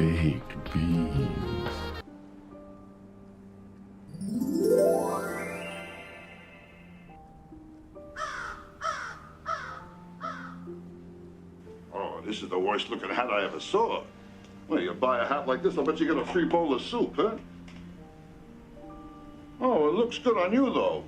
baked beans. Oh, this is the worst looking hat I ever saw. Well, you buy a hat like this, I'll bet you get a free bowl of soup, huh? Oh, it looks good on you, though.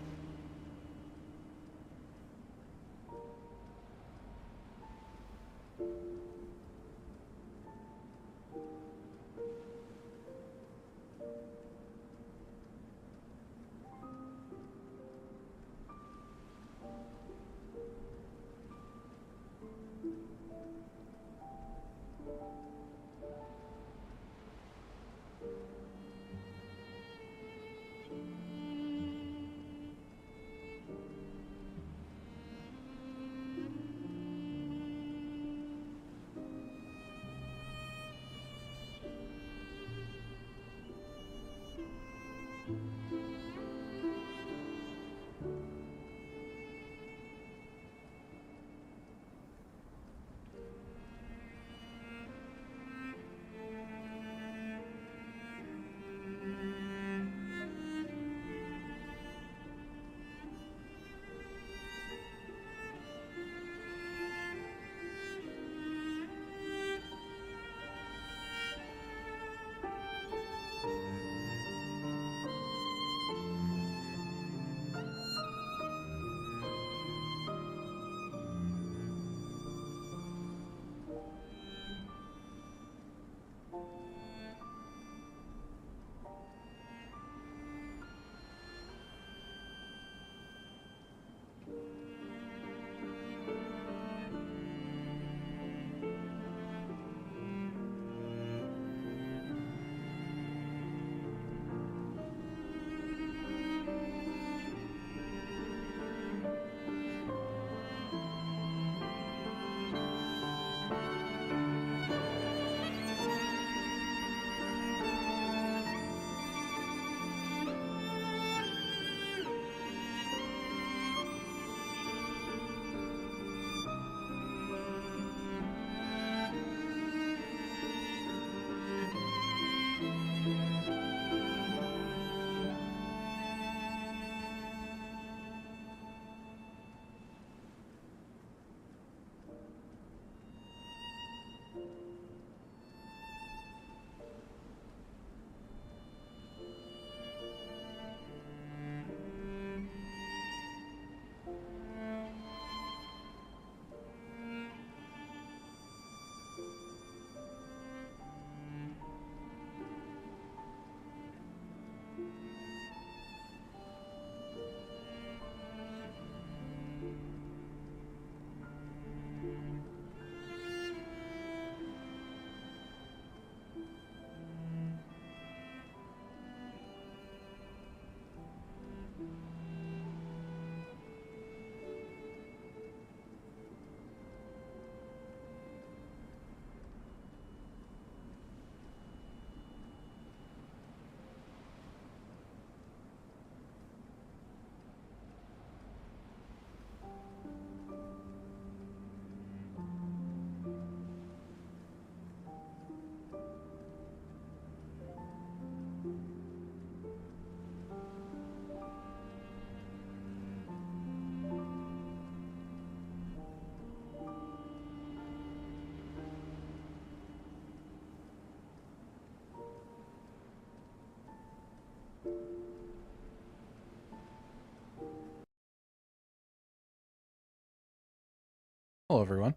Hello, everyone.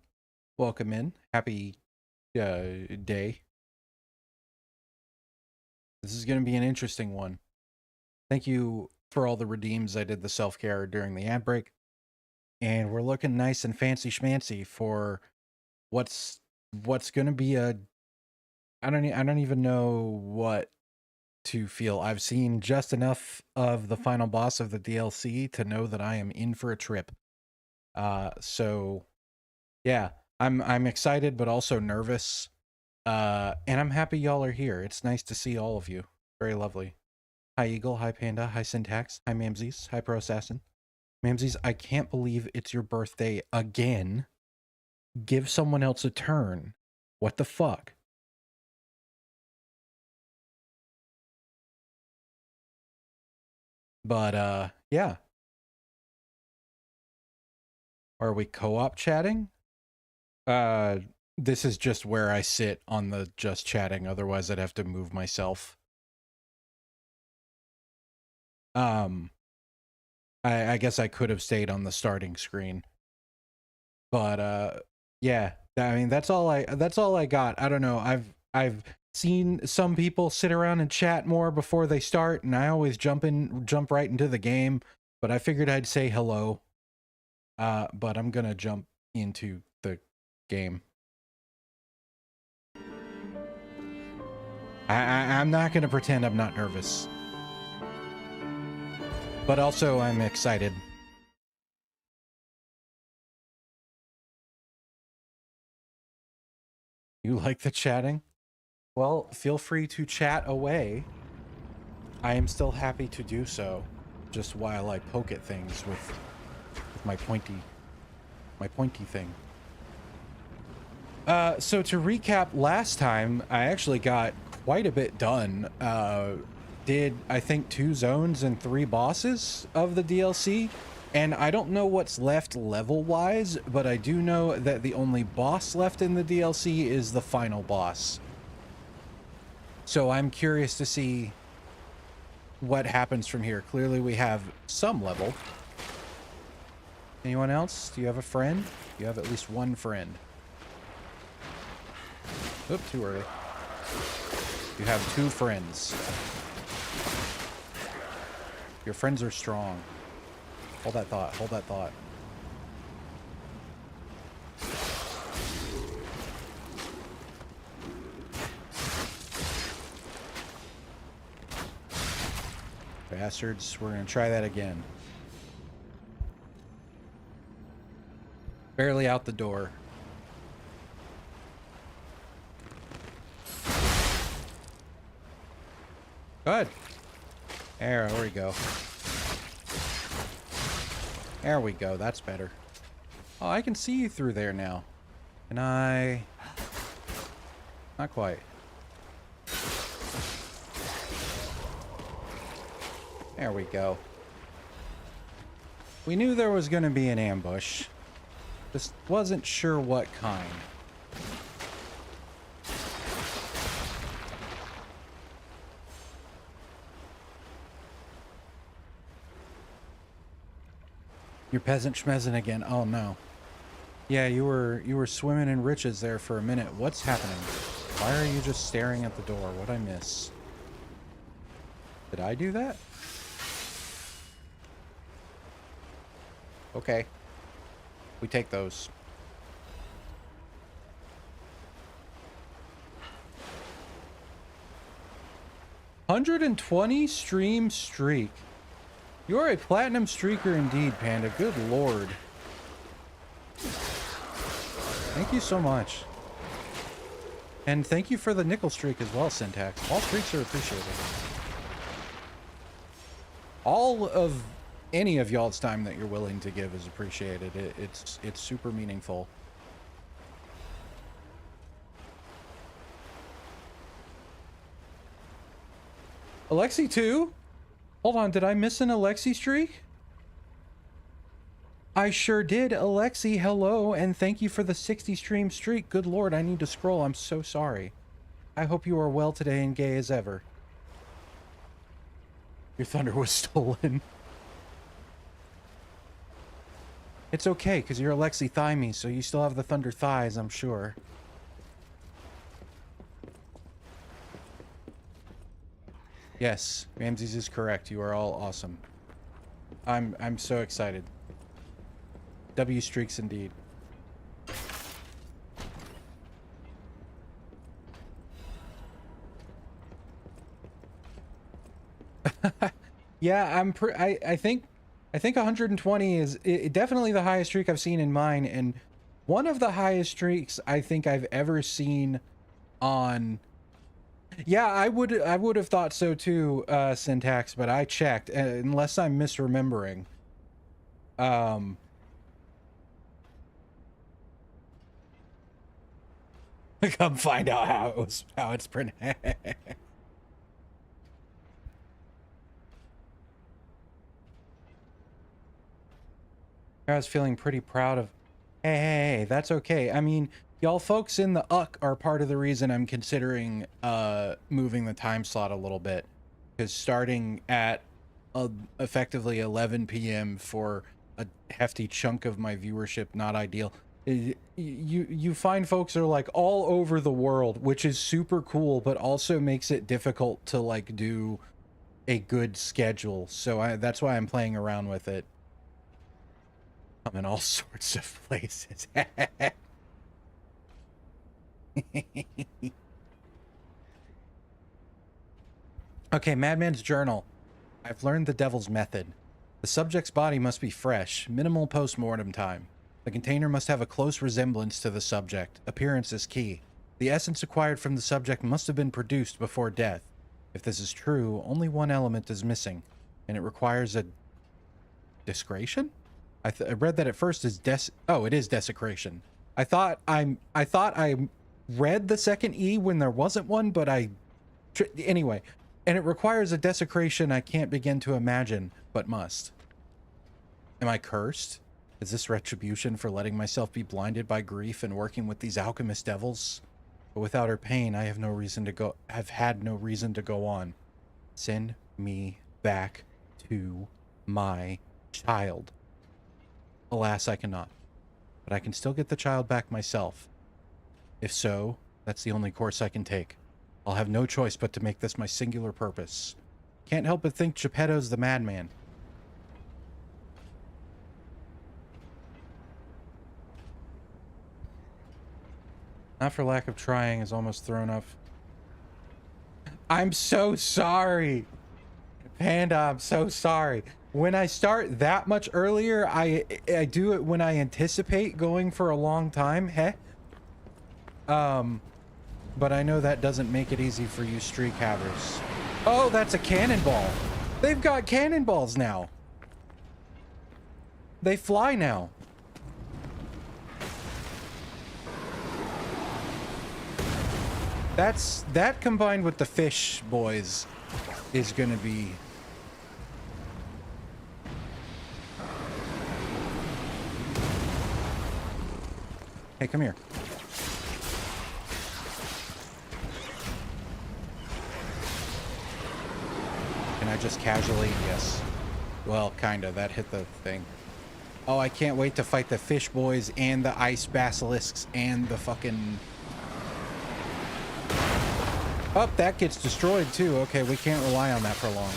Welcome in. Happy day. This is going to be an interesting one. Thank you for all the redeems. I did the self-care during the ad break, and we're looking nice and fancy schmancy for what's going to be a I don't even know what to feel. I've seen just enough of the final boss of the DLC to know that I am in for a trip. So yeah, I'm excited but also nervous. And I'm happy y'all are here. It's nice to see all of you. Very lovely. Hi Eagle, hi Panda, hi Syntax, hi Mamsies, hi Pro Assassin. Mamsies, I can't believe it's your birthday again. Give someone else a turn. What the fuck? But yeah. Are we co-op chatting? This is just where I sit on the just chatting, otherwise I'd have to move myself. I guess I could have stayed on the starting screen. But yeah, I mean that's all I got. I don't know. I've seen some people sit around and chat more before they start, and I always jump right into the game, but I figured I'd say hello. But I'm gonna jump into the game. I'm not gonna pretend I'm not nervous. But also I'm excited. You like the chatting? Well, feel free to chat away. I am still happy to do so, just while I poke at things with my pointy thing. So to recap, last time I actually got quite a bit done. Did I think 2 zones and 3 bosses of the DLC, and I don't know what's left level-wise, but I do know that the only boss left in the DLC is the final boss. So I'm curious to see what happens from here. Clearly we have some level. Anyone else? Do you have a friend? You have at least one friend. Oop, too early. You have 2 friends. Your friends are strong. Hold that thought. Hold that thought. Bastards. We're gonna try that again. Barely out the door. Good. There we go. There we go. That's better. Oh, I can see you through there now. Can I? Not quite. There we go. We knew there was going to be an ambush. Just wasn't sure what kind. You're peasant schmezzing again. Oh no. Yeah, you were swimming in riches there for a minute. What's happening? Why are you just staring at the door? What'd I miss? Did I do that? Okay. We take those. $120 stream streak. You're a platinum streaker indeed, Panda. Good lord. Thank you so much. And thank you for the nickel streak as well, Syntax. All streaks are appreciated. All of any of y'all's time that you're willing to give is appreciated. It's super meaningful. Alexi 2? Hold on, did I miss an Alexi streak? I sure did. Alexi, hello, and thank you for the 60 stream streak. Good lord, I need to scroll. I'm so sorry. I hope you are well today and gay as ever. Your thunder was stolen. It's okay, because you're Alexi Thymie, so you still have the thunder thighs, I'm sure. Yes, Ramses is correct. You are all awesome. I'm so excited. W streaks indeed. Yeah, I think 120 is definitely the highest streak I've seen in mine, and one of the highest streaks I think I've ever seen on. Yeah, I would have thought so too, Syntax, but I checked, unless I'm misremembering. Come find out how it's pronounced. I was feeling pretty proud of... Hey, that's okay. I mean, y'all folks in the UCK are part of the reason I'm considering moving the time slot a little bit. Because starting at effectively 11 p.m. for a hefty chunk of my viewership, not ideal. You find folks are like all over the world, which is super cool, but also makes it difficult to like do a good schedule. So that's why I'm playing around with it. I'm in all sorts of places. Okay, Madman's Journal. I've learned the devil's method. The subject's body must be fresh, minimal post-mortem time. The container must have a close resemblance to the subject. Appearance is key. The essence acquired from the subject must have been produced before death. If this is true, only one element is missing, and it requires a... Discretion? I read that at first as it is desecration. I thought I read the second E when there wasn't one, but anyway. And it requires a desecration I can't begin to imagine, but must. Am I cursed? Is this retribution for letting myself be blinded by grief and working with these alchemist devils? But without her pain, I have no reason to go. I've had no reason to go on. Send me back to my child. Alas, I cannot. But I can still get the child back myself. If so, that's the only course I can take. I'll have no choice but to make this my singular purpose. Can't help but think Geppetto's the madman. Not for lack of trying is almost thrown up. I'm so sorry. Panda, I'm so sorry. When I start that much earlier, I do it when I anticipate going for a long time. Heh. But I know that doesn't make it easy for you streak havers. Oh, that's a cannonball. They've got cannonballs now. They fly now. That combined with the fish boys is gonna be... Hey, come here. Can I just casually? Yes. Well, kinda. That hit the thing. Oh, I can't wait to fight the fish boys and the ice basilisks and the fucking... Oh, that gets destroyed too. Okay, we can't rely on that for long.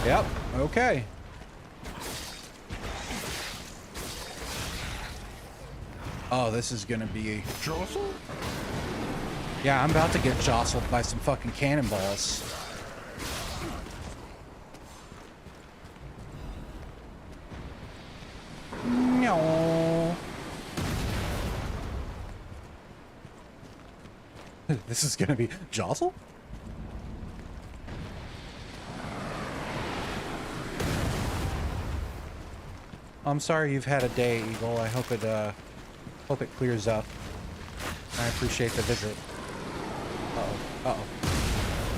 Yep, okay. Oh, this is gonna be... Jostle? Yeah, I'm about to get jostled by some fucking cannonballs. No. This is gonna be... Jostle? I'm sorry you've had a day, Eagle. I hope it clears up. I appreciate the visit. Uh-oh. Uh-oh.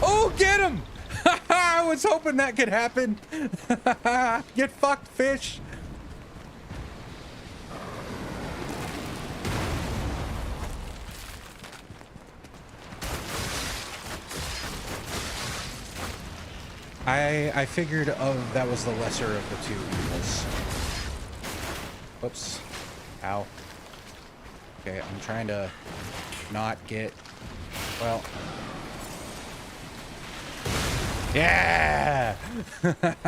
Oh, get him! I was hoping that could happen. Get fucked, fish. I figured that was the lesser of the two evils. Whoops. Ow. Okay, I'm trying to not get... Well... Yeah! Go, go,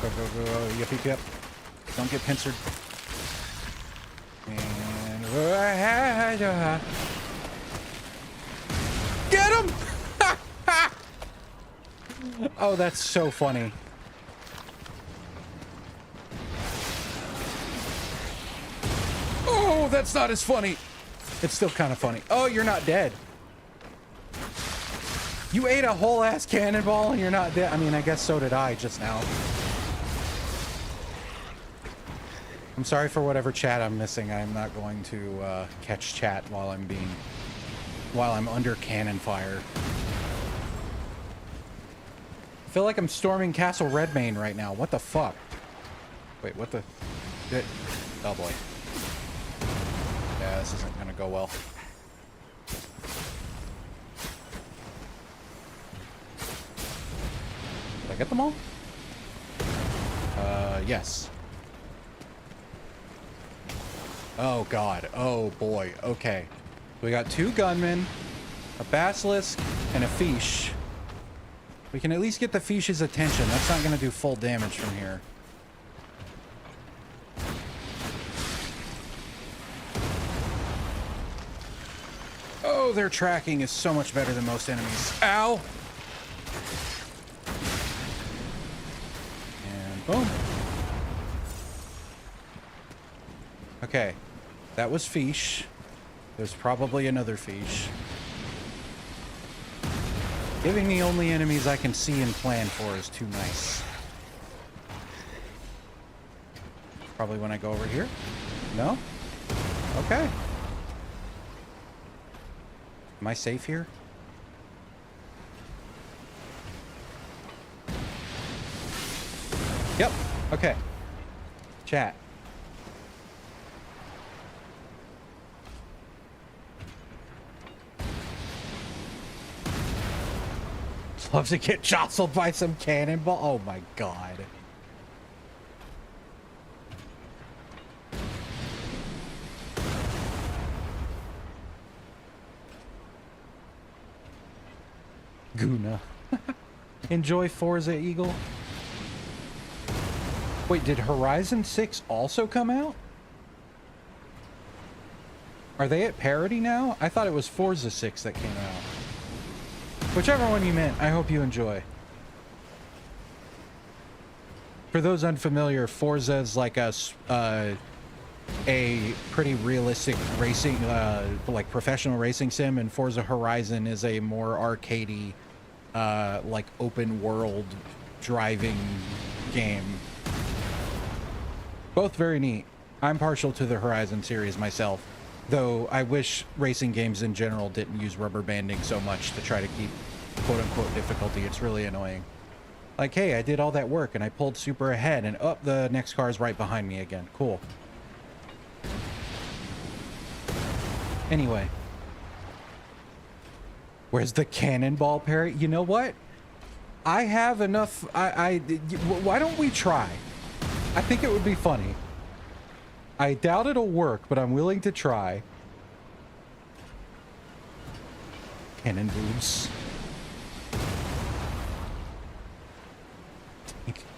go, go, go. Yep, yep, yep. Don't get pincered. And... Get him! Oh, that's so funny. Oh, that's not as funny. It's still kind of funny. Oh, you're not dead. You ate a whole ass cannonball and you're not dead. I mean, I guess so did I just now. I'm sorry for whatever chat I'm missing. I'm not going to catch chat while I'm under cannon fire. I feel like I'm storming Castle Redmane right now. What the fuck? Wait, what the... Oh boy. Yeah, this isn't gonna go well. Did I get them all? Yes. Oh god. Oh boy. Okay. We got 2 gunmen, a basilisk, and a fish. We can at least get the fish's attention. That's not gonna do full damage from here. Oh, their tracking is so much better than most enemies. Ow! And boom. Okay. That was fish. There's probably another fish. Giving me only enemies I can see and plan for is too nice. Probably when I go over here. No? Okay. Am I safe here? Yep. Okay. Chat. Love to get jostled by some cannonball. Oh my god. Guna. Enjoy Forza Eagle. Wait, did Horizon 6 also come out? Are they at parity now? I thought it was Forza 6 that came out. Whichever one you meant, I hope you enjoy. For those unfamiliar, Forza is like a pretty realistic racing, like professional racing sim, and Forza Horizon is a more arcadey, like open world driving game. Both very neat. I'm partial to the Horizon series myself, though I wish racing games in general didn't use rubber banding so much to try to keep quote-unquote difficulty. It's really annoying. Like, hey, I did all that work and I pulled super ahead and up the next car is right behind me again. Cool. Anyway. Where's the cannonball parry? You know what? I have enough... why don't we try? I think it would be funny. I doubt it'll work, but I'm willing to try. Cannon boobs.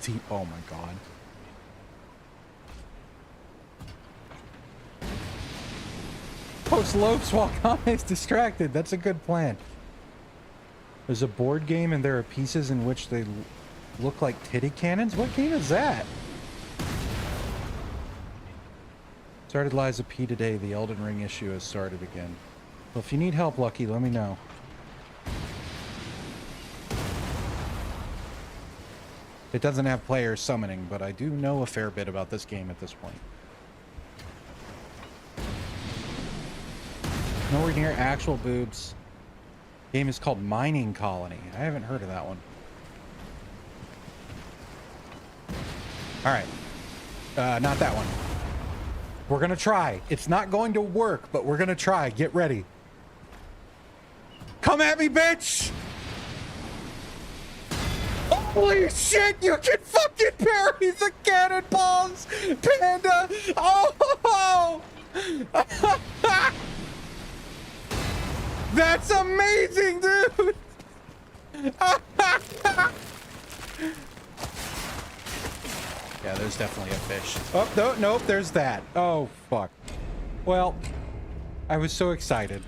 Deep. Oh my god. Post lopes while Kame's distracted. That's a good plan. There's a board game and there are pieces in which they look like titty cannons? What game is that? Started Lies of P today. The Elden Ring issue has started again. Well, if you need help, Lucky, let me know. It doesn't have players summoning, but I do know a fair bit about this game at this point. Nowhere near actual boobs. Game is called Mining Colony. I haven't heard of that one. Alright. Not that one. We're gonna try. It's not going to work, but we're gonna try. Get ready. Come at me, bitch! Holy shit, you can fucking parry the cannonballs! Panda! Oh! That's amazing, dude! Yeah, there's definitely a fish. Oh, no, nope, there's that. Oh, fuck. Well, I was so excited.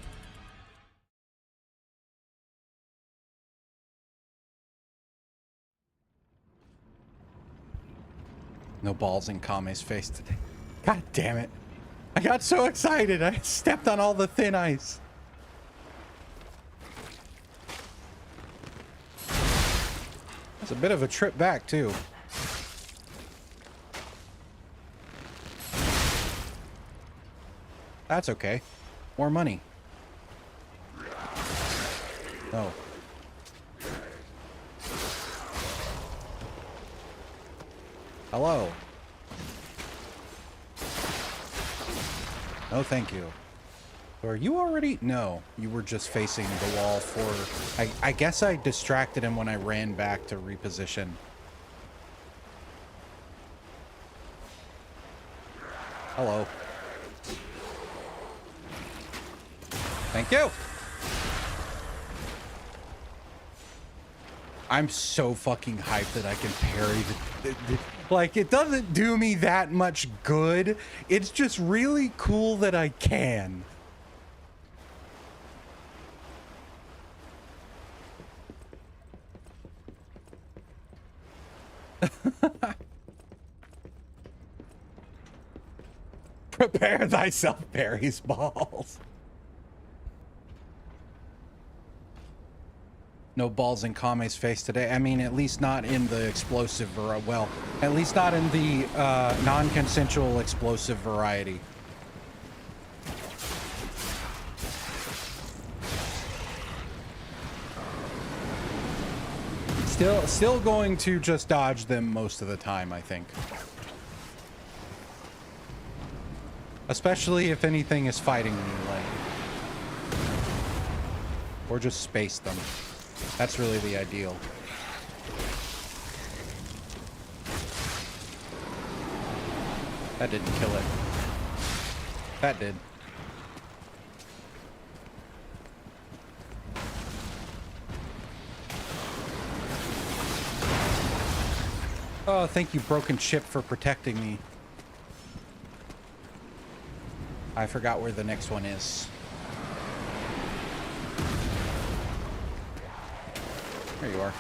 No balls in Kame's face today. God damn it. I got so excited. I stepped on all the thin ice. It's a bit of a trip back, too. That's okay. More money. Oh. Hello. No, thank you. Are you already? No, you were just facing the wall for... I guess I distracted him when I ran back to reposition. Hello. Thank you. I'm so fucking hyped that I can parry the like, it doesn't do me that much good. It's just really cool that I can. Prepare thyself, Barry's balls. No balls in Kame's face today. I mean, at least not in the explosive well, at least not in the non-consensual explosive variety. Still going to just dodge them most of the time, I think. Especially if anything is fighting me, like. Or just space them. That's really the ideal. That didn't kill it. That did. Oh, thank you, Broken Ship, for protecting me. I forgot where the next one is. There you are.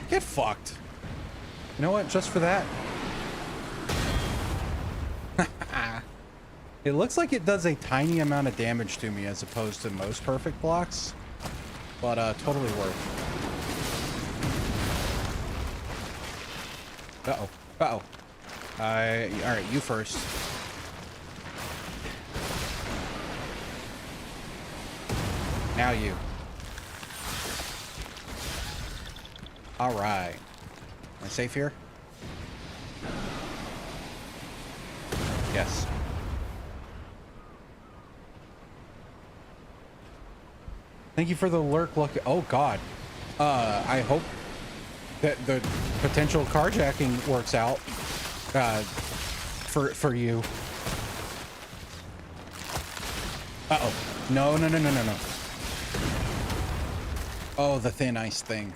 Get fucked. You know what? Just for that. It looks like it does a tiny amount of damage to me as opposed to most perfect blocks, but totally worth. Uh-oh. Uh-oh. All right, you first. Now you. All right. Am I safe here? Yes. Thank you for the lurk look. Oh, God. I hope that the potential carjacking works out for you. Uh-oh. No, no, no, no, no, no. Oh, the thin ice thing.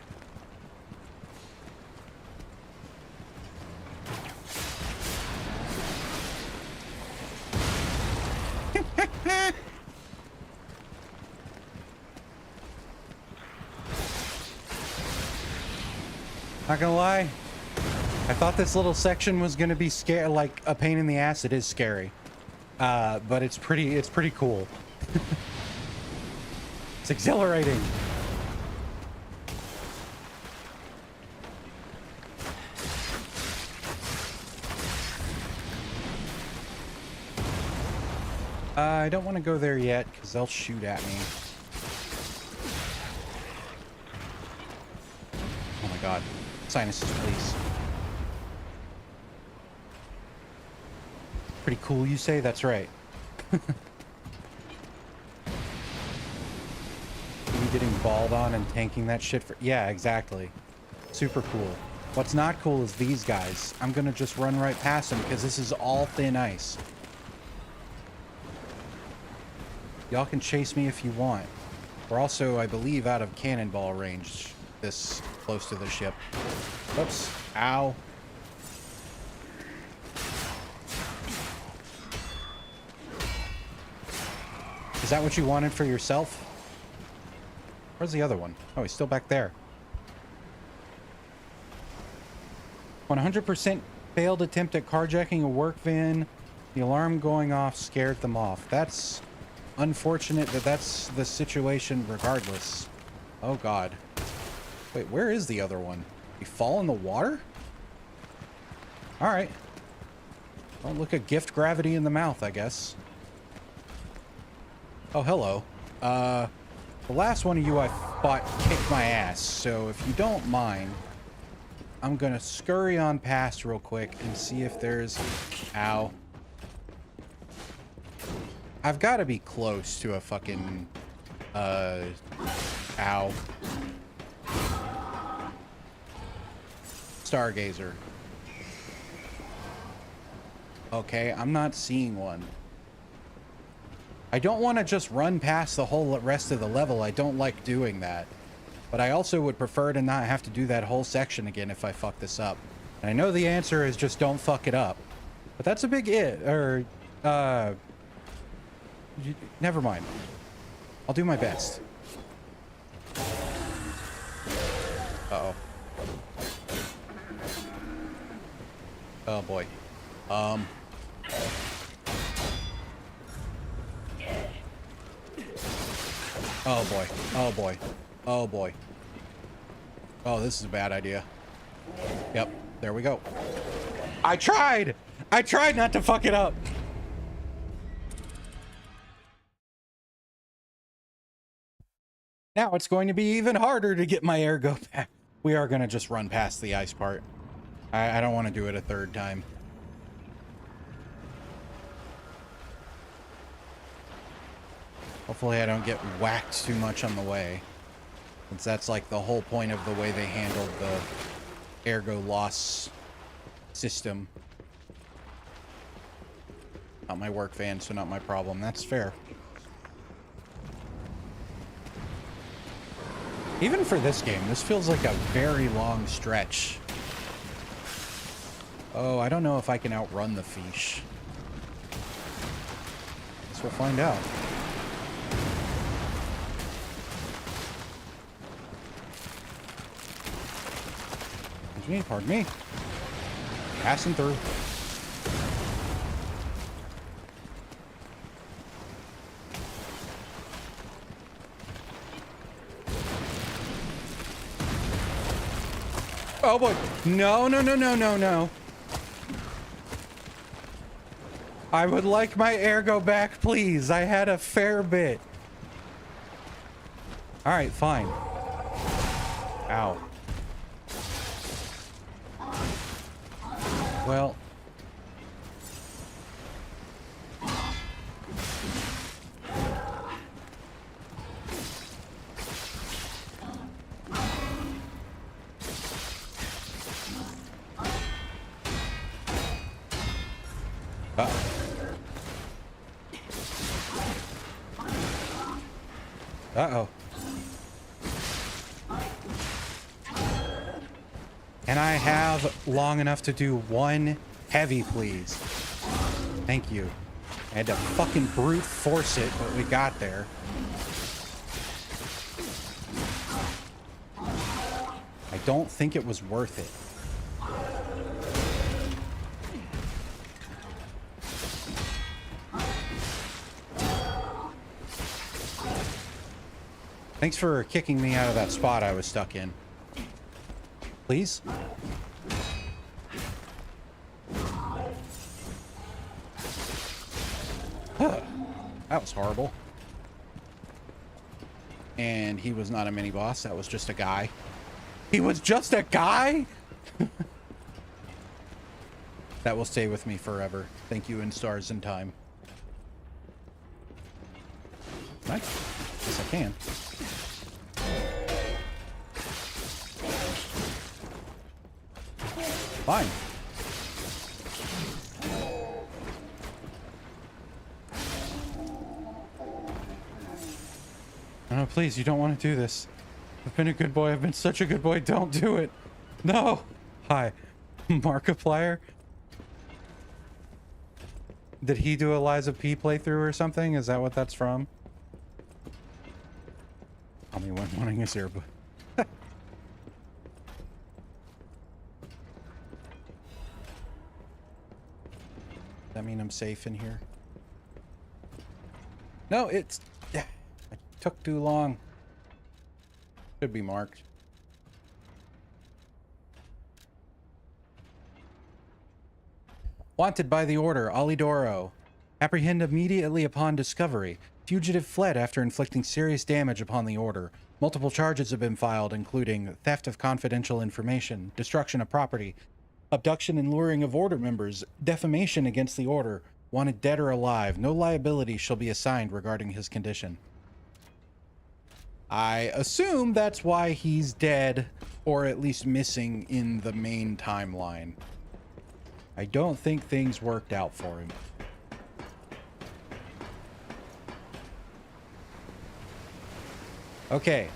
Not gonna lie, I thought this little section was gonna be scary, like a pain in the ass. It is scary, but it's pretty cool. It's exhilarating. I don't want to go there yet because they'll shoot at me. Oh my God. Sinuses, please. Pretty cool, you say? That's right. You getting balled on and tanking that shit for... Yeah, exactly. Super cool. What's not cool is these guys. I'm gonna just run right past them because this is all thin ice. Y'all can chase me if you want. We're also, I believe, out of cannonball range this close to the ship. Oops. Ow. Is that what you wanted for yourself? Where's the other one? Oh, he's still back there. 100% failed attempt at carjacking a work van. The alarm going off scared them off. That's unfortunate that that's the situation regardless. Oh god. Wait, where is the other one? You fall in the water? Alright. Don't look at gift gravity in the mouth, I guess. Oh, hello. The last one of you I fought kicked my ass, so if you don't mind, I'm gonna scurry on past real quick and see if there's... Ow. I've got to be close to a fucking... Ow. Stargazer. Okay, I'm not seeing one. I don't want to just run past the whole rest of the level. I don't like doing that. But I also would prefer to not have to do that whole section again if I fuck this up. And I know the answer is just don't fuck it up. But that's a big never mind. I'll do my best. Uh-oh. Oh boy. Oh boy. Oh boy. Oh boy. Oh, this is a bad idea. Yep. There we go. I tried! I tried not to fuck it up! Now it's going to be even harder to get my ergo back. We are going to just run past the ice part. I don't want to do it a third time. Hopefully I don't get whacked too much on the way. Since that's like the whole point of the way they handled the ergo loss system. Not my work van, so not my problem. That's fair. Even for this game, this feels like a very long stretch. Oh, I don't know if I can outrun the fish. Guess we'll find out. Pardon me. Passing through. Oh boy. No, no, no, no, no, no. I would like my ergo back, please. I had a fair bit. Alright, fine. Ow. Well. Uh-oh. And I have long enough to do one heavy, please. Thank you. I had to fucking brute force it, but we got there. I don't think it was worth it. Thanks for kicking me out of that spot I was stuck in. Please? That was horrible. And he was not a mini boss. That was just a guy. He was just a guy? That will stay with me forever. Thank you, in Stars in Time. Yes, I can. Fine. No, please, you don't want to do this. I've been a good boy. I've been such a good boy. Don't do it. No. Hi. Markiplier? Did he do a Liza P playthrough or something? Is that what that's from? Tell me when wanting his earbud. That mean I'm safe in here? No, it's... It took too long. Should be marked. Wanted by the order, Alidoro. Apprehend immediately upon discovery. Fugitive fled after inflicting serious damage upon the order. Multiple charges have been filed, including theft of confidential information, destruction of property, abduction and luring of order members, defamation against the order. Wanted dead or alive. No liability shall be assigned regarding his condition. I assume that's why he's dead, or at least missing in the main timeline. I don't think things worked out for him. Okay.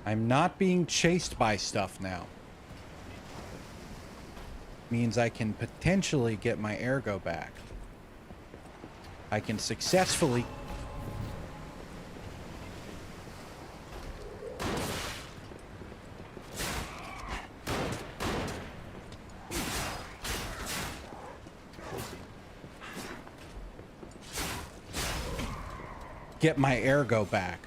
I'm not being chased by stuff now. Means I can potentially get my ergo back. I can successfully... get my ergo back.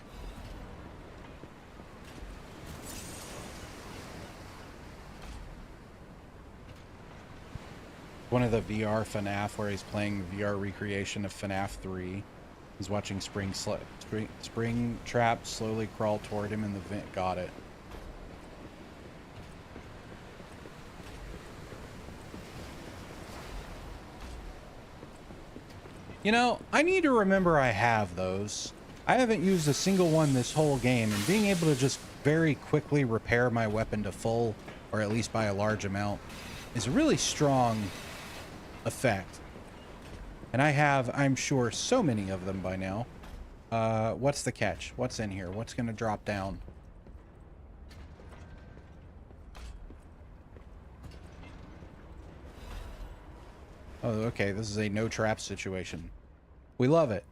One of the VR FNAF where he's playing the VR recreation of FNAF 3. He's watching Spring Trap slowly crawl toward him in the vent. Got it. You know, I need to remember I have those. I haven't used a single one this whole game, and being able to just very quickly repair my weapon to full, or at least by a large amount, is a really strong effect. And I have, I'm sure, so many of them by now. What's the catch? What's in here? What's going to drop down? Oh, okay. This is a no trap situation. We love it.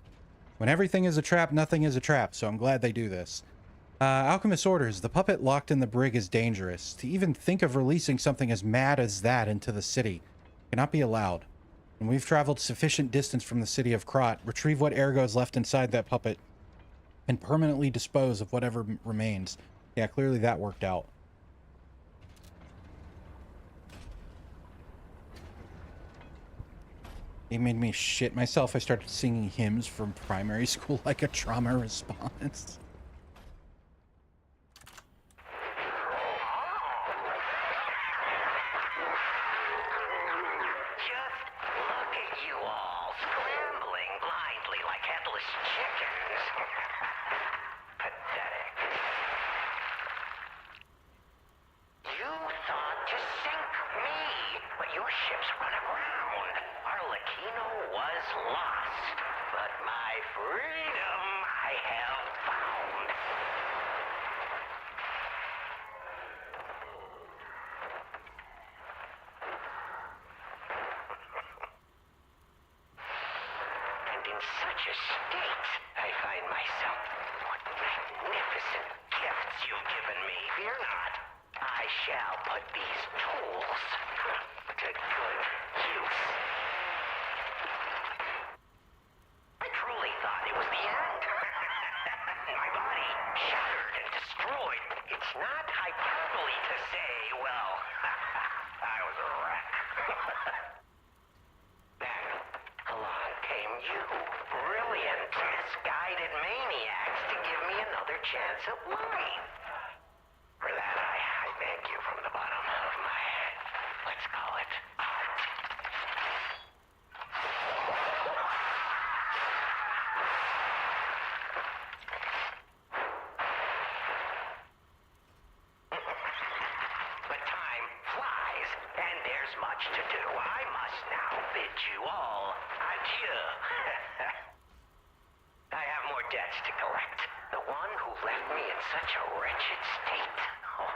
When everything is a trap, nothing is a trap. So I'm glad they do this. Alchemist orders. The puppet locked in the brig is dangerous. To even think of releasing something as mad as that into the city cannot be allowed. When we've traveled sufficient distance from the city of Krot, retrieve what ergo is left inside that puppet, and permanently dispose of whatever remains. Yeah, clearly that worked out. It made me shit myself. I started singing hymns from primary school like a trauma response. Arlecchi-NO was lost, but my freedom I have found. And in such a state I find myself. What magnificent gifts you've given me. Fear not. I shall put these tools to good use. I truly thought it was the end. My body shattered and destroyed. It's not hyperbole to say, well, I was a wreck. Then along came you, brilliant, misguided maniacs to give me another chance at life. For that, I thank you from the bottom of my, let's call it, heart. But time flies, and there's much to do. I must now bid you all adieu. I have more debts to collect. The one who left me in such a wretched state. Oh,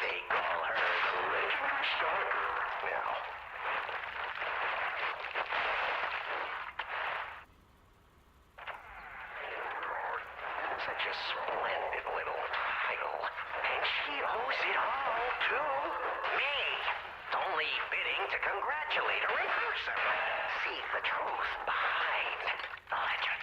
they call her the Legend Stalker now. Such a splendid little title. And she owes it all to me. It's only fitting to congratulate her in person. see the truth behind the legend.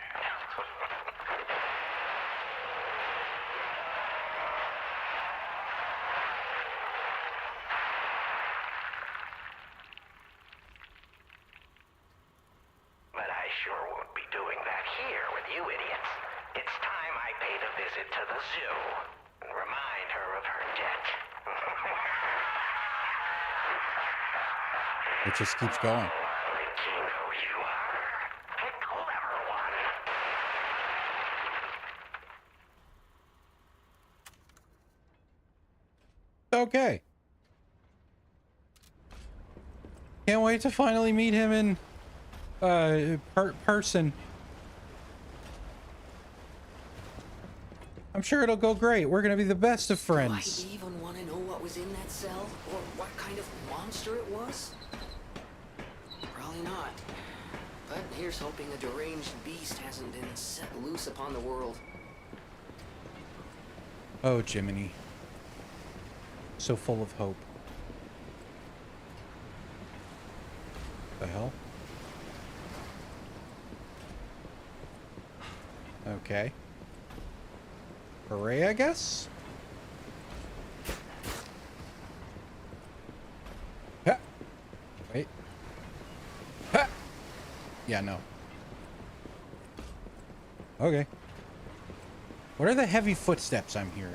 But I sure won't be doing that here with you idiots. It's time I paid a visit to the zoo and remind her of her debt. It just keeps going. Arlecchi-NO, you are a clever one. Okay. Can't wait to finally meet him in person. I'm sure it'll go great. We're gonna be the best of friends. Do I even want to know what was in that cell? Or what kind of monster it was? Probably not. But here's hoping a deranged beast hasn't been set loose upon the world. Oh, Jiminy. So full of hope. The hell? Okay. Hooray, I guess? Ha! Wait. Ha! Yeah, no. Okay. What are the heavy footsteps I'm hearing?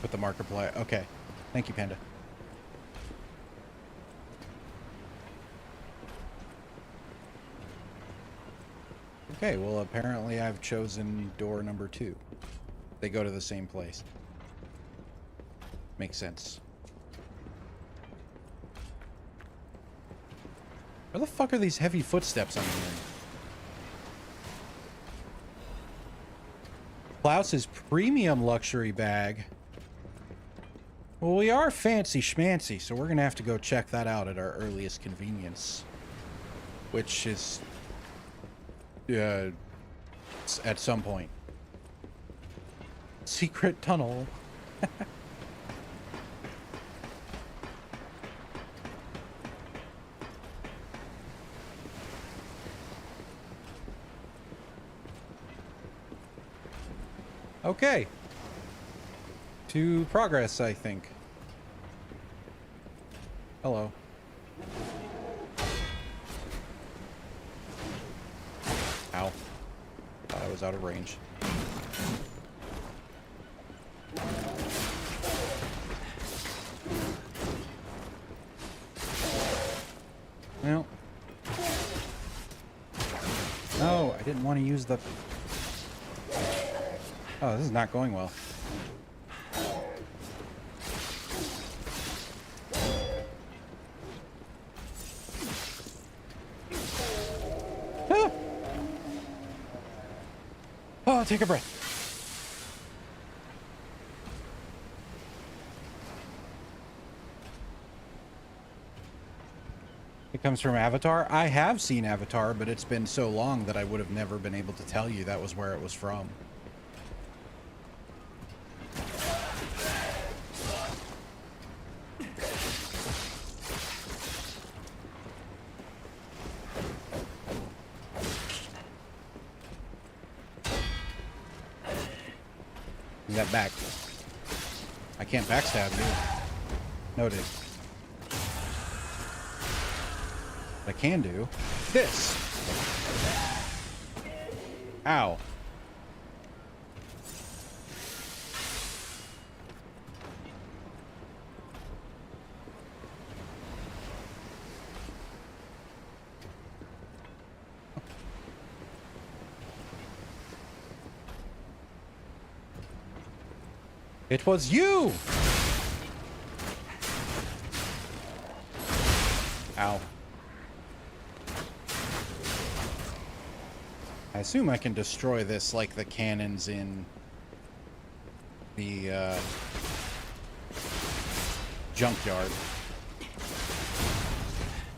Put the marker play. Okay. Thank you, Panda. Okay, well, apparently I've chosen door number 2. They go to the same place. Makes sense. Where the fuck are these heavy footsteps I'm hearing? Klaus's premium luxury bag. Well, we are fancy schmancy, so we're gonna have to go check that out at our earliest convenience. Which is... at some point. Secret tunnel. Okay. To progress, I think. Hello. Ow. Thought I was out of range. Well. No, I didn't want to use the... Oh, this is not going well. Ah! Oh, take a breath. It comes from Avatar. I have seen Avatar, but it's been so long that I would have never been able to tell you that was where it was from. That back. I can't backstab you. Noted. What I can do this. Ow. It was you! Ow. I assume I can destroy this like the cannons in the junkyard.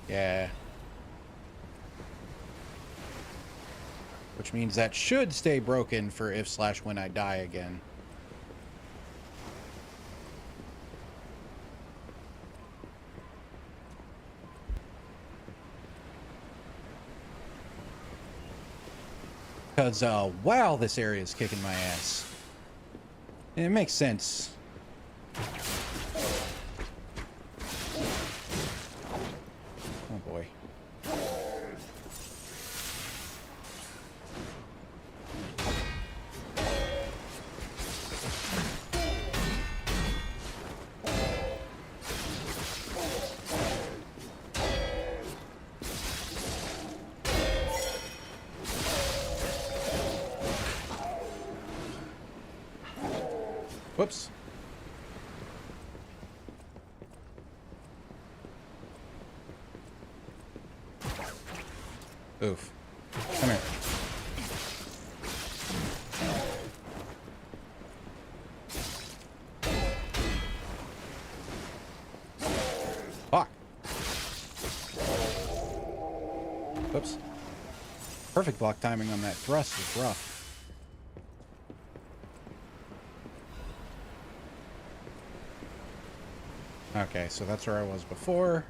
Yeah. Which means that should stay broken for if/when I die again. Because, wow, this area is kicking my ass. And it makes sense. Oh boy. Whoops. Oof. Come here. Fuck. Whoops. Perfect block timing on that thrust is rough. Okay, so that's where I was before.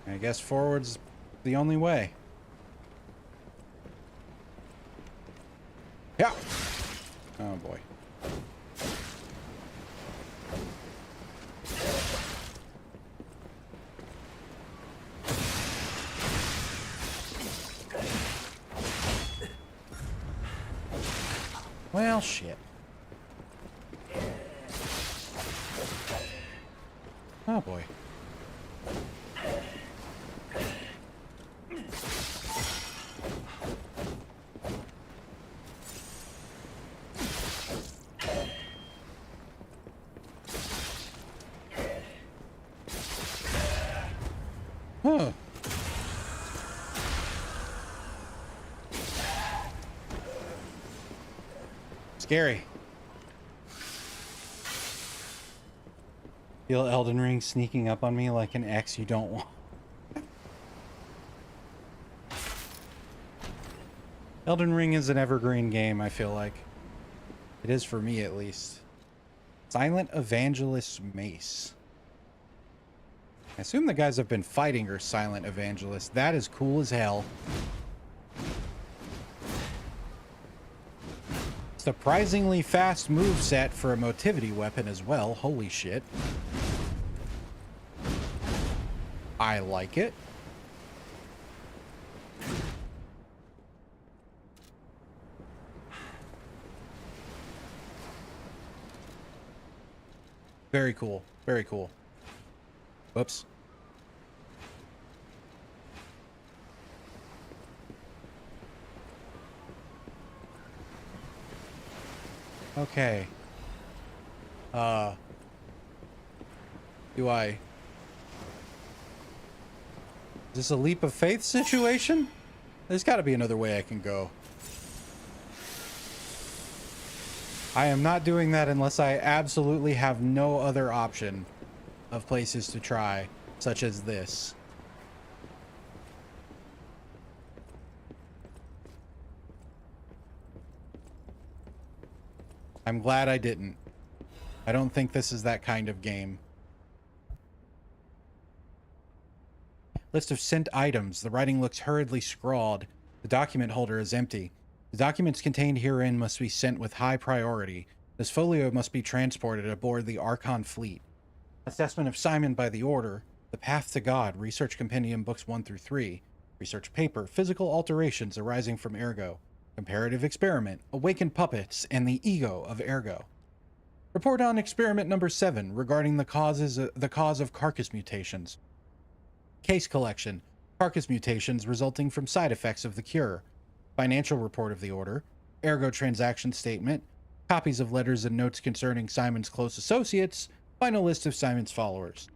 I guess forward's the only way. Yeah. Oh boy. Well, shit. Oh boy. Huh. Scary. Feel Elden Ring sneaking up on me like an ex you don't want. Elden Ring is an evergreen game, I feel like. It is for me, at least. Silent Evangelist Mace. I assume the guys I've been fighting are Silent Evangelists. That is cool as hell. Surprisingly fast moveset for a motivity weapon as well. Holy shit. I like it. Very cool. Very cool. Whoops. Okay. Do I... Is this a leap of faith situation? There's got to be another way I can go. I am not doing that unless I absolutely have no other option of places to try, such as this. I'm glad I didn't. I don't think this is that kind of game. List of sent items. The writing looks hurriedly scrawled. The document holder is empty. The documents contained herein must be sent with high priority. This folio must be transported aboard the Archon fleet. Assessment of Simon by the Order. The Path to God. Research Compendium Books 1 through 3. Research paper. Physical alterations arising from Ergo. Comparative experiment. Awakened puppets and the ego of Ergo. Report on experiment number 7 regarding the cause of carcass mutations. Case collection. Carcass mutations resulting from side effects of the cure. Financial report of the Order. Ergo transaction statement. Copies of letters and notes concerning Simon's close associates. Final list of Simon's followers.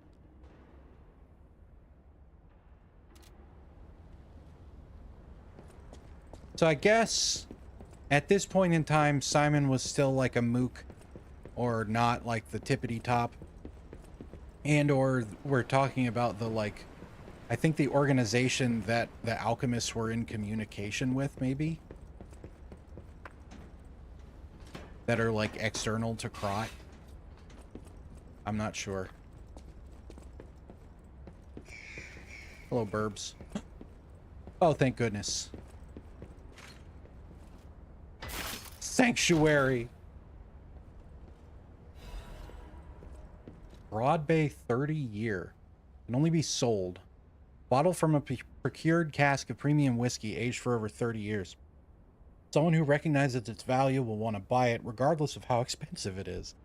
So I guess at this point in time, Simon was still like a mook, or not like the tippity top. And or we're talking about the, like, I think the organization that the alchemists were in communication with, maybe? That are like external to Krot. I'm not sure. Hello, burbs. Oh, thank goodness. Sanctuary. Broad Bay 30 year. Can only be sold. Bottle from a procured cask of premium whiskey aged for over 30 years. Someone who recognizes its value will want to buy it regardless of how expensive it is.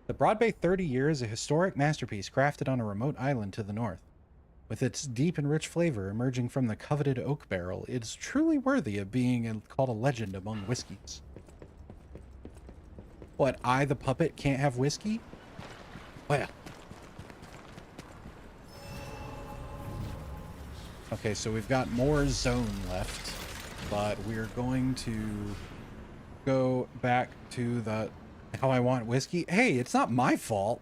The Broad Bay 30 year is a historic masterpiece crafted on a remote island to the north. With its deep and rich flavor emerging from the coveted oak barrel, it's truly worthy of being called a legend among whiskeys. What, I, the puppet, can't have whiskey? Well. Okay, so we've got more zone left, but we're going to go back to the how I want whiskey. Hey, it's not my fault.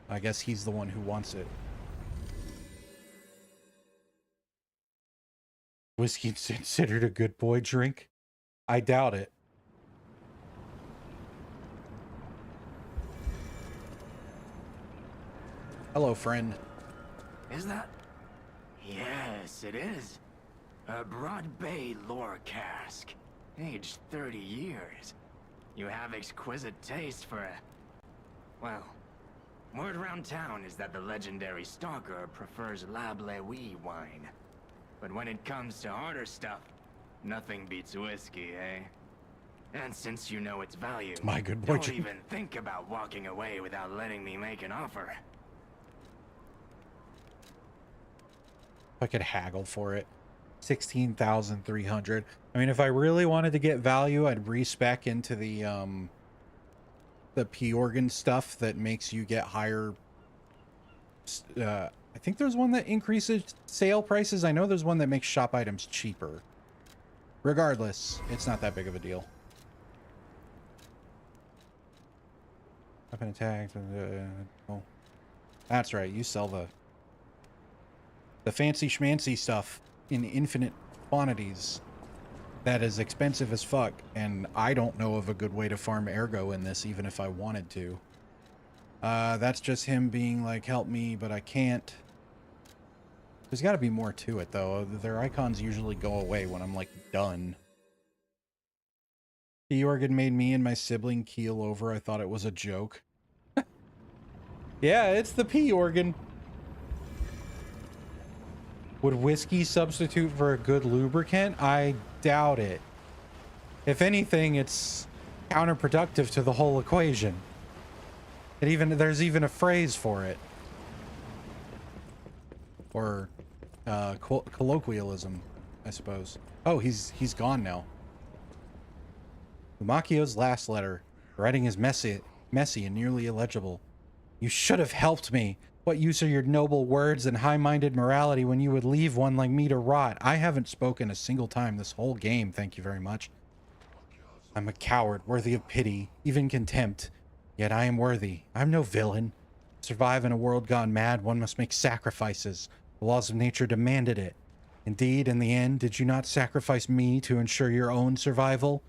I guess he's the one who wants it. Whiskey's considered a good boy drink? I doubt it. Hello, friend. Is that? Yes, it is. A Broad Bay lore cask. Aged 30 years. You have exquisite taste for a... Well, word around town is that the legendary stalker prefers Lab Lewy wine. But when it comes to harder stuff, nothing beats whiskey, eh? And since you know its value, My good boy, don't even think about walking away without letting me make an offer. I could haggle for it. 16,300. I mean, if I really wanted to get value, I'd respec into the P-Organ stuff that makes you get higher. I think there's one that increases sale prices. I know there's one that makes shop items cheaper. Regardless, it's not that big of a deal. Weapon attack. Oh, that's right. You sell the fancy schmancy stuff in infinite quantities that is expensive as fuck, and I don't know of a good way to farm ergo in this, even if I wanted to. That's just him being like, help me, but I can't. There's got to be more to it, though. Their icons usually go away when I'm, like, done. P-Organ made me and my sibling keel over. I thought it was a joke. Yeah, it's the P-Organ. Would whiskey substitute for a good lubricant? I doubt it. If anything, it's counterproductive to the whole equation. There's even a phrase for it. Or colloquialism, I suppose. Oh, he's gone now. Umakio's last letter. Writing is messy and nearly illegible. You should have helped me. What use are your noble words and high-minded morality when you would leave one like me to rot? I haven't spoken a single time this whole game, thank you very much. I'm a coward, worthy of pity, even contempt. Yet I am worthy. I'm no villain. To survive in a world gone mad, one must make sacrifices. The laws of nature demanded it. Indeed, in the end, did you not sacrifice me to ensure your own survival?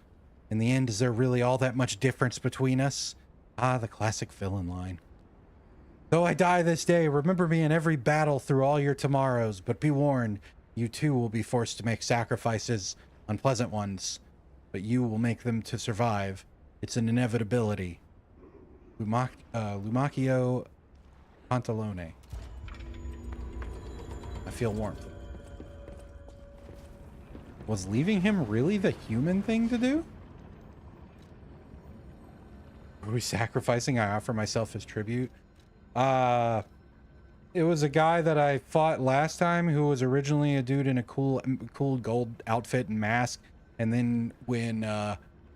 In the end, is there really all that much difference between us? Ah, the classic villain line. Though I die this day, remember me in every battle through all your tomorrows, but be warned, you too will be forced to make sacrifices, unpleasant ones, but you will make them to survive. It's an inevitability. Lumacchio Pantalone. I feel warmth. Was leaving him really the human thing to do? Are we sacrificing? I offer myself as tribute. It was a guy that I fought last time who was originally a dude in a cool gold outfit and mask, and then when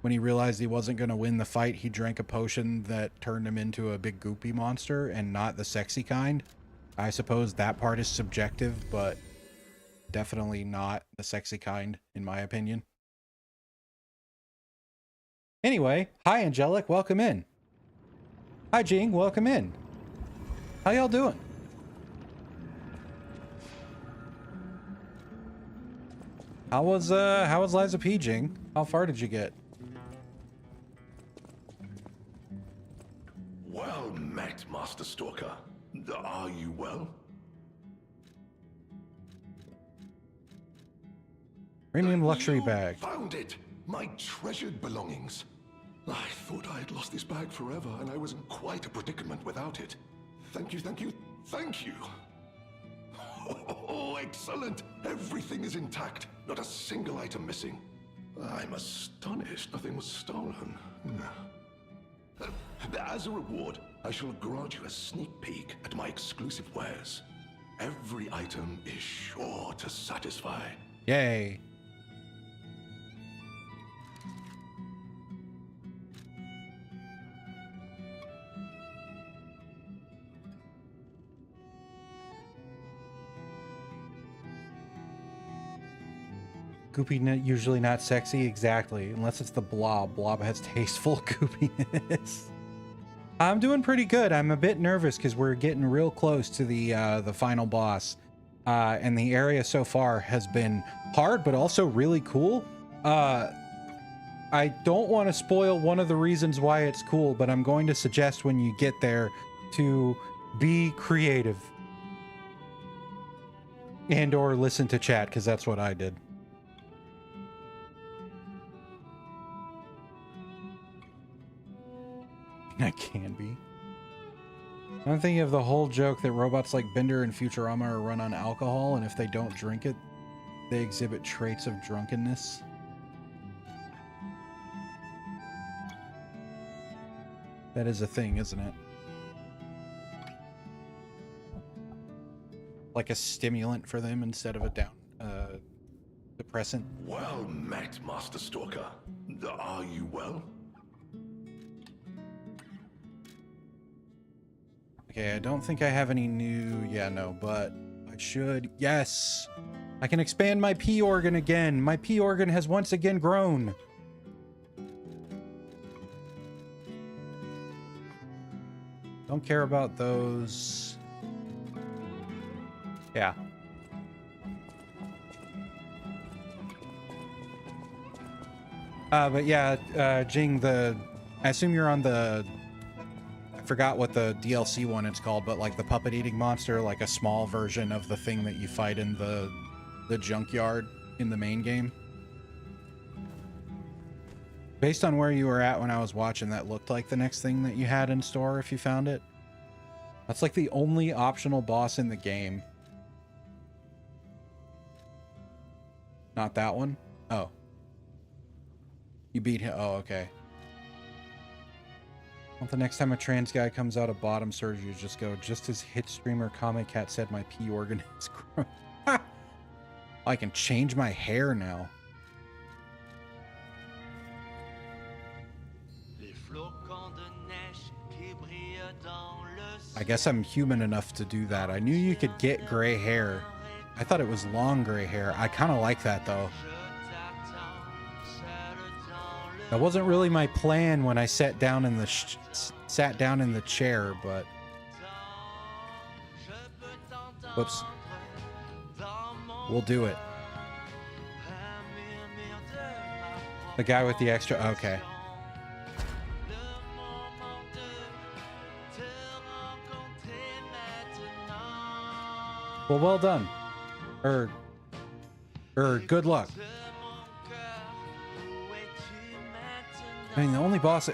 he realized he wasn't going to win the fight, he drank a potion that turned him into a big goopy monster, and not the sexy kind. I suppose that part is subjective, but definitely not the sexy kind, in my opinion. Anyway, hi Angelic, welcome in. Hi Jing, welcome in. How y'all doing? How was Liza P, Jing? How far did you get? Well met, Master Stalker. Are you well? Premium luxury You bag. Found it! My treasured belongings. I thought I had lost this bag forever, and I was in quite a predicament without it. Thank you, thank you, thank you! Oh, excellent! Everything is intact, not a single item missing. I'm astonished nothing was stolen. As a reward, I shall grant you a sneak peek at my exclusive wares. Every item is sure to satisfy. Yay. Goopy usually not sexy, exactly. Unless it's the blob. Blob has tasteful goopiness. I'm doing pretty good. I'm a bit nervous because we're getting real close to the final boss. And the area so far has been hard, but also really cool. I don't want to spoil one of the reasons why it's cool, but I'm going to suggest when you get there to be creative. And or listen to chat, because that's what I did. I can be. I'm thinking of the whole joke that robots like Bender and Futurama are run on alcohol, and if they don't drink it, they exhibit traits of drunkenness. That is a thing, isn't it? Like a stimulant for them instead of a depressant. Well met, Master Stalker. Are you well? Okay, I don't think I have any new... Yeah, no, but I should... Yes! I can expand my P organ again. My P organ has once again grown. Don't care about those. Yeah. But yeah, Jing, I assume you're on the... Forgot what the DLC one it's called, but like the puppet eating monster, like a small version of the thing that you fight in the junkyard in the main game. Based on where you were at when I was watching, that looked like the next thing that you had in store if you found it. That's like the only optional boss in the game. Not that one? Oh. You beat him. Oh, okay. Well, the next time a trans guy comes out of bottom surgery, just go, just as hit streamer Comic Cat said, my P organ is grown. I can change my hair now. I guess I'm human enough to do that. I knew you could get gray hair. I thought it was long gray hair. I kind of like that though. That wasn't really my plan when I sat down in the chair, but whoops. We'll do it. The guy with the extra, okay. Well, well done. Good luck. I mean, the only boss,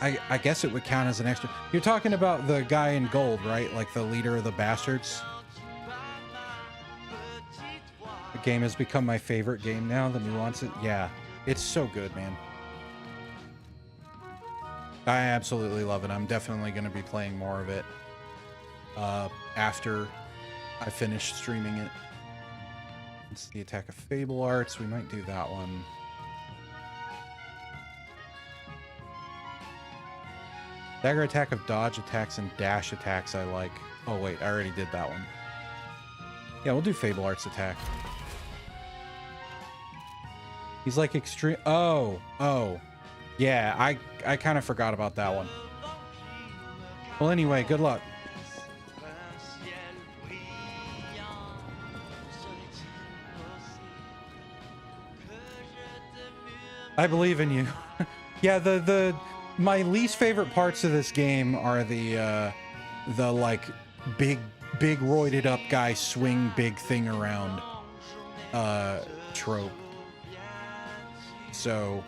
I guess it would count as an extra. You're talking about the guy in gold, right? Like the leader of the bastards. The game has become my favorite game now, the nuances. Yeah, it's so good, man. I absolutely love it. I'm definitely going to be playing more of it after I finish streaming it. It's the Attack of Fable Arts. We might do that one. Dagger attack of dodge attacks and dash attacks I like. Oh wait, I already did that one. Yeah, we'll do Fable Arts attack. He's like extreme... Oh. Yeah, I kind of forgot about that one. Well, anyway, good luck. I believe in you. Yeah, my least favorite parts of this game are the like big roided up guy swing big thing around trope. So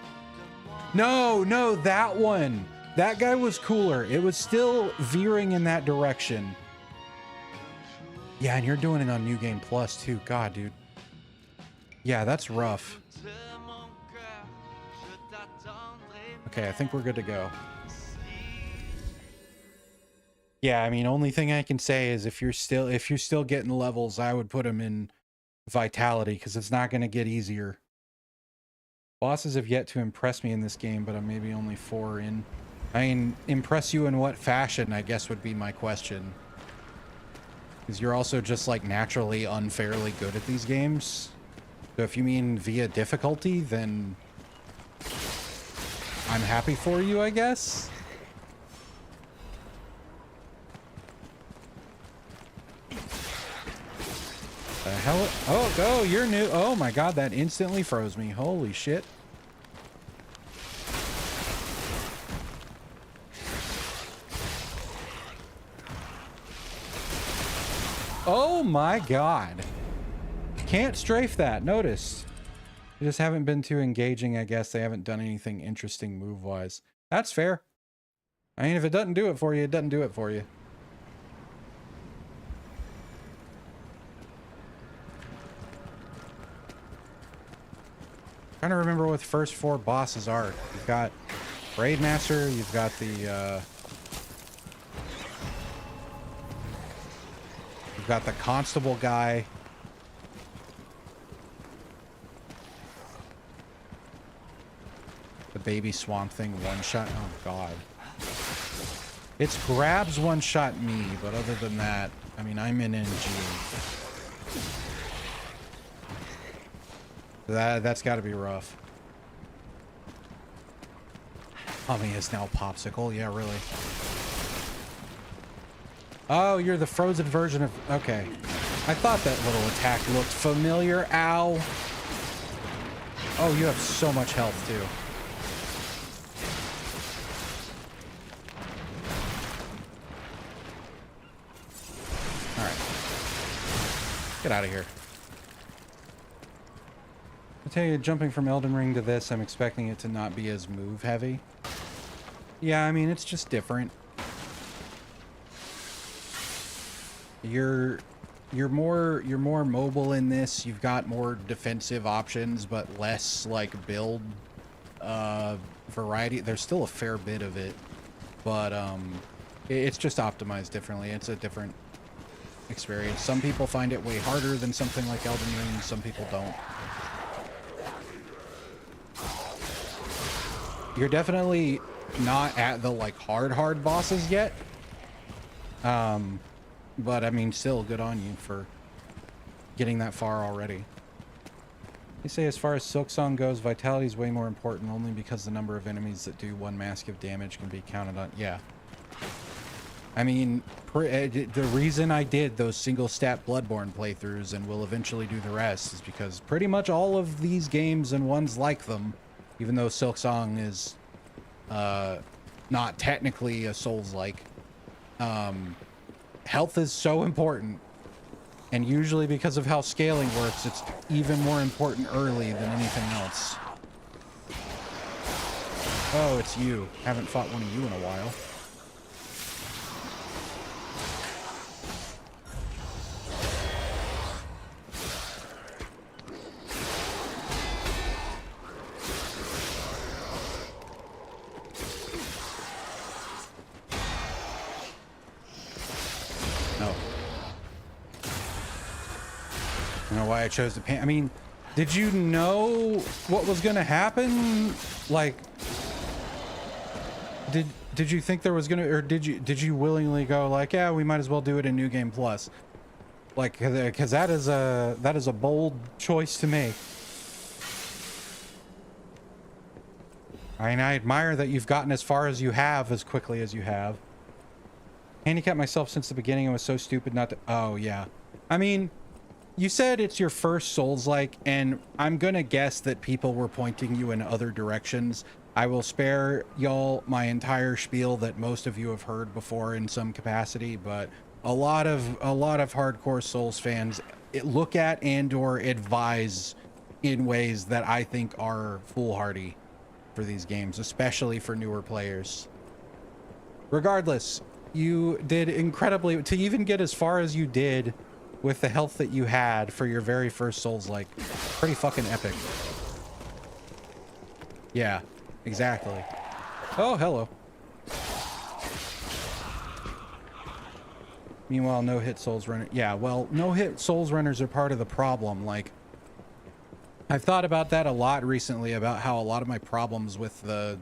no, that one, that guy was cooler. It was still veering in that direction. Yeah, and you're doing it on New Game Plus too. God, dude. Yeah, that's rough. Okay, I think we're good to go. Yeah, I mean, only thing I can say is if you're still getting levels, I would put them in Vitality, because it's not going to get easier. Bosses have yet to impress me in this game, but I'm maybe only 4 in. I mean, impress you in what fashion, I guess, would be my question. Because you're also just, like, naturally unfairly good at these games. So if you mean via difficulty, then I'm happy for you, I guess. The hell? Oh, go! You're new. Oh my god, that instantly froze me. Holy shit. Oh my god. Can't strafe that. Notice. They just haven't been too engaging, I guess. They haven't done anything interesting move-wise. That's fair. I mean, if it doesn't do it for you, it doesn't do it for you. Trying to remember what the first 4 bosses are. You've got Raidmaster, you've got the constable guy. The baby swamp thing one-shot. Oh god. It's grabs one-shot me, but other than that, I mean, I'm in NG. That's got to be rough. Hummy is now Popsicle. Yeah, really. Oh, you're the frozen version of... Okay. I thought that little attack looked familiar. Ow. Oh, you have so much health, too. Alright. Get out of here. I tell you, jumping from Elden Ring to this, I'm expecting it to not be as move heavy. Yeah, I mean, it's just different. You're more mobile in this. You've got more defensive options, but less like build variety. There's still a fair bit of it, but it's just optimized differently. It's a different experience. Some people find it way harder than something like Elden Ring. Some people don't. You're definitely not at the like hard bosses yet. But I mean, still good on you for getting that far already. They say as far as Silksong goes, Vitality is way more important only because the number of enemies that do 1 mask of damage can be counted on. Yeah. I mean, the reason I did those single stat Bloodborne playthroughs and will eventually do the rest is because pretty much all of these games and ones like them, even though Silksong is not technically a Souls-like, health is so important. And usually because of how scaling works, it's even more important early than anything else. Oh, it's you. Haven't fought one of you in a while. I chose the pan. I mean, did you know what was going to happen? Like, did you think there was going to, or did you willingly go like, yeah, we might as well do it in New Game Plus? Like, because that is a bold choice to make. I mean, I admire that you've gotten as far as you have as quickly as you have. Handicapped myself since the beginning and was so stupid not to. Oh yeah, I mean. You said it's your first Souls-like, and I'm gonna guess that people were pointing you in other directions. I will spare y'all my entire spiel that most of you have heard before in some capacity, but a lot of hardcore Souls fans look at and or advise in ways that I think are foolhardy for these games, especially for newer players. Regardless, you did incredibly to even get as far as you did with the health that you had for your very first Souls, like pretty fucking epic. Yeah, exactly. Oh, hello. Meanwhile, no-hit Souls runner. Yeah, well, no-hit Souls runners are part of the problem. Like, I've thought about that a lot recently, about how a lot of my problems with the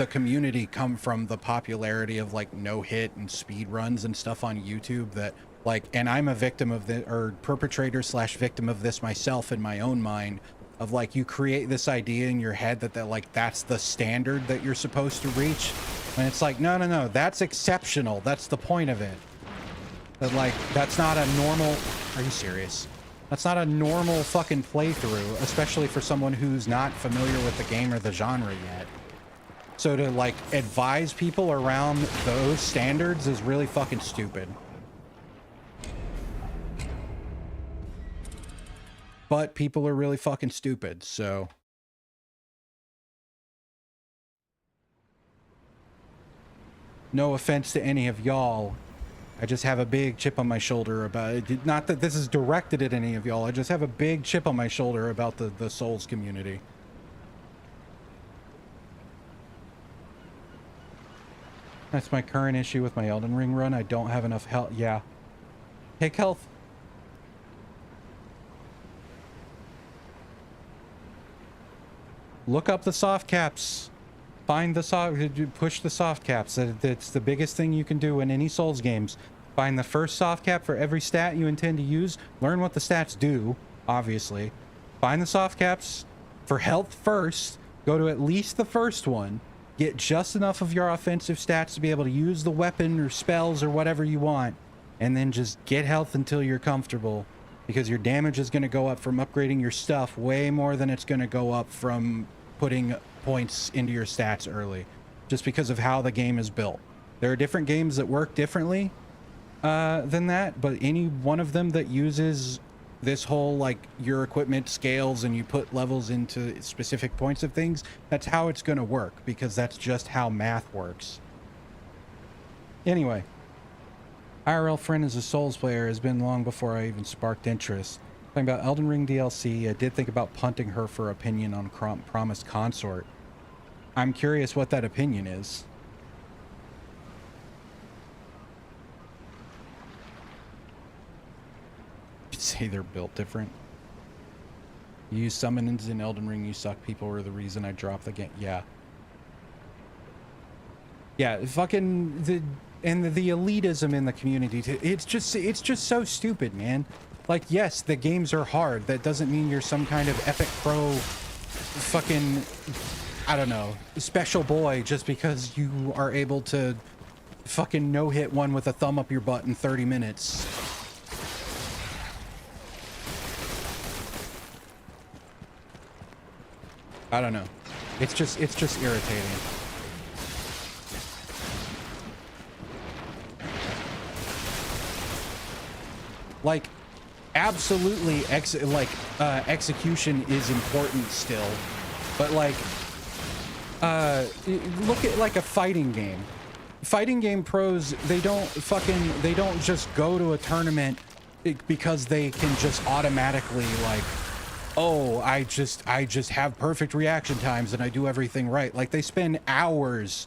community come from the popularity of like no-hit and speed runs and stuff on YouTube that like, and I'm a victim of the, or perpetrator slash victim of this myself in my own mind, of like, you create this idea in your head that like that's the standard that you're supposed to reach, and it's like, no, that's exceptional, that's the point of it. That like, that's not a normal, are you serious? That's not a normal fucking playthrough, especially for someone who's not familiar with the game or the genre yet. So to like advise people around those standards is really fucking stupid. But people are really fucking stupid, so. No offense to any of y'all. I just have a big chip on my shoulder about it. Not that this is directed at any of y'all. I just have a big chip on my shoulder about the Souls community. That's my current issue with my Elden Ring run. I don't have enough health. Yeah. Take health. Look up the soft caps. Find the push the soft caps. That's the biggest thing you can do in any Souls games. Find the first soft cap for every stat you intend to use. Learn what the stats do, obviously. Find the soft caps for health first. Go to at least the first one. Get just enough of your offensive stats to be able to use the weapon or spells or whatever you want. And then just get health until you're comfortable. Because your damage is going to go up from upgrading your stuff way more than it's going to go up from putting points into your stats early. Just because of how the game is built. There are different games that work differently than that, but any one of them that uses this whole, like, your equipment scales and you put levels into specific points of things, that's how it's going to work, because that's just how math works. Anyway, IRL friend as a Souls player has been long before I even sparked interest. Talking about Elden Ring DLC, I did think about punting her for opinion on Promised Consort. I'm curious what that opinion is. You'd say they're built different. You use summons in Elden Ring, you suck, people were the reason I dropped the game. Yeah. Yeah, fucking the elitism in the community, it's just so stupid, man. Like, yes, the games are hard. That doesn't mean you're some kind of epic pro fucking, I don't know, special boy just because you are able to fucking no-hit one with a thumb up your butt in 30 minutes. I don't know. It's just irritating. Like, absolutely, execution is important still, but like, look at like a fighting game. Fighting game pros, they don't just go to a tournament because they can just automatically like, oh, I just have perfect reaction times and I do everything right. Like, they spend hours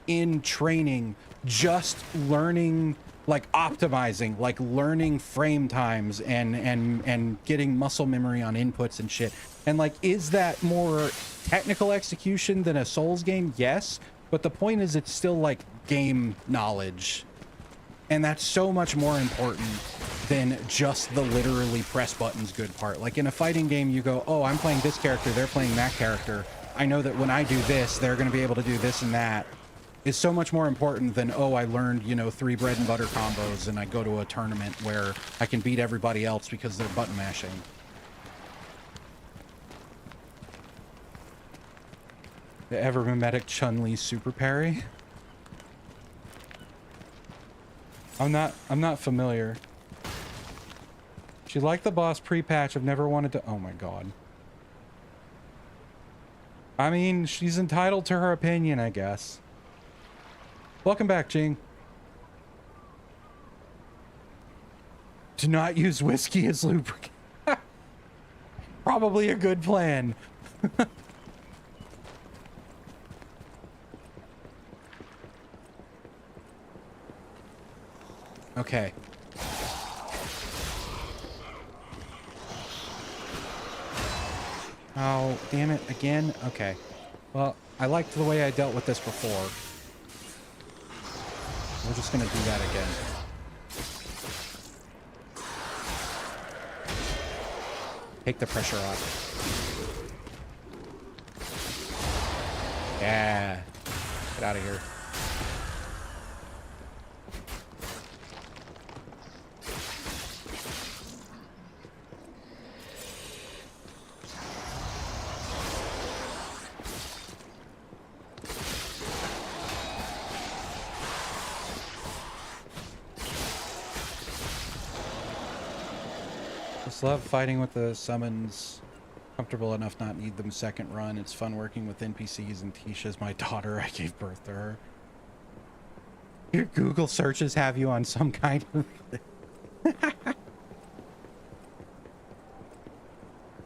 in training just learning, like optimizing, like learning frame times and getting muscle memory on inputs and shit. And like, is that more technical execution than a Souls game? Yes, but the point is it's still like game knowledge, and that's so much more important than just the literally press buttons good part. Like in a fighting game, you go, oh, I'm playing this character, they're playing that character, I know that when I do this, they're going to be able to do this and that. Is so much more important than, oh, I learned, you know, 3 bread and butter combos and I go to a tournament where I can beat everybody else because they're button mashing. The ever mimetic Chun-Li super parry. I'm not familiar. She liked the boss pre-patch. I've never wanted to. Oh my god. I mean, she's entitled to her opinion, I guess. Welcome back, Jing. Do not use whiskey as lubricant. Probably a good plan. Okay. Oh, damn it, again? Okay. Well, I liked the way I dealt with this before. We're just gonna do that again. Take the pressure off. Yeah. Get out of here. Love fighting with the summons. Comfortable enough not need them second run. It's fun working with NPCs, and Tisha's my daughter. I gave birth to her. Your Google searches have you on some kind of...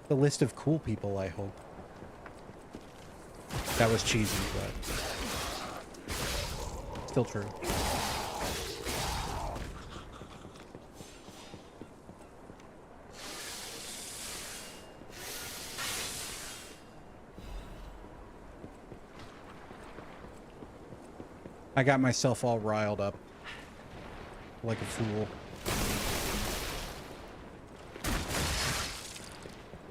The list of cool people, I hope. That was cheesy, but... still true. I got myself all riled up like a fool.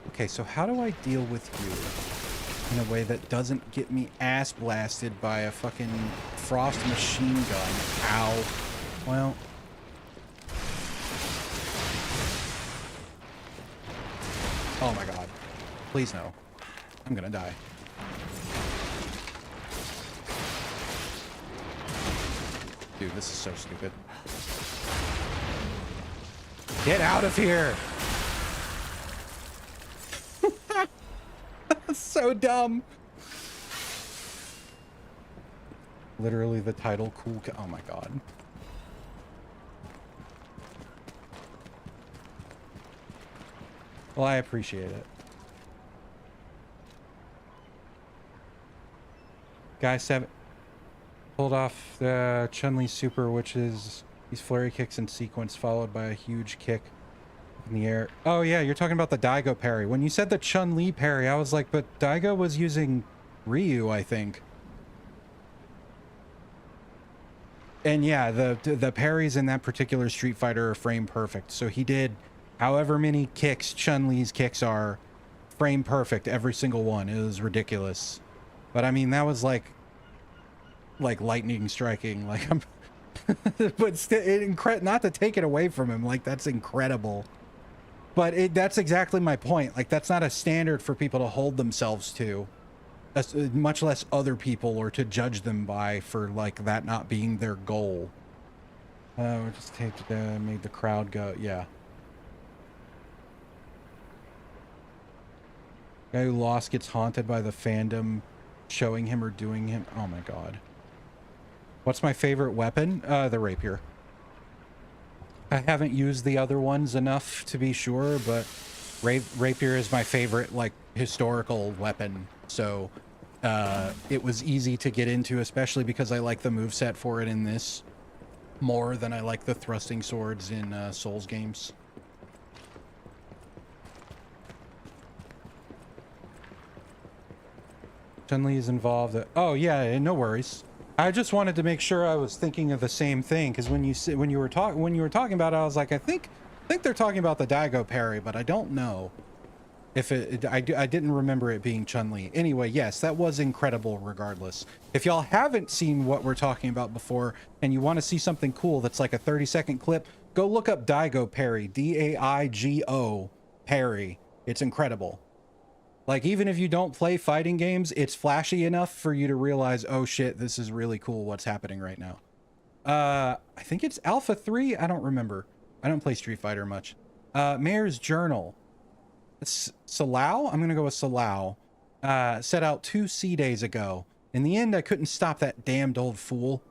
Okay, so how do I deal with you in a way that doesn't get me ass blasted by a fucking frost machine gun? Ow. Well. Oh my god. Please no. I'm gonna die. Dude, this is so stupid. Get out of here! That's so dumb. Literally the title, cool. Oh my god. Well, I appreciate it. Guy 7 pulled off the Chun-Li super, which is these flurry kicks in sequence followed by a huge kick in the air. Oh yeah, you're talking about the Daigo parry. When you said the Chun-Li parry, I was like, but Daigo was using Ryu, I think. And yeah, the parries in that particular Street Fighter are frame perfect. So he did however many kicks Chun-Li's kicks are, frame perfect, every single one. It was ridiculous. But I mean, that was like lightning striking. Like, I'm but still, not to take it away from him, like, that's incredible. But that's exactly my point. Like, that's not a standard for people to hold themselves to, much less other people, or to judge them by, for like that not being their goal. We just made the crowd go. Yeah. Guy who lost gets haunted by the fandom showing him or doing him. Oh my god. What's my favorite weapon? The rapier. I haven't used the other ones enough to be sure, but rapier is my favorite, like, historical weapon. So it was easy to get into, especially because I like the moveset for it in this more than I like the thrusting swords in Souls games. Chun-Li is involved. Oh yeah, no worries. I just wanted to make sure I was thinking of the same thing, because when you were talking about it, I was like, I think they're talking about the Daigo parry, but I don't know if I didn't remember it being Chun-Li. Anyway, yes, that was incredible regardless. If y'all haven't seen what we're talking about before and you want to see something cool that's like a 30-second clip, go look up Daigo parry, D-A-I-G-O parry. It's incredible. Like, even if you don't play fighting games, it's flashy enough for you to realize, oh shit, this is really cool what's happening right now. I think it's Alpha 3. I don't remember. I don't play Street Fighter much. Mayor's Journal. Salau? I'm going to go with Salau. Set out 2 sea days ago. In the end, I couldn't stop that damned old fool.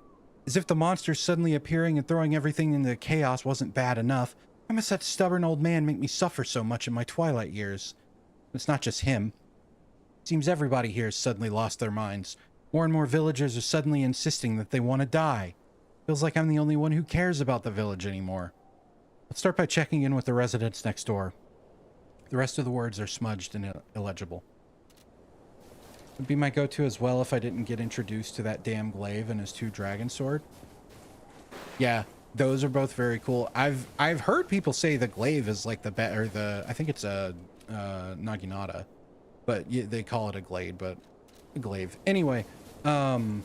As if the monster suddenly appearing and throwing everything into chaos wasn't bad enough, why must that stubborn old man make me suffer so much in my twilight years? It's not just him. It seems everybody here has suddenly lost their minds. More and more villagers are suddenly insisting that they want to die. Feels like I'm the only one who cares about the village anymore. Let's start by checking in with the residents next door. The rest of the words are smudged and illegible. Would be my go-to as well if I didn't get introduced to that damn glaive and his 2 dragon sword. Yeah, those are both very cool. I've heard people say the glaive is like the better, I think it's a naginata, but they call it a glade, but a glaive. Anyway, I've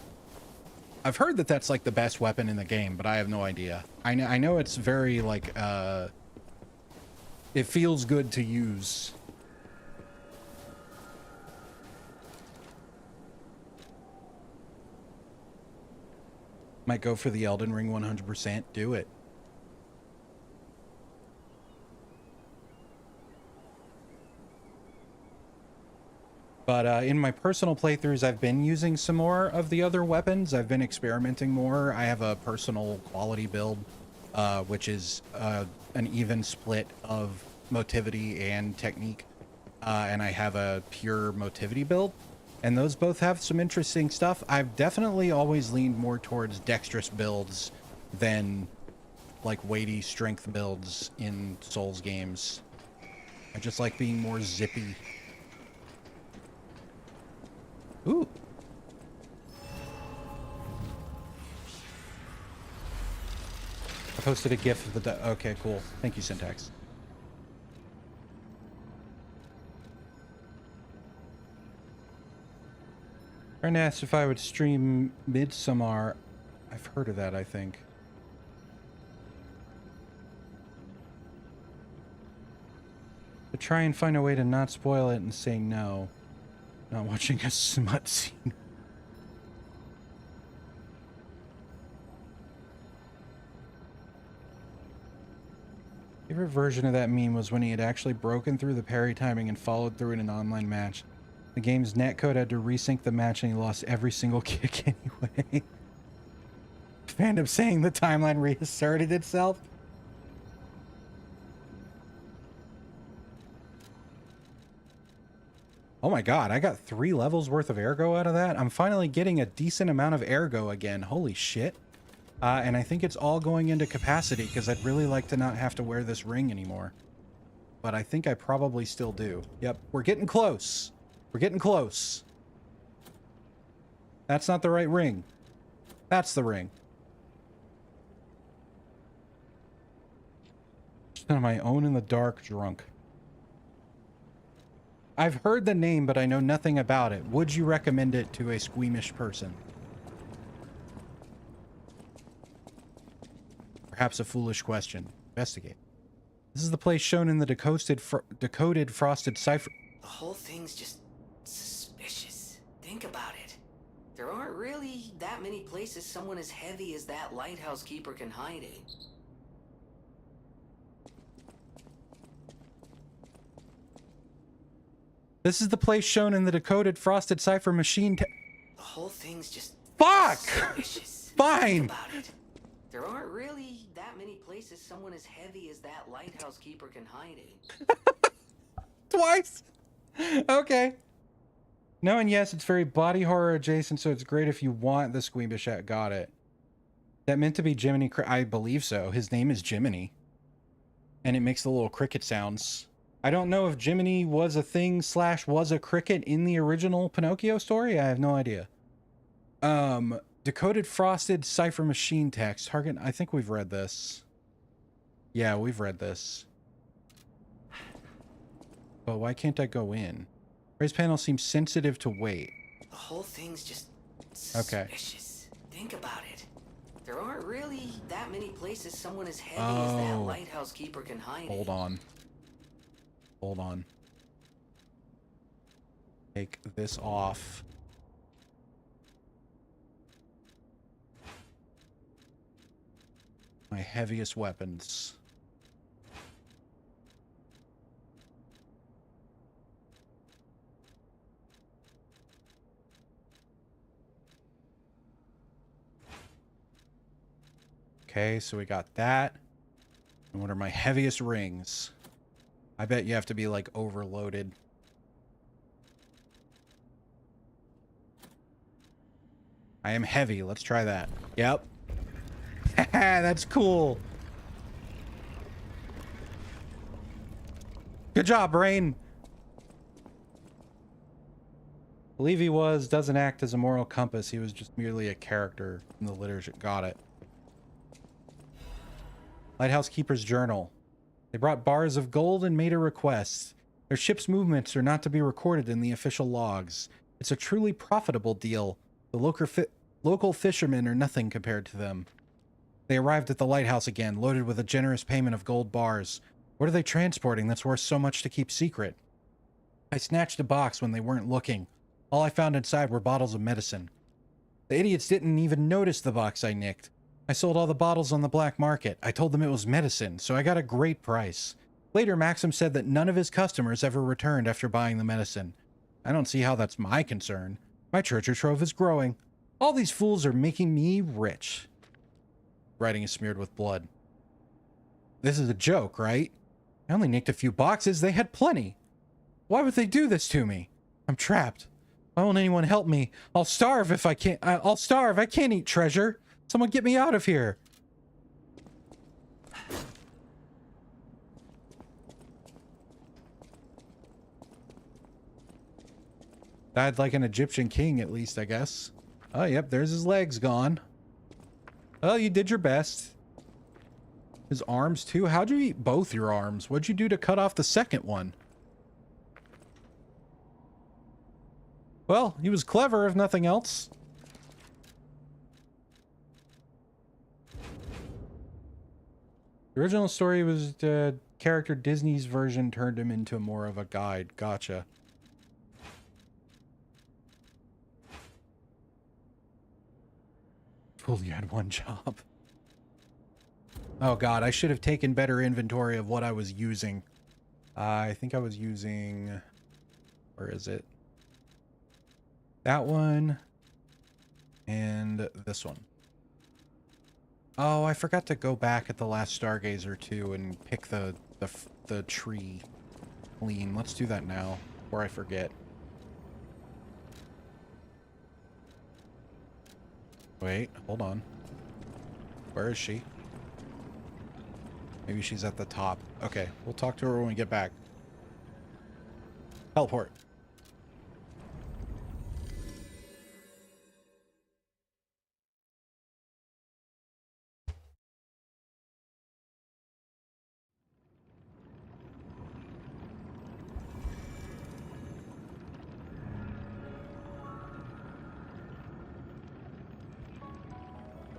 heard that that's like the best weapon in the game, but I have no idea. I know it's very like it feels good to use. Might go for the Elden Ring 100%. Do it. But in my personal playthroughs, I've been using some more of the other weapons. I've been experimenting more. I have a personal quality build, which is an even split of motivity and technique. And I have a pure motivity build. And those both have some interesting stuff. I've definitely always leaned more towards dexterous builds than like weighty strength builds in Souls games. I just like being more zippy. Ooh. I posted a GIF of the... Okay, cool. Thank you, Syntax. Friend asked if I would stream Midsommar. I've heard of that, I think. But try and find a way to not spoil it and say no. Not watching a smut scene. Favorite version of that meme was when he had actually broken through the parry timing and followed through in an online match. The game's netcode had to resync the match and he lost every single kick anyway. Fandom saying the timeline reasserted itself. Oh my god, I got 3 levels worth of ergo out of that. I'm finally getting a decent amount of ergo again. Holy shit. And I think it's all going into capacity because I'd really like to not have to wear this ring anymore. But I think I probably still do. Yep, we're getting close. We're getting close. That's not the right ring. That's the ring. Just on my own in the dark drunk. I've heard the name, but I know nothing about it. Would you recommend it to a squeamish person? Perhaps a foolish question. Investigate. This is the place shown in the decoded frosted cipher. The whole thing's just suspicious. Think about it. There aren't really that many places someone as heavy as that lighthouse keeper can hide in. This is the place shown in the decoded frosted cipher machine. The whole thing's just suspicious. Fine. Think about it. There aren't really that many places someone as heavy as that lighthouse keeper can hide in. Twice. Okay. No, and yes, it's very body horror adjacent, so it's great if you want the squeamish at. Got it. That meant to be Jiminy. I believe so. His name is Jiminy. And it makes the little cricket sounds. I don't know if Jiminy was a thing / was a cricket in the original Pinocchio story. I have no idea. Decoded frosted cipher machine text. Target. I think we've read this. Yeah, we've read this. But why can't I go in? Raise panel seems sensitive to weight. The whole thing's just suspicious. Think about it. There aren't really that many places someone as heavy as that lighthouse keeper can hide in. Hold on. Hold on. Take this off. My heaviest weapons. Okay, so we got that. And what are my heaviest rings? I bet you have to be like overloaded. I am heavy. Let's try that. Yep. That's cool. Good job, Brain. Believe he doesn't act as a moral compass. He was just merely a character in the literature. Got it. Lighthouse Keeper's Journal. They brought bars of gold and made a request. Their ship's movements are not to be recorded in the official logs. It's a truly profitable deal. The local fishermen are nothing compared to them. They arrived at the lighthouse again, loaded with a generous payment of gold bars. What are they transporting that's worth so much to keep secret? I snatched a box when they weren't looking. All I found inside were bottles of medicine. The idiots didn't even notice the box I nicked. I sold all the bottles on the black market. I told them it was medicine, so I got a great price. Later, Maxim said that none of his customers ever returned after buying the medicine. I don't see how that's my concern. My treasure trove is growing. All these fools are making me rich. Writing is smeared with blood. This is a joke, right? I only nicked a few boxes. They had plenty. Why would they do this to me? I'm trapped. Why won't anyone help me? I'll starve if I can't. I'll starve. I can't eat treasure. Someone get me out of here. Died like an Egyptian king, at least, I guess. Oh, yep, there's his legs gone. Oh, you did your best. His arms, too? How'd you eat both your arms? What'd you do to cut off the second one? Well, he was clever, if nothing else. The original story was the character Disney's version turned him into more of a guide. Gotcha. Fool, you had one job. Oh god, I should have taken better inventory of what I was using. I think I was using... Where is it? That one. And this one. Oh, I forgot to go back at the last Stargazer too and pick the tree clean. Let's do that now, before I forget. Wait, hold on. Where is she? Maybe she's at the top. Okay, we'll talk to her when we get back. Teleport.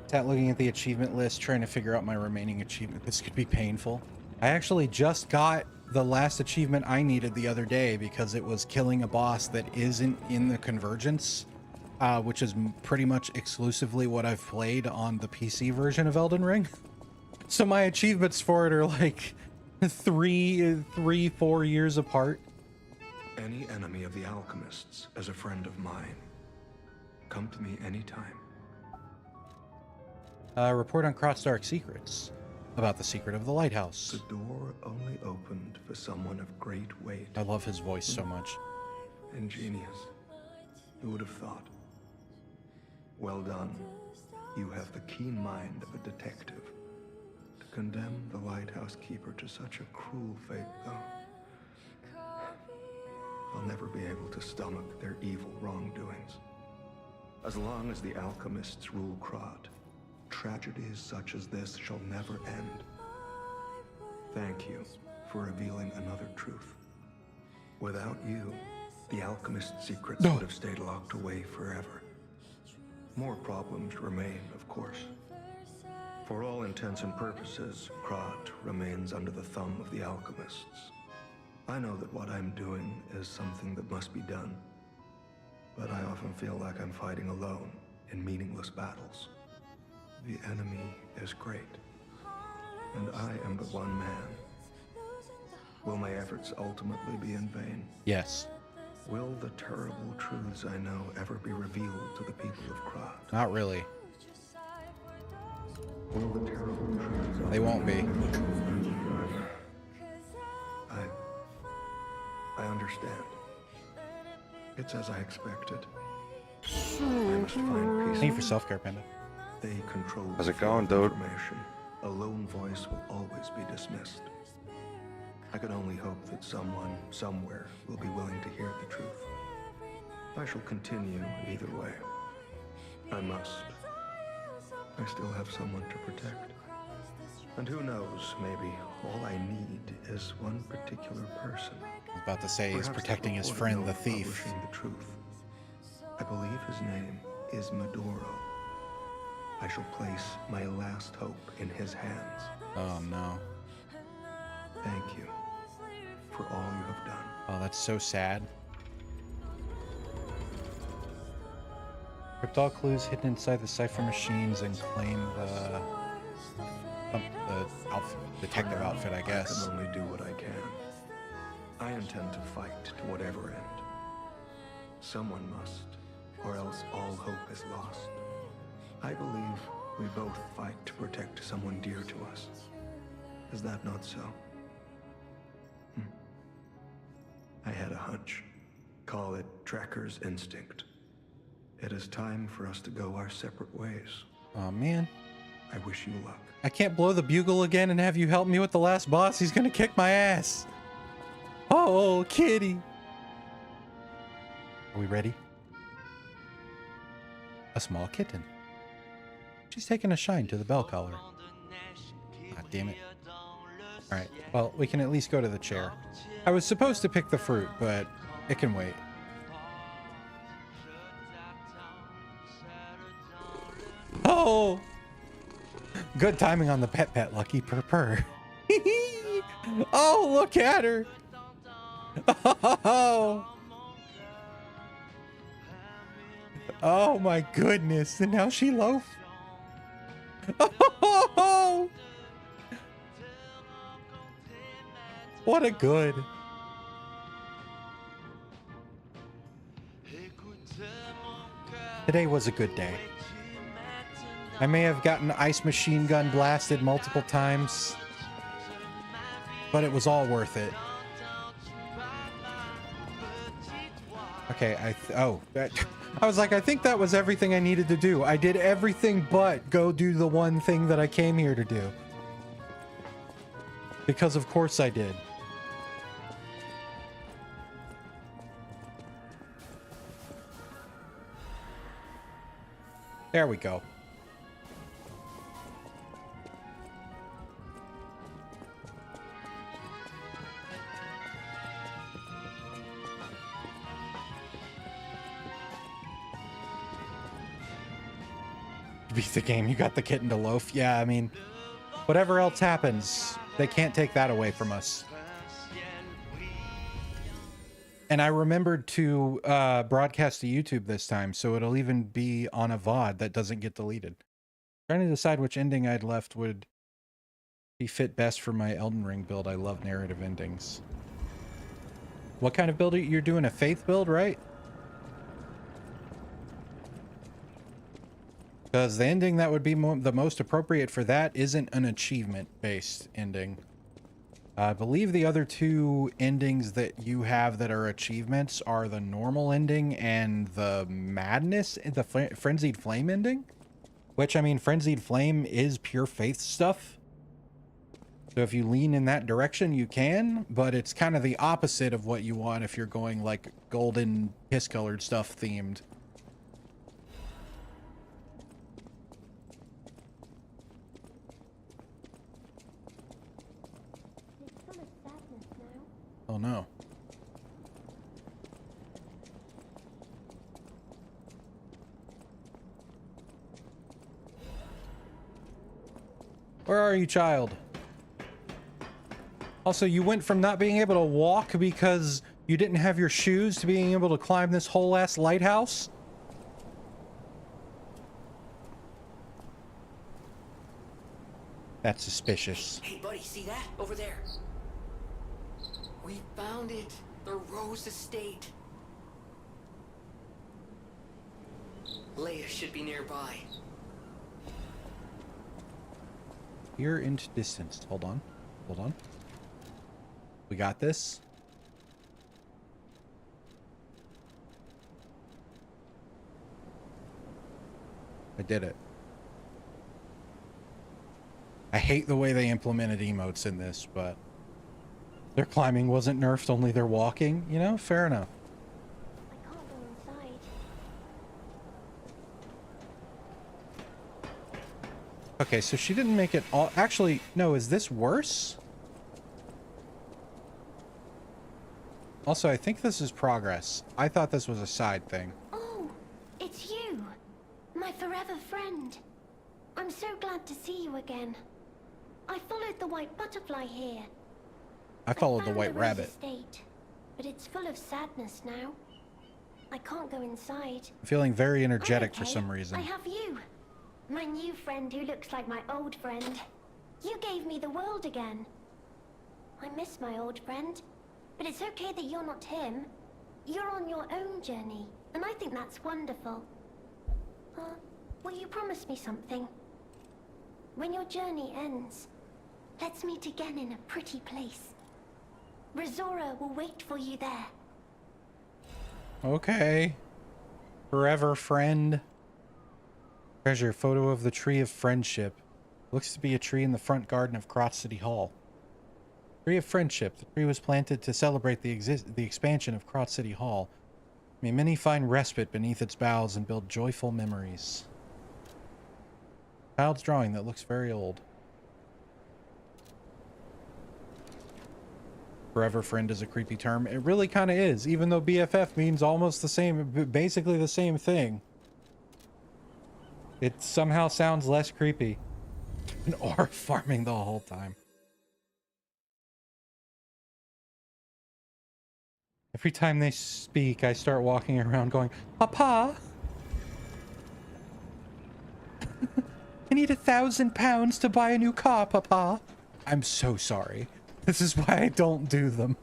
Sat looking at the achievement list, trying to figure out my remaining achievement. This could be painful. I actually just got the last achievement I needed the other day because it was killing a boss that isn't in the Convergence, which is pretty much exclusively what I've played on the PC version of Elden Ring. So my achievements for it are like 4 years apart. Any enemy of the alchemists is a friend of mine. Come to me anytime. Report on Krot's dark secrets. About the secret of the lighthouse. The door only opened for someone of great weight. I love his voice so much. Ingenious. Who would have thought? Well done. You have the keen mind of a detective. To condemn the lighthouse keeper to such a cruel fate, though. I'll never be able to stomach their evil wrongdoings. As long as the alchemists rule Krot, tragedies such as this shall never end. Thank you for revealing another truth. Without you, the alchemist's secrets would have stayed locked away forever. More problems remain, of course. For all intents and purposes, Krot remains under the thumb of the alchemists. I know that what I'm doing is something that must be done, but I often feel like I'm fighting alone in meaningless battles. The enemy is great, and I am but one man. Will my efforts ultimately be in vain? Yes. Will the terrible truths I know ever be revealed to the people of Krat? Not really. Will the terrible truths They won't be. I understand. It's as I expected. I must find peace. Thank you for self-care, Panda. They control. How's it going, dude? Information. A lone voice will always be dismissed. I can only hope that someone, somewhere, will be willing to hear the truth. I shall continue either way. I must. I still have someone to protect. And who knows, maybe all I need is one particular person. I was about to say he's Perhaps protecting his before friend, no the thief. publishing the truth. I believe his name is Maduro. I shall place my last hope in his hands. Oh, no. Thank you for all you have done. Oh, that's so sad. Cryptol clues hidden inside the cipher machines and claim the detective outfit, I guess. I can only do what I can. I intend to fight to whatever end. Someone must, or else all hope is lost. I believe we both fight to protect someone dear to us. Is that not so? I had a hunch. Call it tracker's instinct. It is time for us to go our separate ways. Oh, man. I wish you luck. I can't blow the bugle again and have you help me with the last boss. He's gonna kick my ass. Oh, kitty. Are we ready? A small kitten. She's taking a shine to the bell collar. God damn it. Alright, well, we can at least go to the chair. I was supposed to pick the fruit, but it can wait. Oh! Good timing on the pet, Lucky. Purr. Oh, look at her! Oh! Oh my goodness, and now she loaf. Oh! What a good. Today was a good day. I may have gotten ice machine gun blasted multiple times, but it was all worth it. Okay, I was like, I think that was everything I needed to do. I did everything but go do the one thing that I came here to do. Because of course I did. There we go. Beat the game. You got the kitten to loaf. Yeah, I mean, whatever else happens, they can't take that away from us. And I remembered to broadcast to YouTube this time, so it'll even be on a VOD that doesn't get deleted. Trying to decide which ending I'd left would be fit best for my Elden Ring build. I love narrative endings. What kind of build you're doing? A faith build, right? Because the ending that would be the most appropriate for that isn't an achievement-based ending. I believe the other two endings that you have that are achievements are the normal ending and the madness, the frenzied flame ending. Which, I mean, frenzied flame is pure faith stuff. So if you lean in that direction, you can. But it's kind of the opposite of what you want if you're going like golden piss-colored stuff themed. Oh no. Where are you, child? Also, you went from not being able to walk because you didn't have your shoes to being able to climb this whole ass lighthouse? That's suspicious. Hey, buddy, see that? Over there. We found it. The Rose Estate. Leia should be nearby. Peer into distance. Hold on. Hold on. We got this. I did it. I hate the way they implemented emotes in this, but their climbing wasn't nerfed, only their walking, you know? Fair enough. I can't go inside. Okay, so she didn't make it all... Actually, no, is this worse? Also, I think this is progress. I thought this was a side thing. Oh, it's you. My forever friend. I'm so glad to see you again. I followed the white butterfly here. I followed the found white Rose rabbit. Estate, but it's full of sadness now. I can't go inside. I'm feeling very I'm energetic for okay. some reason. I have you. My new friend who looks like my old friend. You gave me the world again. I miss my old friend, but it's okay that you're not him. You're on your own journey, and I think that's wonderful. Will you promise me something? When your journey ends, let's meet again in a pretty place. Rizora will wait for you there. Okay. Forever friend. Treasure photo of the tree of friendship. Looks to be a tree in the front garden of Krotz City Hall. Tree of friendship. The tree was planted to celebrate the expansion of Krotz City Hall. May many find respite beneath its boughs and build joyful memories. Child's drawing that looks very old. Forever friend is a creepy term. It really kind of is, even though BFF means almost the same, basically the same thing. It somehow sounds less creepy. And or farming the whole time. Every time they speak, I start walking around going, Papa! I need £1,000 to buy a new car, Papa. I'm so sorry. This is why I don't do them.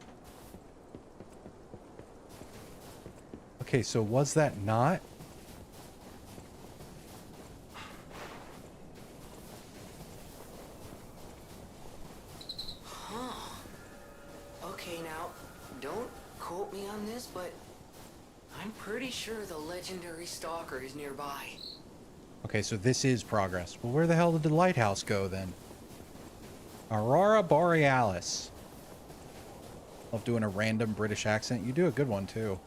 Okay, so was that not? Okay, now, don't quote me on this, but I'm pretty sure the legendary stalker is nearby. Okay, so this is progress. Well, where the hell did the lighthouse go then? Aurora Borealis. Love doing a random British accent. You do a good one too.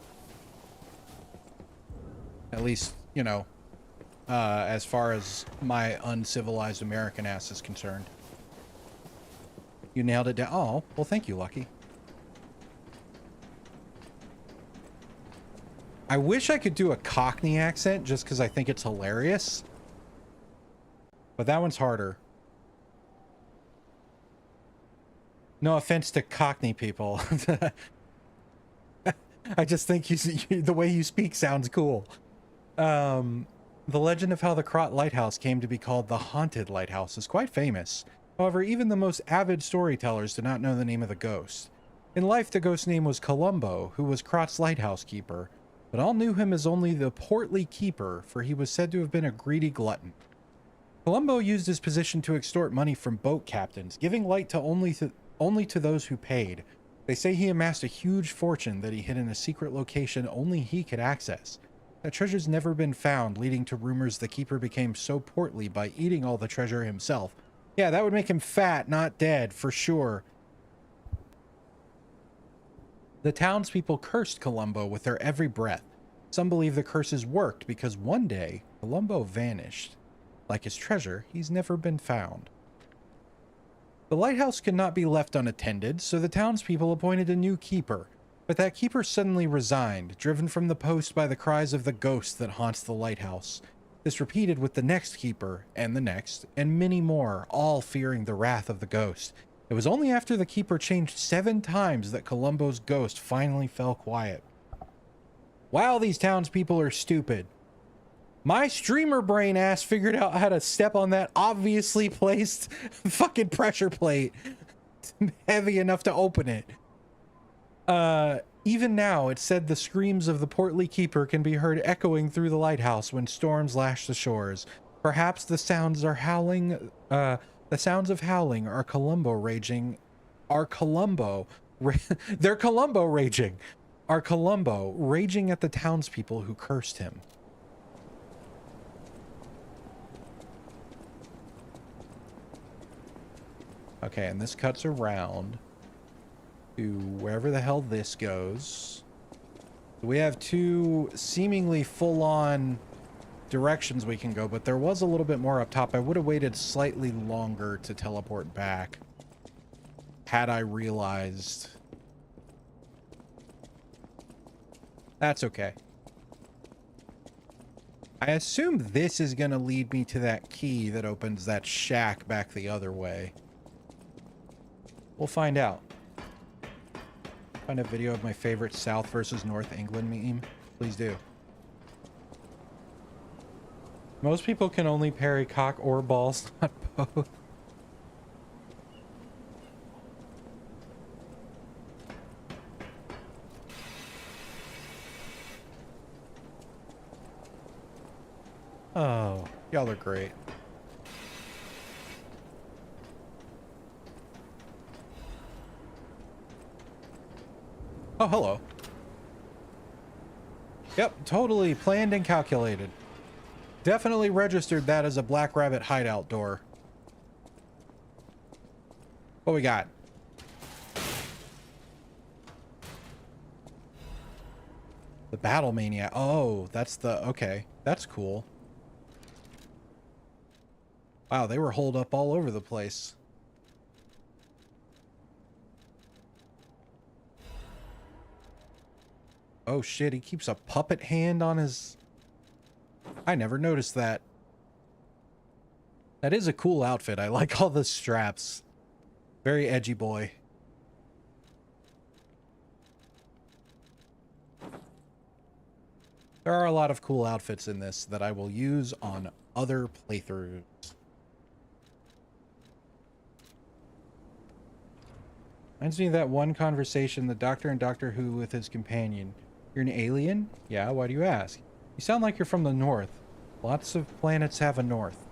At least, you know, as far as my uncivilized American ass is concerned. You nailed it down. Oh, well, thank you, Lucky. I wish I could do a Cockney accent just because I think it's hilarious. But that one's harder. No offense to Cockney people. I just think the way you speak sounds cool. The legend of how the Krot Lighthouse came to be called the Haunted Lighthouse is quite famous. However, even the most avid storytellers did not know the name of the ghost. In life, the ghost's name was Columbo, who was Krot's lighthouse keeper, but all knew him as only the portly keeper, for he was said to have been a greedy glutton. Columbo used his position to extort money from boat captains, giving light to only to those who paid. They say he amassed a huge fortune that he hid in a secret location only he could access. That treasure's never been found, leading to rumors the keeper became so portly by eating all the treasure himself. Yeah, that would make him fat, not dead, for sure. The townspeople cursed Columbo with their every breath. Some believe the curses worked because one day, Columbo vanished. Like his treasure, he's never been found. The lighthouse could not be left unattended, so the townspeople appointed a new keeper. But that keeper suddenly resigned, driven from the post by the cries of the ghost that haunts the lighthouse. This repeated with the next keeper, and the next, and many more, all fearing the wrath of the ghost. It was only after the keeper changed 7 times that Columbo's ghost finally fell quiet. Wow, these townspeople are stupid. My streamer brain ass figured out how to step on that obviously placed fucking pressure plate heavy enough to open it. Even now, it said the screams of the portly keeper can be heard echoing through the lighthouse when storms lash the shores. Perhaps the sounds are howling, the sounds of howling are Columbo raging, they're Columbo raging, are Columbo raging at the townspeople who cursed him. Okay, and this cuts around to wherever the hell this goes. We have two seemingly full-on directions we can go, but there was a little bit more up top. I would have waited slightly longer to teleport back had I realized. That's okay. I assume this is going to lead me to that key that opens that shack back the other way. We'll find out. Find a video of my favorite South versus North England meme? Please do. Most people can only parry cock or balls, not both. Oh, y'all are great. Oh, hello. Yep, totally planned and calculated. Definitely registered that as a Black Rabbit hideout door. What we got? The Battle Maniac. Oh, that's the... Okay, that's cool. Wow, they were holed up all over the place. Oh shit, he keeps a puppet hand on his... I never noticed that. That is a cool outfit. I like all the straps. Very edgy boy. There are a lot of cool outfits in this that I will use on other playthroughs. Reminds me of that one conversation the Doctor and Doctor Who with his companion. You're an alien? Yeah, why do you ask? You sound like you're from the north. Lots of planets have a north.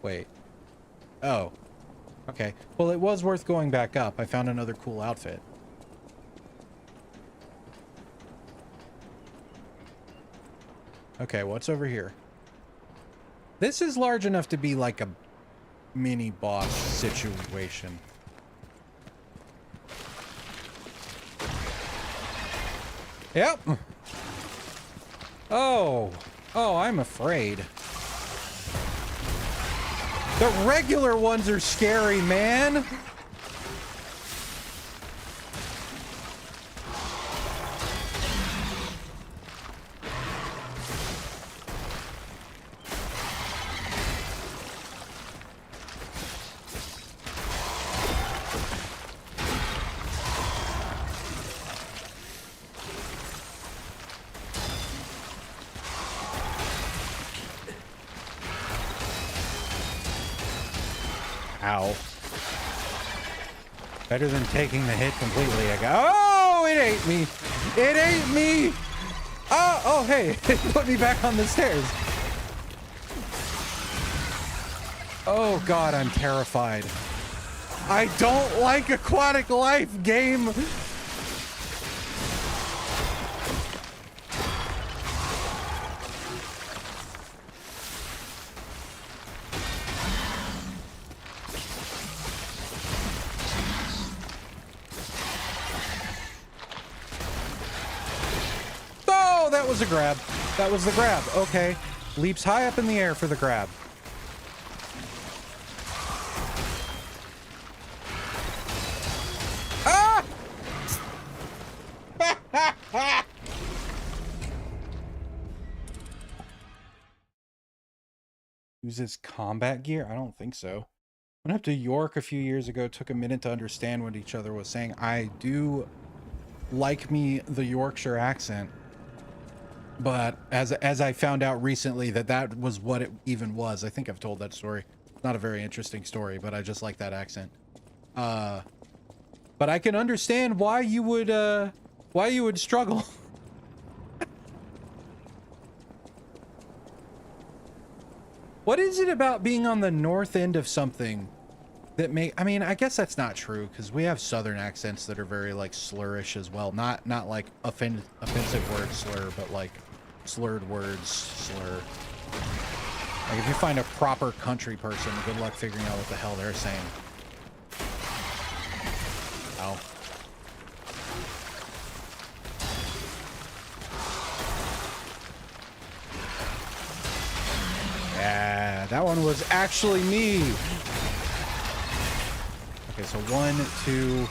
Wait. Oh. Okay. Well, it was worth going back up. I found another cool outfit. Okay, what's over here? This is large enough to be like a mini boss situation. Yep. Oh. Oh, I'm afraid. The regular ones are scary, man. Ow. Better than taking the hit completely. I go, oh, it ate me. It ate me. Oh, oh, hey, it put me back on the stairs. Oh, God, I'm terrified. I don't like aquatic life, game. That was a grab. That was the grab. Okay. Leaps high up in the air for the grab. Ah! Uses combat gear? I don't think so. Went up to York a few years ago, took a minute to understand what each other was saying. I do like me the Yorkshire accent, but as I found out recently that was what it even was. I think I've told that story. Not a very interesting story, but I just like that accent. But I can understand why you would struggle. What is it about being on the north end of something that I mean, I guess that's not true, because we have southern accents that are very, like, slurish as well. Not like offensive word slur, but, like, slurred words slur. Like, if you find a proper country person, good luck figuring out what the hell they're saying. Oh. Yeah, that one was actually me. Okay, so 1, 2,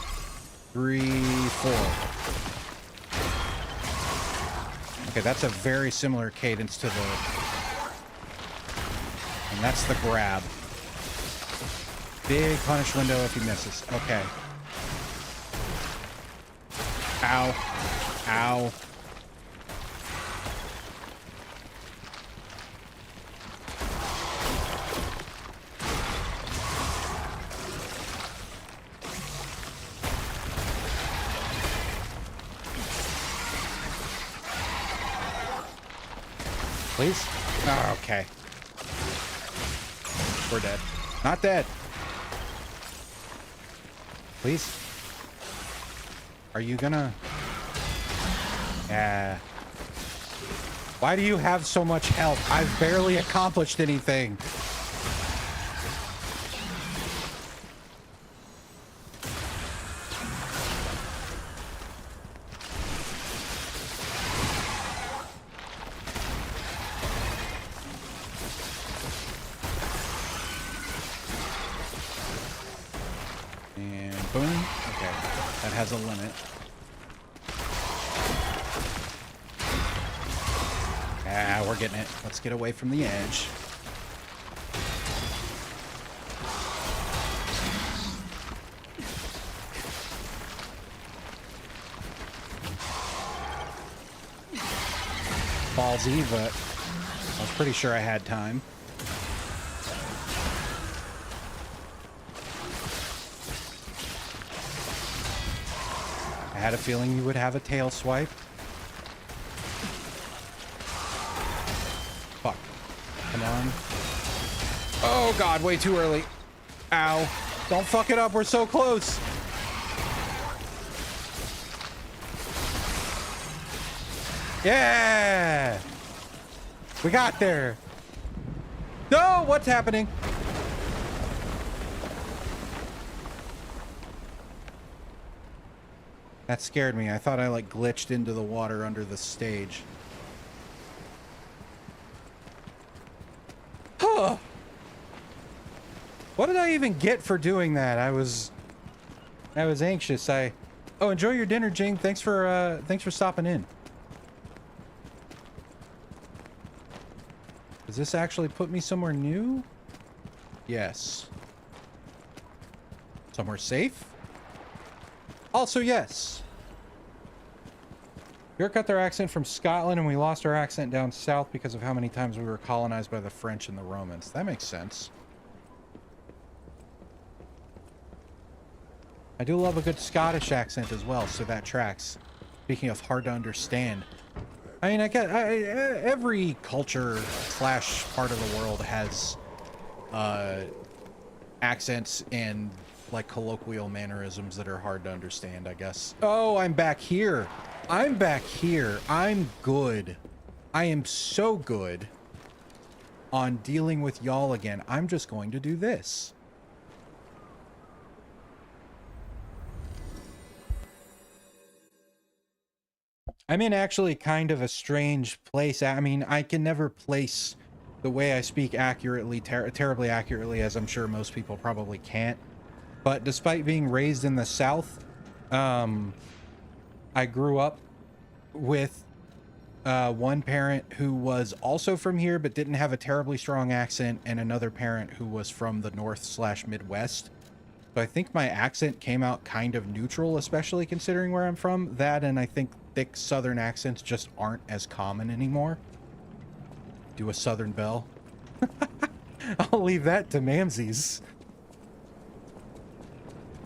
3, 4. Okay, that's a very similar cadence to the... And that's the grab. Big punish window if he misses. Okay. Ow. Ow. Please? Oh, okay. We're dead. Not dead. Please? Are you gonna... Yeah. Why do you have so much health? I've barely accomplished anything. Has a limit. Ah, we're getting it. Let's get away from the edge. Ballsy, but I was pretty sure I had time. I had a feeling you would have a tail swipe. Fuck. Come on. Oh god, way too early. Ow. Don't fuck it up, we're so close. Yeah! We got there. No, what's happening? That scared me. I thought I, like, glitched into the water under the stage. Huh. What did I even get for doing that? I was anxious. Oh, enjoy your dinner, Jing. Thanks for stopping in. Does this actually put me somewhere new? Yes. Somewhere safe? Also, yes. York got their accent from Scotland, and we lost our accent down south because of how many times we were colonized by the French and the Romans. That makes sense. I do love a good Scottish accent as well, so that tracks. Speaking of hard to understand. I mean, I get every culture / part of the world has accents and like colloquial mannerisms that are hard to understand, I guess. Oh, I'm back here. I'm back here. I'm good. I am so good on dealing with y'all again. I'm just going to do this. I'm in actually kind of a strange place. I mean, I can never place the way I speak accurately, terribly accurately, as I'm sure most people probably can't. But despite being raised in the South, I grew up with one parent who was also from here but didn't have a terribly strong accent, and another parent who was from the North/Midwest. So I think my accent came out kind of neutral, especially considering where I'm from. That, and I think thick Southern accents just aren't as common anymore. Do a Southern belle. I'll leave that to Mamsies.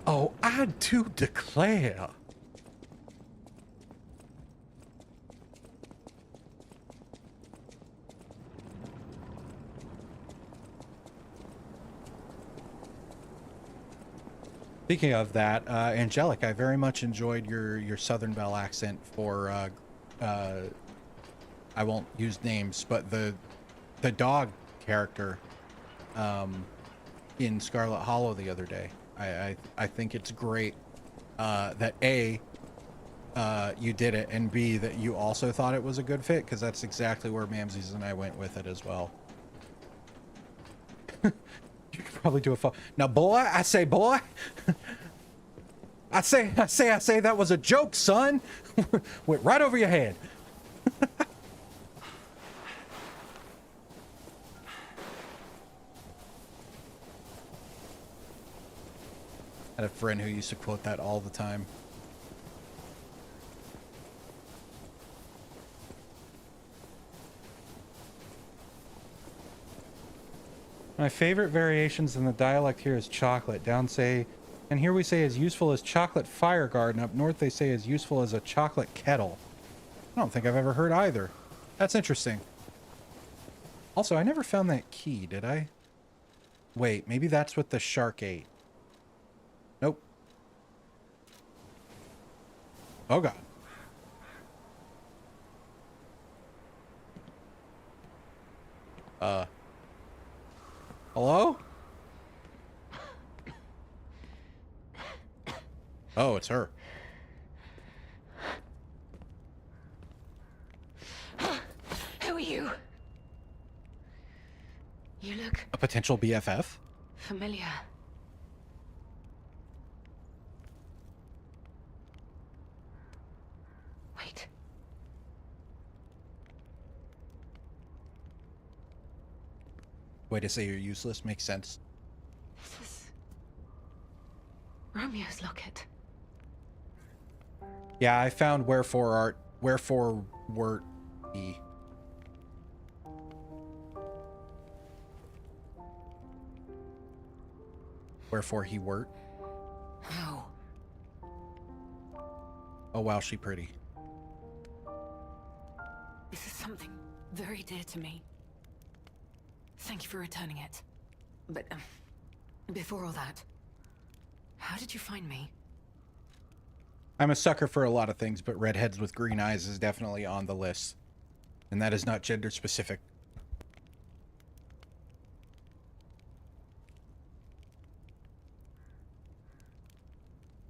Oh, I do declare. Speaking of that, Angelic, I very much enjoyed your Southern Belle accent for, I won't use names, but the dog character in Scarlet Hollow the other day. I think it's great that A, you did it, and B, that you also thought it was a good fit, because that's exactly where Mamsies and I went with it as well. You could probably do a phone. Now, boy, I say, boy. I say, that was a joke, son. Went right over your head. I had a friend who used to quote that all the time. My favorite variations in the dialect here is chocolate. Down say, and here we say as useful as chocolate fire garden. Up north they say as useful as a chocolate kettle. I don't think I've ever heard either. That's interesting. Also, I never found that key, did I? Wait, maybe that's what the shark ate. Nope. Oh god. Hello? Oh, it's her. Who are you? You look A potential BFF? familiar. Wait. Way to say you're useless makes sense. This is Romeo's locket. Yeah, I found wherefore wert he. Wherefore he wert. How? Oh wow, she pretty. This is something very dear to me. Thank you for returning it. But, before all that, how did you find me? I'm a sucker for a lot of things, but redheads with green eyes is definitely on the list. And that is not gender specific.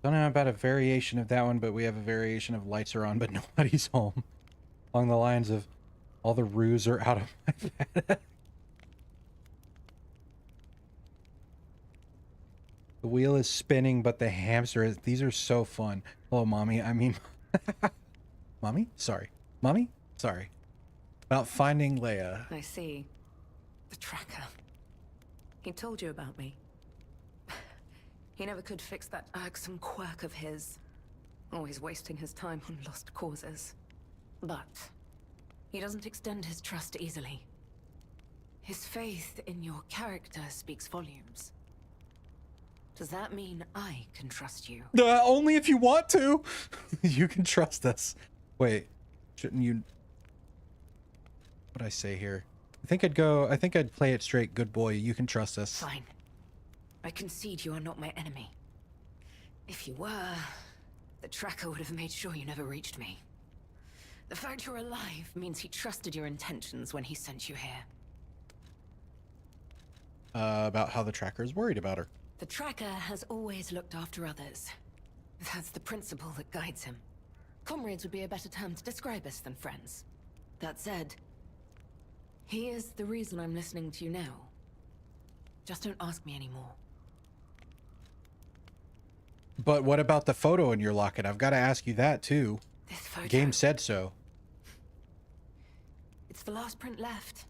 Don't know about a variation of that one, but we have a variation of lights are on, but nobody's home. Along the lines of all the roos are out of my bed. The wheel is spinning, but the hamster is... These are so fun. Hello, mommy. I mean... Mommy? Sorry. Mommy? Sorry. About finding Leia. I see. The tracker. He told you about me. He never could fix that irksome quirk of his. Always wasting his time on lost causes. But he doesn't extend his trust easily. His faith in your character speaks volumes. Does that mean I can trust you? Only if you want to. You can trust us. Wait, shouldn't you... What'd I say here? I think I'd play it straight. Good boy, you can trust us. Fine. I concede you are not my enemy. If you were, the tracker would have made sure you never reached me. The fact you're alive means he trusted your intentions when he sent you here. About how the tracker is worried about her. The tracker has always looked after others. That's the principle that guides him. Comrades would be a better term to describe us than friends. That said, he is the reason I'm listening to you now. Just don't ask me anymore. But what about the photo in your locket? I've got to ask you that too. This photo. The game said so. the last print left.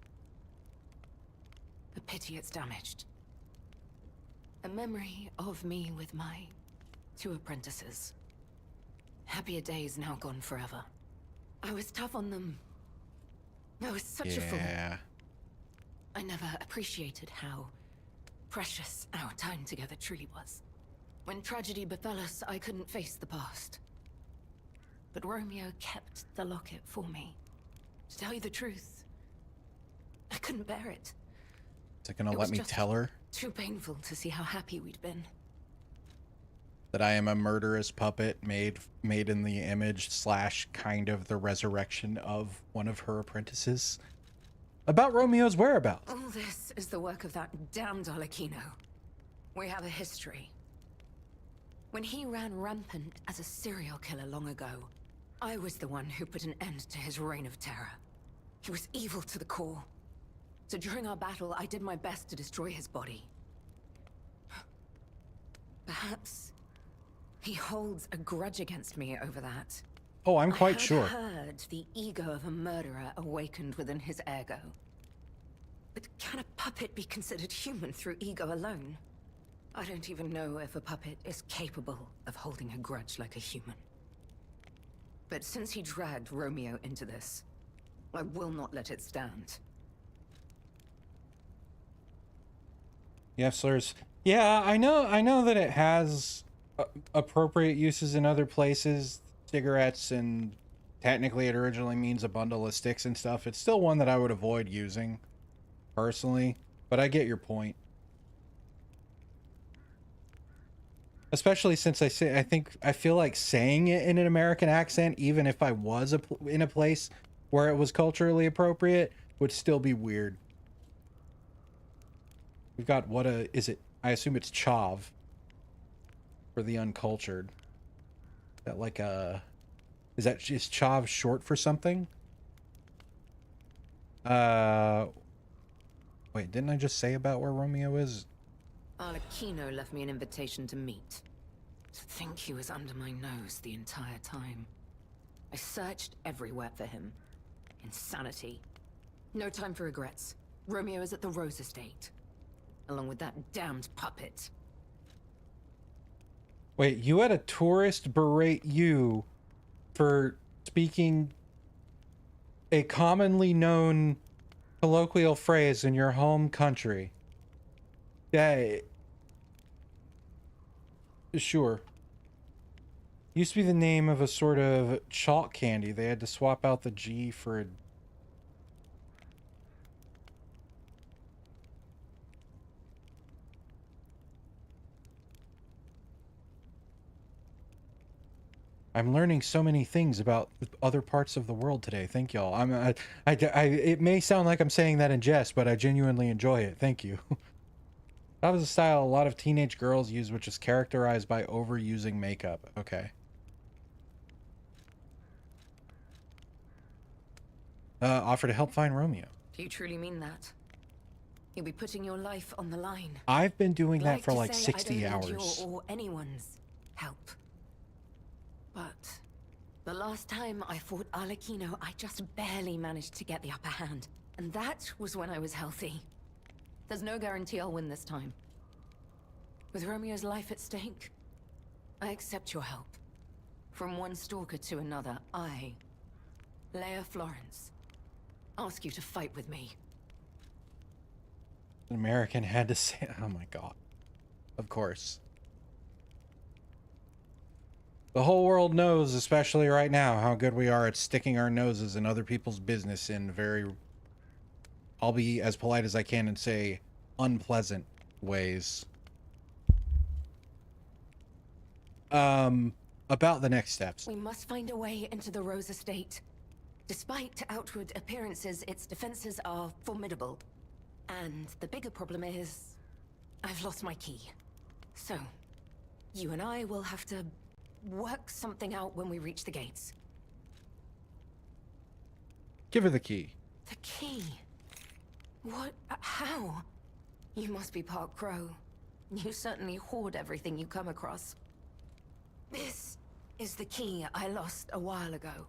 A pity it's damaged. A memory of me with my 2 apprentices. Happier days now gone forever. I was tough on them. I was such a fool. I never appreciated how precious our time together truly was. When tragedy befell us, I couldn't face the past. But Romeo kept the locket for me. To tell you the truth, I couldn't bear it. Is it gonna let me tell her too painful to see how happy we'd been. that I am a murderous puppet made in the image / kind of the resurrection of one of her apprentices? About Romeo's whereabouts. All this is the work of that damned Arlecchi-NO. We have a history. When he ran rampant as a serial killer long ago, I was the one who put an end to his reign of terror. He was evil to the core. So during our battle, I did my best to destroy his body. Perhaps he holds a grudge against me over that. Oh, I'm quite sure. I heard the ego of a murderer awakened within his ego. But can a puppet be considered human through ego alone? I don't even know if a puppet is capable of holding a grudge like a human. But since he dragged Romeo into this, I will not let it stand. Yeah, slurs. Yeah, I know that it has appropriate uses in other places. Cigarettes, and technically it originally means a bundle of sticks and stuff. It's still one that I would avoid using, personally. But I get your point. Especially since I feel like saying it in an American accent, even if I was in a place where it was culturally appropriate, would still be weird. We've got is it? I assume it's chav for the uncultured. Is that like is chav short for something? Wait, didn't I just say about where Romeo is? Arlecchi-NO left me an invitation to meet. To think he was under my nose the entire time. I searched everywhere for him. Insanity. No time for regrets. Romeo is at the Rose Estate. Along with that damned puppet. Wait, you had a tourist berate you for speaking a commonly known colloquial phrase in your home country? Yeah. Sure. Used to be the name of a sort of chalk candy. They had to swap out the G for a... I'm learning so many things about other parts of the world today. Thank y'all. It may sound like I'm saying that in jest, but I genuinely enjoy it. Thank you. That was a style a lot of teenage girls use, which is characterized by overusing makeup. Okay. Offer to help find Romeo. Do you truly mean that? You'll be putting your life on the line. I've been doing that for to like say 60 I don't need hours. your or anyone's help. But the last time I fought Arlecchi-NO, I just barely managed to get the upper hand. And that was when I was healthy. There's no guarantee I'll win this time. With Romeo's life at stake, I accept your help. From one stalker to another, I, Leia Florence, ask you to fight with me. An American had to say, oh my god. Of course. The whole world knows, especially right now, how good we are at sticking our noses in other people's business in very, I'll be as polite as I can and say, unpleasant ways. About the next steps. We must find a way into the Rose Estate. Despite outward appearances, its defenses are formidable. And the bigger problem is, I've lost my key. So, you and I will have to work something out when we reach the gates. Give her the key. The key? What? How? You must be part crow. You certainly hoard everything you come across. This is the key I lost a while ago.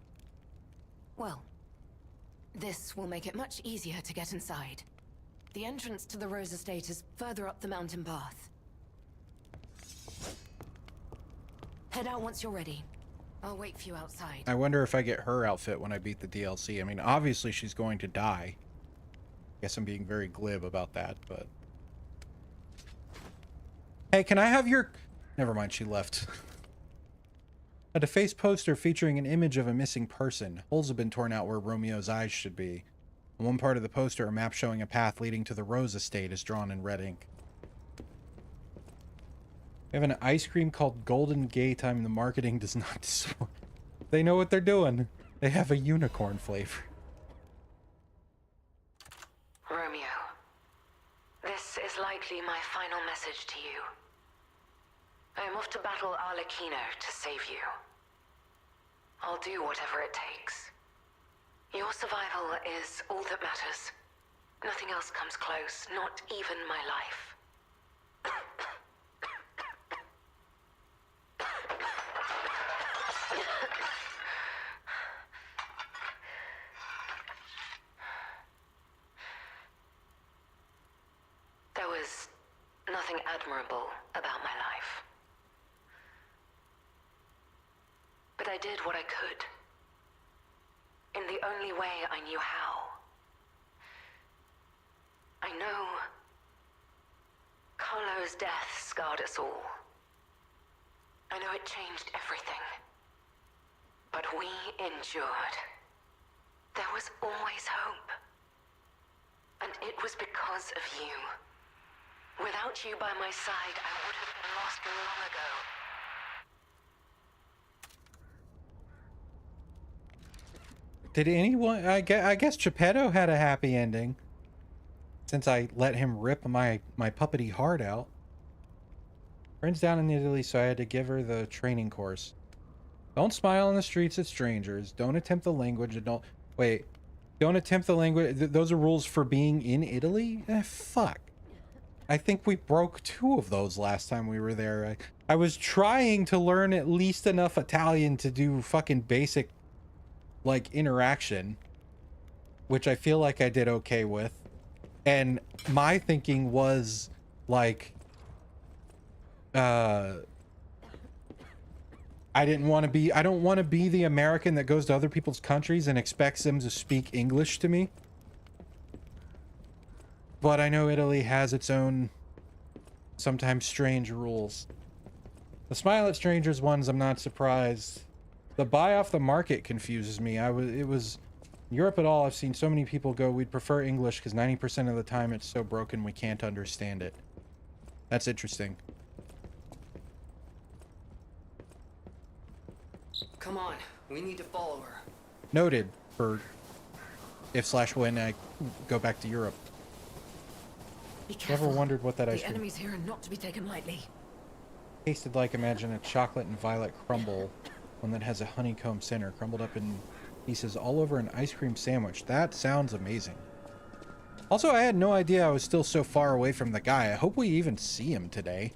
Well, This will make it much easier to get inside. The entrance to the Rose Estate is further up the mountain path. Head out once you're ready. I'll wait for you outside. I wonder if I get her outfit when I beat the DLC. I mean, obviously she's going to die. Guess I'm being very glib about that, but... Hey, can I have your... Never mind, she left. A defaced poster featuring an image of a missing person. Holes have been torn out where Romeo's eyes should be. On one part of the poster, a map showing a path leading to the Rose Estate is drawn in red ink. We have an ice cream called Golden Gate. The marketing does not disappoint. They know what they're doing. They have a unicorn flavor. Romeo, this is likely my final message to you. I am off to battle Arlecchi-NO to save you. I'll do whatever it takes. Your survival is all that matters. Nothing else comes close, not even my life. There was nothing admirable about my life. But I did what I could. In the only way I knew how. I know Carlo's death scarred us all. I know it changed everything. But we endured. There was always hope. And it was because of you. Without you by my side, I would have been lost long ago. Did anyone... I guess Geppetto had a happy ending. Since I let him rip my puppety heart out. Friend's down in Italy, so I had to give her the training course. Don't smile on the streets at strangers. Don't attempt the language and don't... Wait. Don't attempt the language... Those are rules for being in Italy? Fuck. I think we broke 2 of those last time we were there. I was trying to learn at least enough Italian to do fucking basic, like, interaction. Which I feel like I did okay with. And my thinking was, like... I don't want to be the American that goes to other people's countries and expects them to speak English to me. But I know Italy has its own, sometimes strange rules. The smile at strangers ones, I'm not surprised. The buy off the market confuses me. Europe at all, I've seen so many people go, we'd prefer English because 90% of the time it's so broken we can't understand it. That's interesting. Come on, we need to follow her. Noted for if/when I go back to Europe. Be careful. Never wondered what that ice The cream... enemies here are not to be taken lightly. Tasted like, imagine a chocolate and violet crumble. One that has a honeycomb center, crumbled up in pieces all over an ice cream sandwich. That sounds amazing. Also, I had no idea I was still so far away from the guy. I hope we even see him today.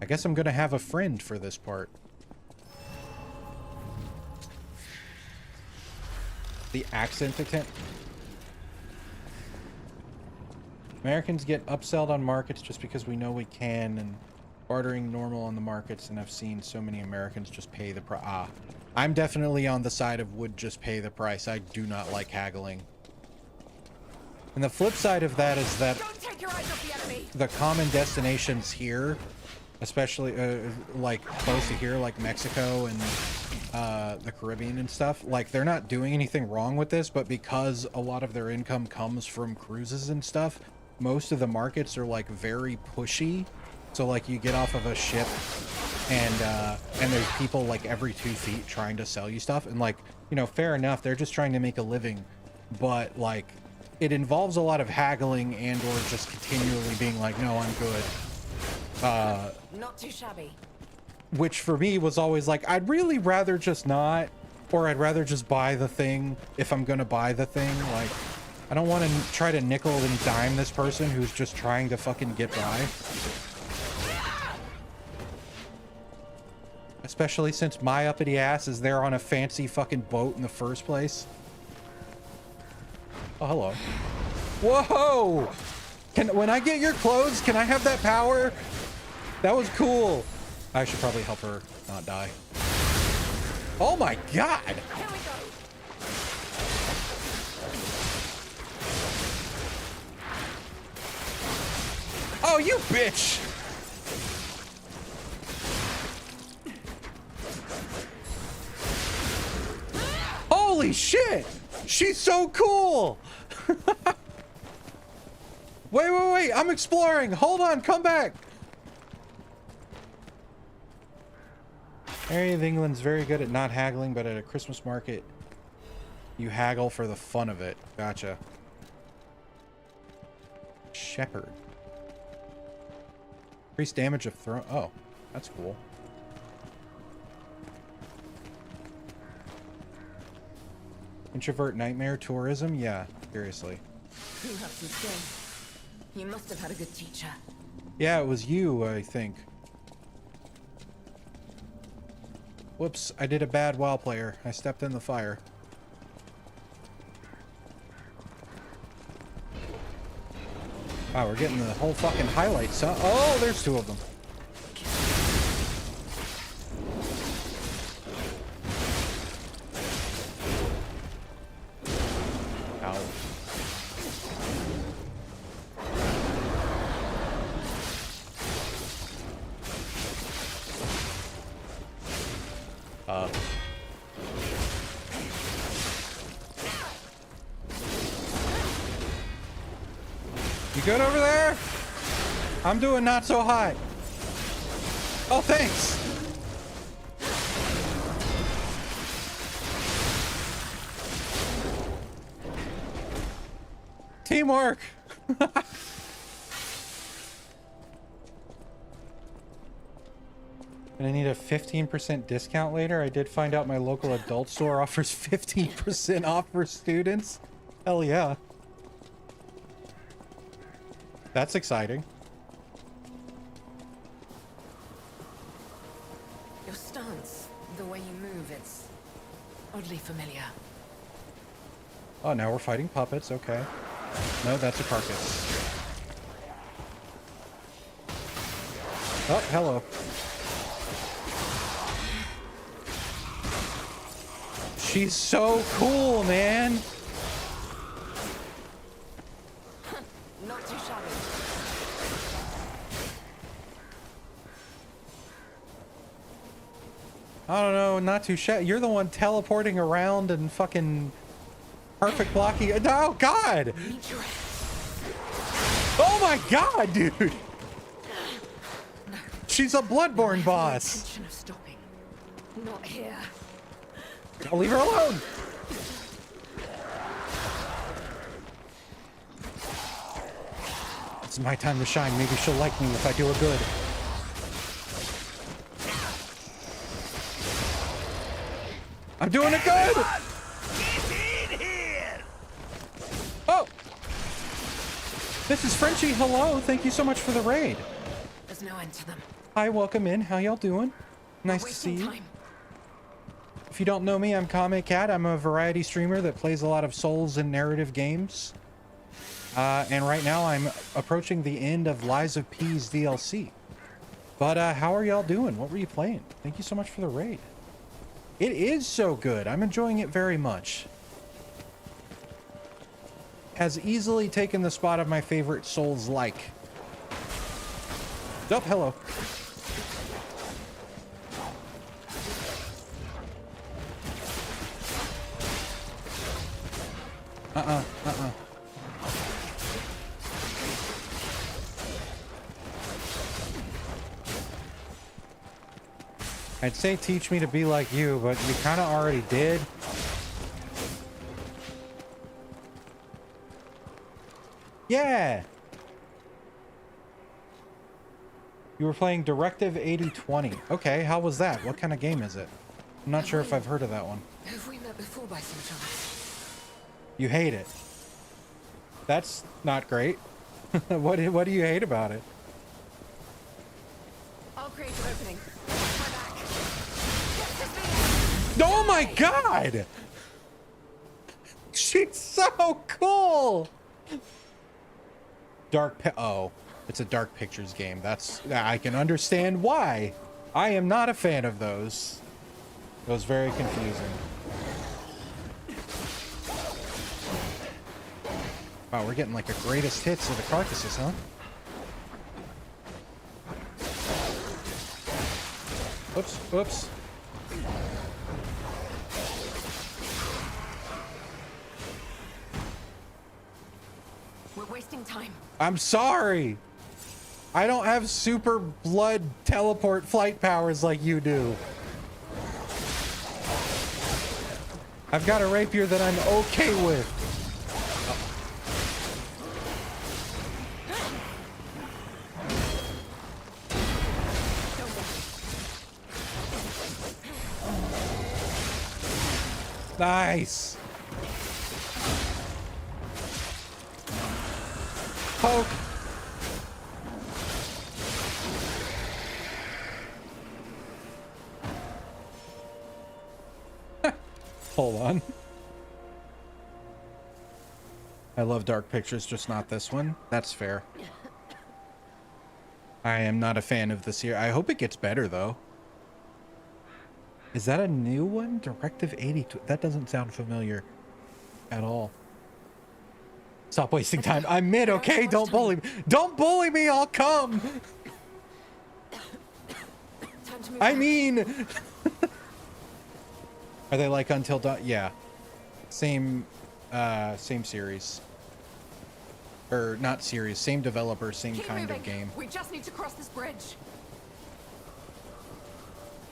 I guess I'm gonna have a friend for this part. The accent attempt. Americans get upselled on markets just because we know we can, and bartering normal on the markets, and I've seen so many Americans just pay the price. I'm definitely on the side of would just pay the price. I do not like haggling. And the flip side of that is that Don't take your eyes off the enemy. the common destinations here, especially like close to here, like Mexico and the Caribbean and stuff, like they're not doing anything wrong with this, but because a lot of their income comes from cruises and stuff, most of the markets are like very pushy. So like you get off of a ship and there's people like every 2 feet trying to sell you stuff, and like, you know, fair enough, they're just trying to make a living, but like it involves a lot of haggling and or just continually being like, no, I'm good. Not too shabby. Which for me was always like, I'd really rather just not, or I'd rather just buy the thing if I'm gonna buy the thing. Like, I don't want to try to nickel and dime this person who's just trying to fucking get by. Especially since my uppity ass is there on a fancy fucking boat in the first place. Oh, hello. Whoa! When I get your clothes, can I have that power? That was cool. I should probably help her not die. Oh my god! Here we go. Oh, you bitch! Holy shit! She's so cool! Wait, I'm exploring! Hold on, come back! Area of England's very good at not haggling, but at a Christmas market, you haggle for the fun of it. Gotcha. Shepherd. Increased damage of throw. Oh, that's cool. Introvert nightmare tourism? Yeah, seriously. You have some skill. You must have had a good teacher. Yeah, it was you, I think. Whoops, I did a bad WoW player. I stepped in the fire. Wow, we're getting the whole fucking highlights, huh? Oh, there's two of them. Ow. You good over there? I'm doing not so hot. Oh, thanks. Teamwork. And I need a 15% discount later. I did find out my local adult store offers 15% off for students. Hell yeah. That's exciting. Your stance, the way you move, it's oddly familiar. Oh, now we're fighting puppets. Okay. No, that's a carcass. Oh, hello. She's so cool, man. Not too shabby. I don't know, not too shabby. You're the one teleporting around and fucking perfect blocking. Oh, God. Oh, my God, dude. She's a Bloodborne boss. Intention of stopping. Not here. I'll leave her alone. It's my time to shine. Maybe she'll like me if I do her good. I'm doing it good. Oh, this is Frenchie. Hello. Thank you so much for the raid. There's no end to them. Hi, welcome in. How y'all doing? Nice to see you. If you don't know me, I'm Comic Cat. I'm a variety streamer that plays a lot of Souls and narrative games. And right now I'm approaching the end of Lies of P's DLC. But how are y'all doing? What were you playing? Thank you so much for the raid. It is so good. I'm enjoying it very much. Has easily taken the spot of my favorite Souls-like. Oh, hello. I'd say teach me to be like you, but you kind of already did. Yeah! You were playing Directive 8020. Okay, how was that? What kind of game is it? I'm not sure if I've heard of that one. Have we met before by some chance? You hate it. That's not great. What do you hate about it? I'll create an opening. My back. Oh my god! She's so cool! Oh, it's a Dark Pictures game. I can understand why. I am not a fan of those. It was very confusing. Wow, we're getting like a greatest hits of the carcasses, huh? Oops, oops. We're wasting time. I'm sorry. I don't have super blood teleport flight powers like you do. I've got a rapier that I'm okay with. Nice. Poke. Hold on. I love Dark Pictures, just not this one. That's fair. I am not a fan of this here. I hope it gets better, though. Is that a new one? Directive 82. That doesn't sound familiar at all. Stop wasting time. I'm mid, okay? Don't bully me. Don't bully me. I'll come. I mean... Are they like Until Dawn? Yeah. Same series. Or not series. Same developer, same kind of game. We just need to cross this bridge.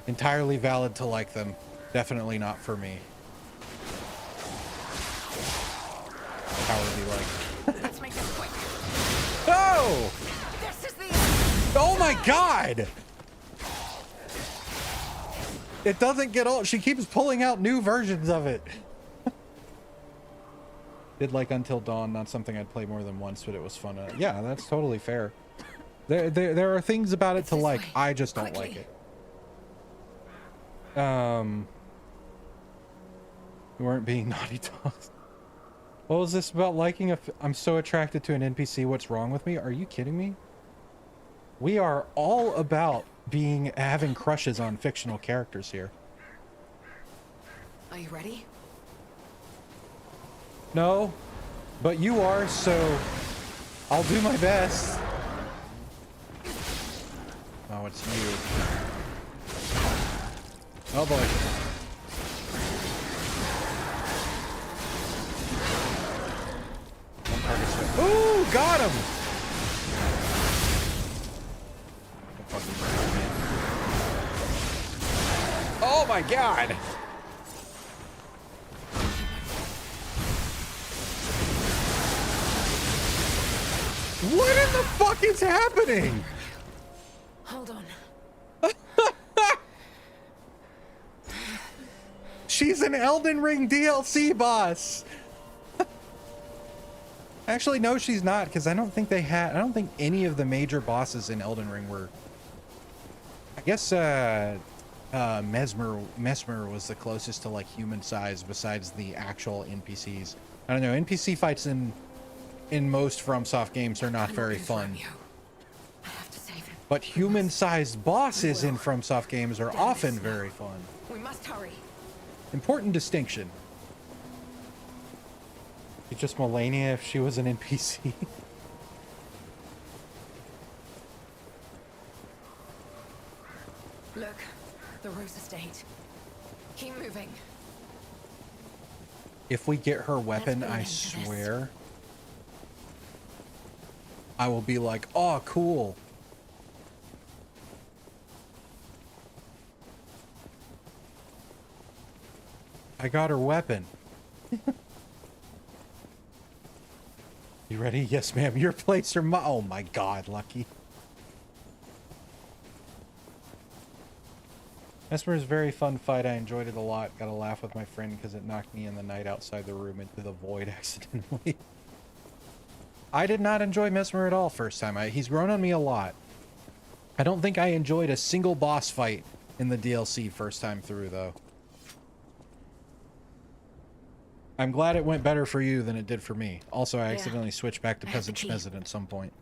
Entirely valid to like them. Definitely not for me. Cowardly like. Let's make this quick. Oh! This is the Oh my god! It doesn't get old. She keeps pulling out new versions of it. Did like Until Dawn, not something I'd play more than once, but it was fun. Yeah, that's totally fair. There are things about it to like. I just don't like it. We weren't being naughty dogs. What was this about liking I'm so attracted to an NPC, what's wrong with me? Are you kidding me? We are all about having crushes on fictional characters here. Are you ready? No, but you are, so I'll do my best. Oh, it's you. Oh boy. One target's hit. Ooh, got him! Oh my god! What in the fuck is happening? Hold on. She's an Elden Ring DLC boss. Actually, no, she's not, because I don't think any of the major bosses in Elden Ring were. I guess Mesmer was the closest to like human size besides the actual NPCs. I don't know. NPC fights in most FromSoft games are not very fun. I have to save him. But human-sized bosses in FromSoft games are often very fun. We must hurry. Important distinction. It's just Melania if she was an NPC. Look, the Rose Estate. Keep moving. If we get her weapon, I swear, I will be like, oh, cool. I got her weapon. You ready? Yes, ma'am. Your plates are oh my god, Lucky. Mesmer is a very fun fight. I enjoyed it a lot. Got a laugh with my friend because it knocked me in the night outside the room into the void accidentally. I did not enjoy Mesmer at all first time. He's grown on me a lot. I don't think I enjoyed a single boss fight in the DLC first time through, though. I'm glad it went better for you than it did for me. Also, I Yeah. accidentally switched back to I have the peasant key. schmeasant at some point.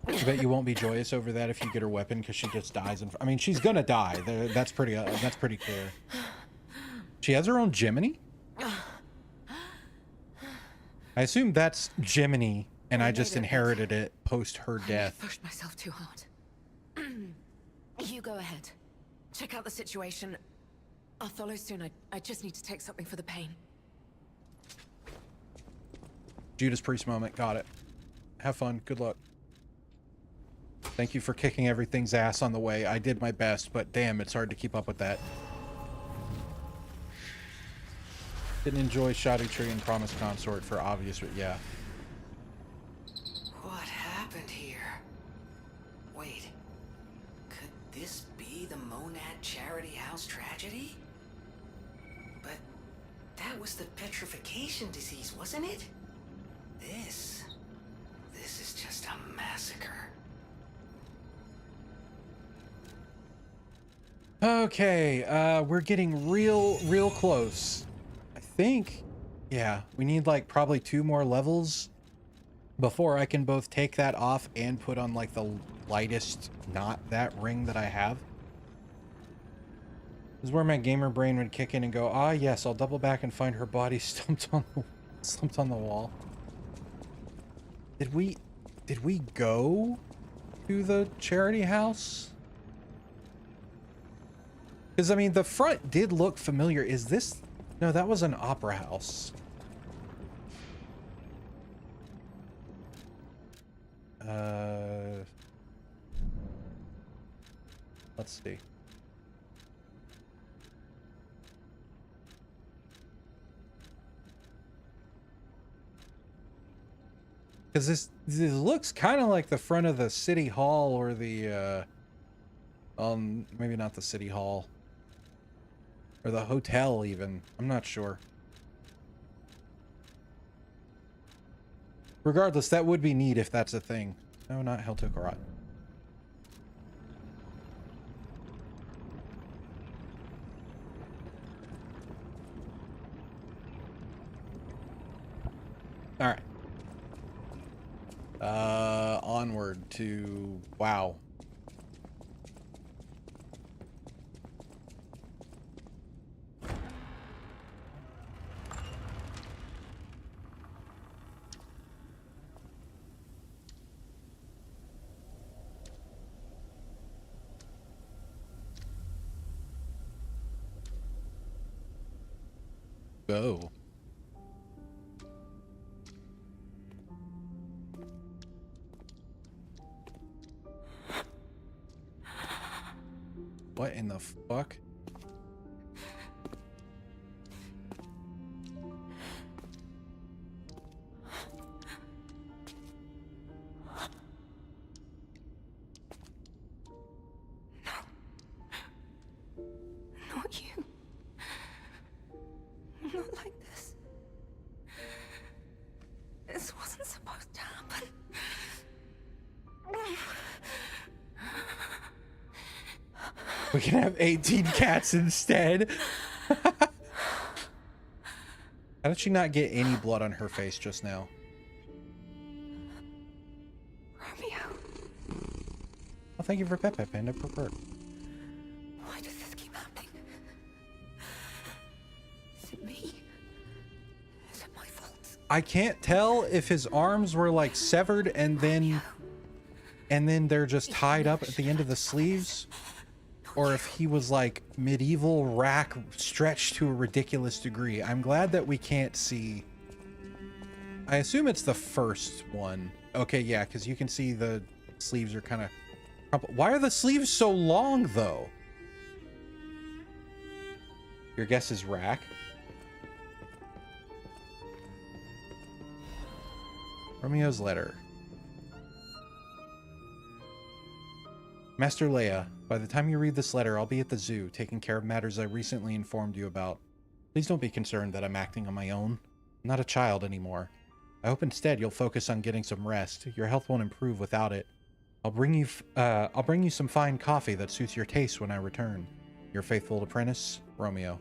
I bet you won't be joyous over that if you get her weapon because she just dies. I mean, she's gonna die. That's pretty clear. She has her own Jiminy? I assume that's Jiminy, and I just inherited it post her death. I pushed myself too hard. You go ahead. Check out the situation. I'll follow soon. I just need to take something for the pain. Judas Priest moment. Got it. Have fun. Good luck. Thank you for kicking everything's ass on the way. I did my best, but damn, it's hard to keep up with that. Didn't enjoy Shoddy Tree and Promised Consort for obvious, yeah. What happened here? Wait, could this be the Monad Charity House tragedy? But that was the petrification disease, wasn't it? This is just a massacre. Okay, we're getting real close. I think, yeah, we need like probably 2 more levels before I can both take that off and put on like the lightest, not that ring that I have. This is where my gamer brain would kick in and go, ah, yes, I'll double back and find her body slumped on the wall. Did we go to the charity house? Because, I mean, the front did look familiar. Is this... No, that was an opera house. Let's see. Because this looks kind of like the front of the city hall or the, maybe not the city hall. Or the hotel, even. I'm not sure. Regardless, that would be neat if that's a thing. No, not Heltokarat. Alright. Onward to... Wow. Go. What in the fuck? Not you. Not like this. This wasn't supposed to happen. We can have 18 cats instead. How did she not get any blood on her face just now? Romeo, Oh, thank you for Pepe Panda per perk. why does this keep happening? Is it me? Is it my fault? I can't tell if his arms were like severed and then they're just tied up at the end of the sleeves, or if he was like medieval rack stretched to a ridiculous degree. I'm glad that we can't see. I assume it's the first one. Okay, yeah, because you can see the sleeves are kind of crumpled. Why are the sleeves so long though? Your guess is rack. Romeo's letter. Master Leia, by the time you read this letter, I'll be at the zoo, taking care of matters I recently informed you about. Please don't be concerned that I'm acting on my own. I'm not a child anymore. I hope instead you'll focus on getting some rest. Your health won't improve without it. I'll bring you some fine coffee that suits your taste when I return. Your faithful apprentice, Romeo.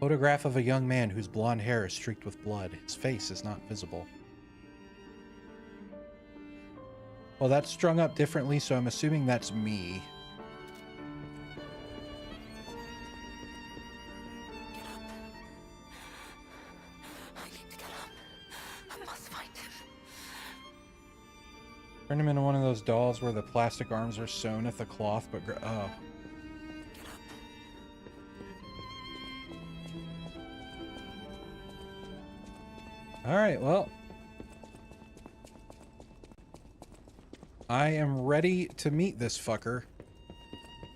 Photograph of a young man whose blonde hair is streaked with blood. His face is not visible. Well, that's strung up differently, so I'm assuming that's me. Get up. I need to get up. I must find him. Turn him into one of those dolls where the plastic arms are sewn at the cloth, but oh. Get up. All right, well. I am ready to meet this fucker.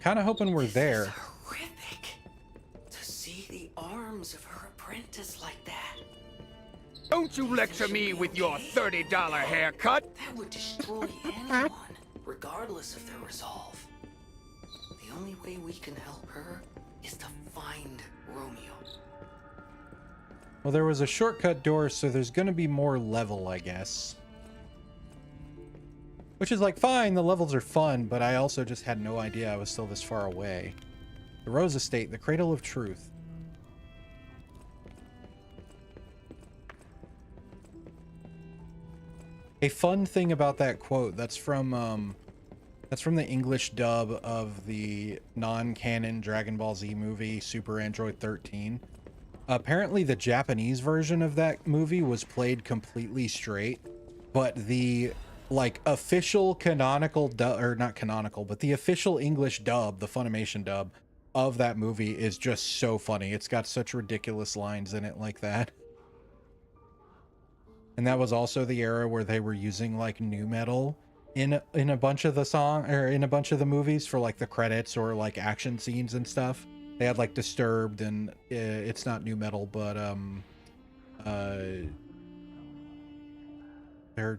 Kind of hoping we're there. This is horrific. To see the arms of her apprentice like that. Don't you lecture me with your $30 haircut. That would destroy anyone, regardless of their resolve. The only way we can help her is to find Romeo. Well, there was a shortcut door, so there's going to be more level, I guess. Which is like, fine, the levels are fun, but I also just had no idea I was still this far away. The Rose Estate, the Cradle of Truth. A fun thing about that quote, that's from the English dub of the non-canon Dragon Ball Z movie, Super Android 13. Apparently the Japanese version of that movie was played completely straight, but the like official canonical dub, or not canonical, but the official English dub, the Funimation dub of that movie is just so funny. It's got such ridiculous lines in it like that. And that was also the era where they were using like nu metal in a bunch of the song, or in a bunch of the movies for like the credits or like action scenes and stuff. They had like Disturbed, and it's not nu metal, but they're.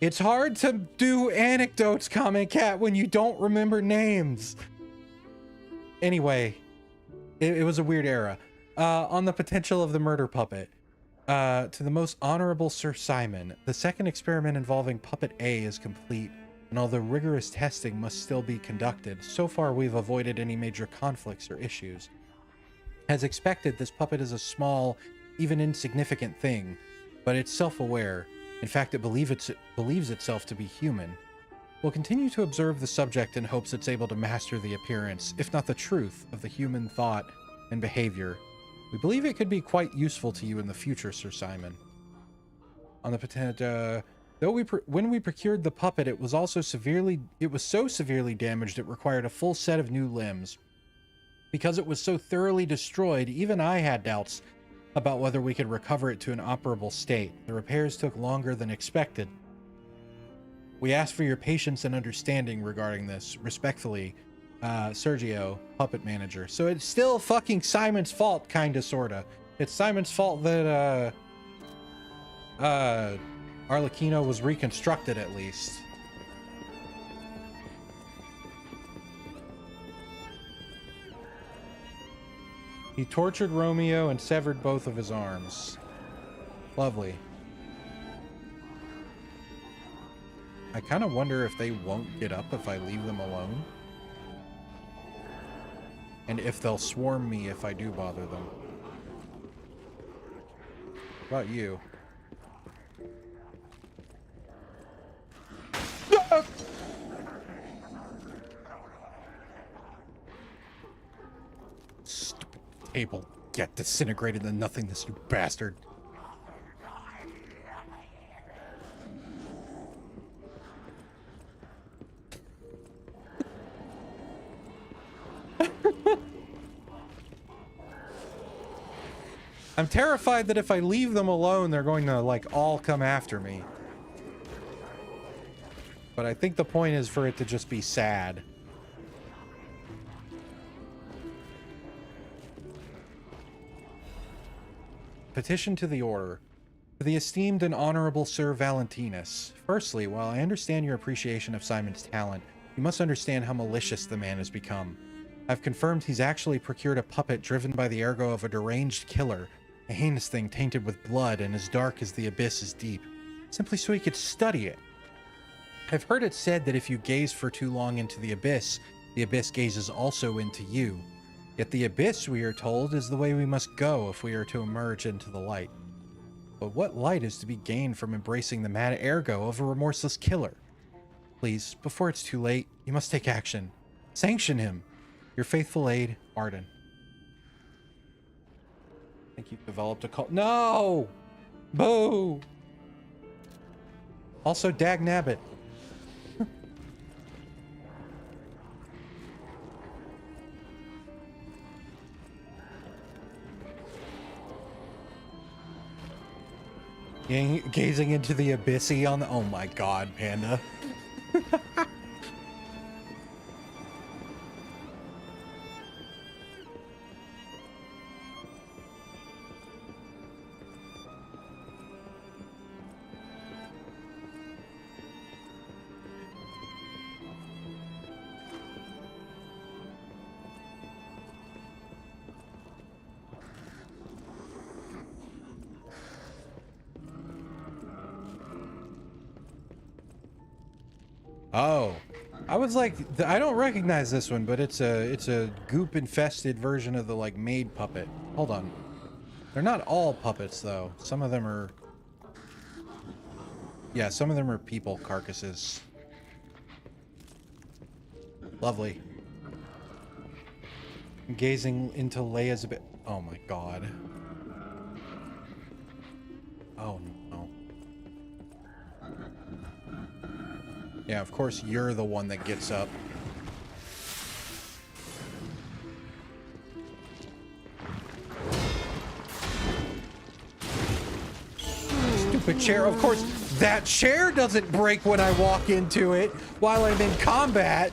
It's hard to do anecdotes, Comment Cat, when you don't remember names. Anyway, it was a weird era. On the potential of the murder puppet. To the most honorable Sir Simon, the second experiment involving Puppet A is complete, and although rigorous testing must still be conducted, so far we've avoided any major conflicts or issues. As expected, this puppet is a small, even insignificant thing, but it's self-aware. In fact, it believes itself to be human. We'll continue to observe the subject in hopes it's able to master the appearance, if not the truth, of the human thought and behavior. We believe it could be quite useful to you in the future, Sir Simon. On the potential, when we procured the puppet, it was so severely damaged it required a full set of new limbs. Because it was so thoroughly destroyed, even I had doubts about whether we could recover it to an operable state. The repairs took longer than expected. We ask for your patience and understanding regarding this. Respectfully, Sergio, puppet manager. So it's still fucking Simon's fault, kinda, sorta. It's Simon's fault that Arlecchi-NO was reconstructed, at least. He tortured Romeo and severed both of his arms. Lovely. I kind of wonder if they won't get up if I leave them alone. And if they'll swarm me if I do bother them. What about you? Stupid table. Get disintegrated to nothingness, you bastard. I'm terrified that if I leave them alone, they're going to, like, all come after me. But I think the point is for it to just be sad. Petition to the Order. To the esteemed and honorable Sir Valentinus. Firstly, while I understand your appreciation of Simon's talent, you must understand how malicious the man has become. I've confirmed he's actually procured a puppet driven by the ergo of a deranged killer. A heinous thing tainted with blood and as dark as the abyss is deep, simply so he could study it. I've heard it said that if you gaze for too long into the abyss, The abyss gazes also into you. Yet the abyss, we are told, is the way we must go if we are to emerge into the light. But what light is to be gained from embracing the mad ergo of a remorseless killer? Please, before it's too late, you must take action. Sanction him. Your faithful aide, Arden. I think you've developed a cult. No! Boo! Also, Dag Nabbit. Gazing into the abyssy on the... Oh my god, Panda. Oh, I was like, I don't recognize this one, but it's a goop infested version of the like maid puppet. Hold on, they're not all puppets though. Some of them are, yeah, some of them are people carcasses. Lovely. Gazing into Leia's a bit. Oh my god. Oh no. Yeah, of course you're the one that gets up. Stupid chair. Of course, that chair doesn't break when I walk into it while I'm in combat.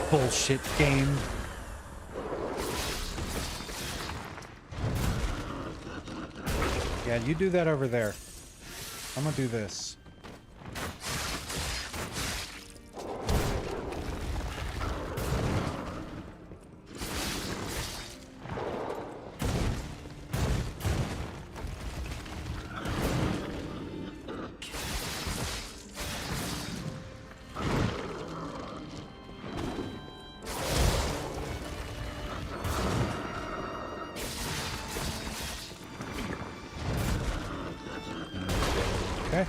Bullshit game. Yeah, you do that over there. I'm gonna do this. Okay.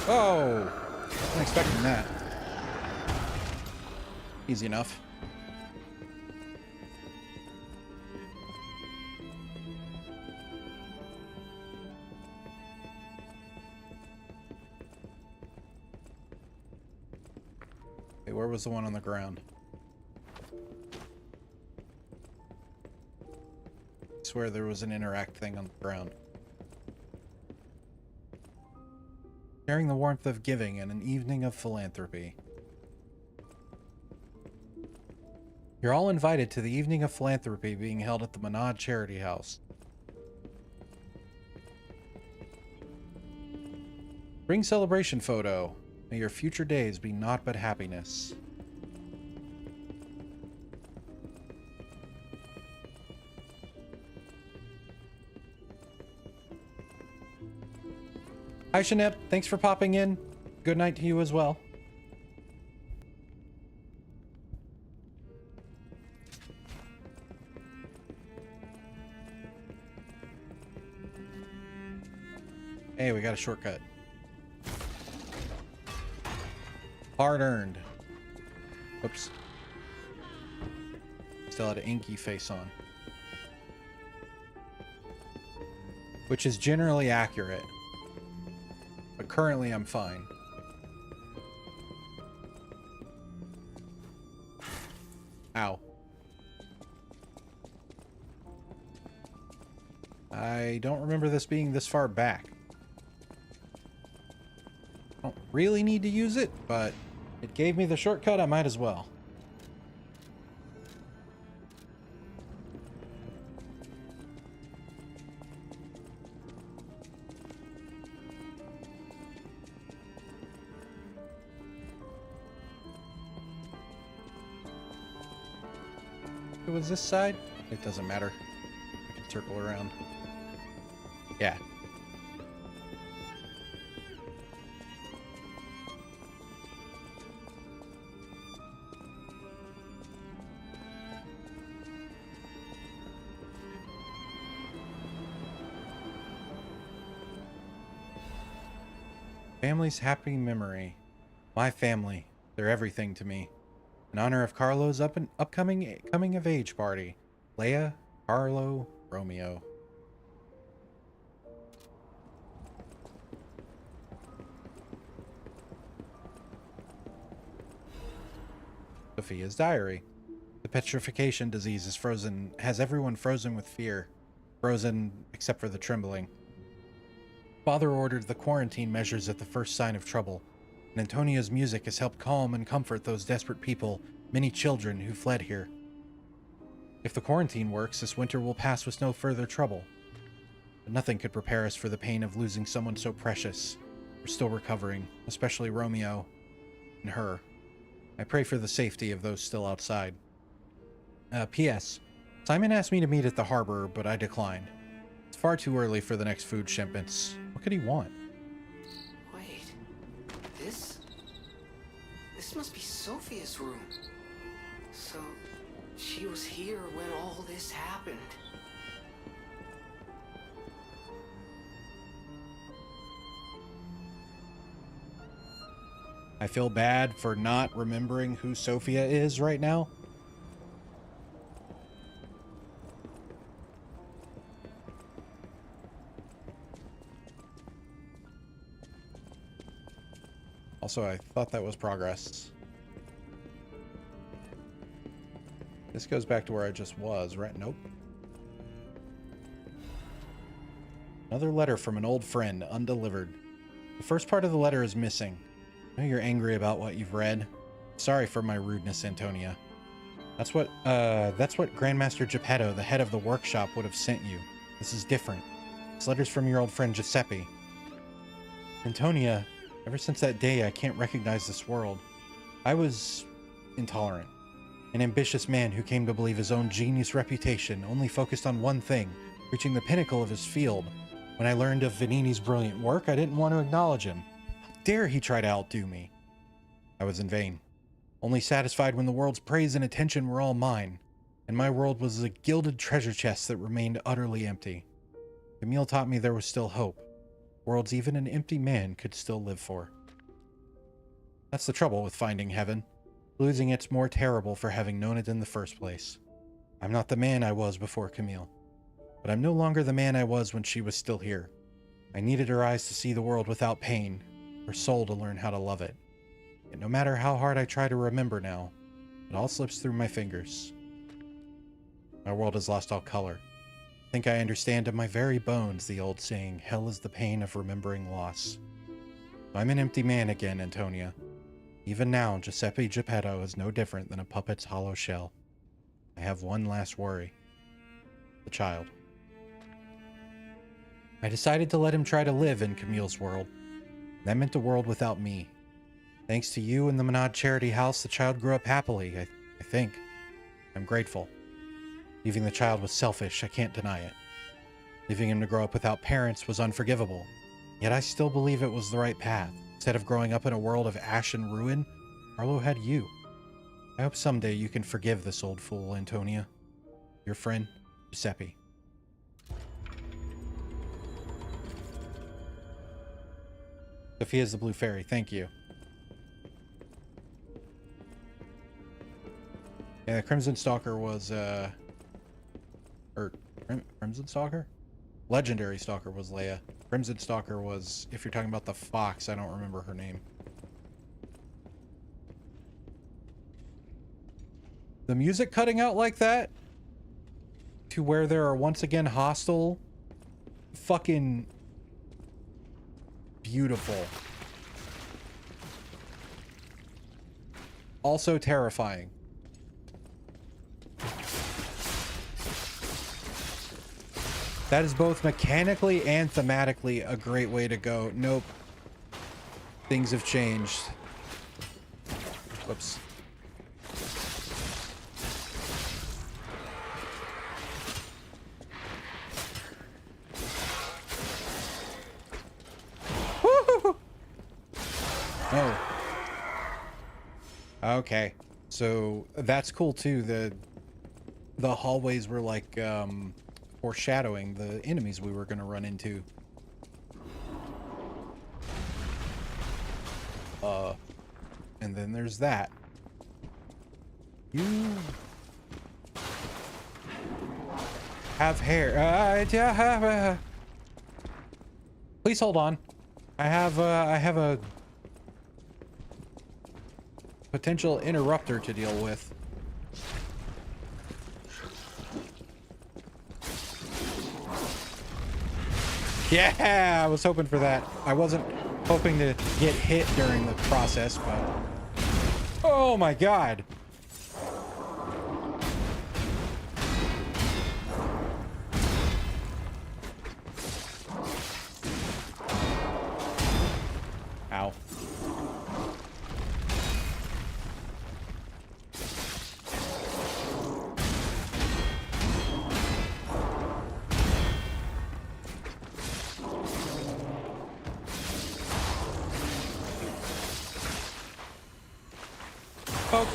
Oh! Wasn't expecting that. Easy enough. Okay, where was the one on the ground? I swear there was an interact thing on the ground. Sharing the warmth of giving and an evening of philanthropy. You're all invited to the evening of philanthropy being held at the Manad Charity House. Bring celebration photo. May your future days be naught but happiness. Hi, Shanep. Thanks for popping in. Good night to you as well. Hey, we got a shortcut. Hard earned. Whoops. Still had an inky face on. Which is generally accurate. But currently I'm fine. Ow. I don't remember this being this far back. I don't really need to use it, but it gave me the shortcut, I might as well. it was this side. It doesn't matter. I can circle around. Yeah. Family's happy memory. My family. They're everything to me. In honor of Carlo's upcoming coming of age party. Leia, Carlo, Romeo. Sophia's diary. The petrification disease has everyone frozen with fear. Frozen except for the trembling. Father ordered the quarantine measures at the first sign of trouble, and Antonia's music has helped calm and comfort those desperate people, many children who fled here. If the quarantine works, this winter will pass with no further trouble. But nothing could prepare us for the pain of losing someone so precious. We're still recovering, especially Romeo and her. I pray for the safety of those still outside. P.S. Simon asked me to meet at the harbor, but I declined. It's far too early for the next food shipments. What could he want? Wait. This must be Sophia's room. So, she was here when all this happened. I feel bad for not remembering who Sophia is right now. Also, I thought that was progress. This goes back to where I just was, right? Nope. Another letter from an old friend, undelivered. The first part of the letter is missing. I know you're angry about what you've read. Sorry for my rudeness, Antonia. That's what Grandmaster Geppetto, the head of the workshop, would have sent you. This is different. This letter's from your old friend Giuseppe. Antonia, ever since that day, I can't recognize this world. I was intolerant. An ambitious man who came to believe his own genius reputation, only focused on one thing, reaching the pinnacle of his field. When I learned of Vanini's brilliant work, I didn't want to acknowledge him. How dare he try to outdo me? I was in vain. Only satisfied when the world's praise and attention were all mine, and my world was a gilded treasure chest that remained utterly empty. Camille taught me there was still hope. Worlds even an empty man could still live for. That's the trouble with finding heaven. Losing it's more terrible for having known it in the first place. I'm not the man I was before Camille, but I'm no longer the man I was when she was still here. I needed her eyes to see the world without pain, her soul to learn how to love it. Yet no matter how hard I try to remember now, it all slips through my fingers. My world has lost all color. I think I understand in my very bones the old saying, hell is the pain of remembering loss. I'm an empty man again, Antonia. Even now, Giuseppe Geppetto is no different than a puppet's hollow shell. I have one last worry. The child. I decided to let him try to live in Camille's world. That meant a world without me. Thanks to you and the Menard Charity House, the child grew up happily, I think. I'm grateful. Leaving the child was selfish, I can't deny it. Leaving him to grow up without parents was unforgivable. Yet I still believe it was the right path. Instead of growing up in a world of ash and ruin, Carlo had you. I hope someday you can forgive this old fool, Antonia. Your friend, Giuseppe. Sophia's the Blue Fairy, thank you. Yeah, the Crimson Stalker was, Crimson Stalker? Legendary Stalker was Leia. Crimson Stalker was, if you're talking about the fox, I don't remember her name. The music cutting out like that to where there are once again hostile, fucking beautiful. Also terrifying. That is both mechanically and thematically a great way to go. Nope. Things have changed. Whoops. Okay, so that's cool too. The hallways were like foreshadowing the enemies we were going to run into. And then there's that. You have hair. Please hold on. I have a potential interrupter to deal with. Yeah, I was hoping for that. I wasn't hoping to get hit during the process, but... Oh my god! Ow. Oh.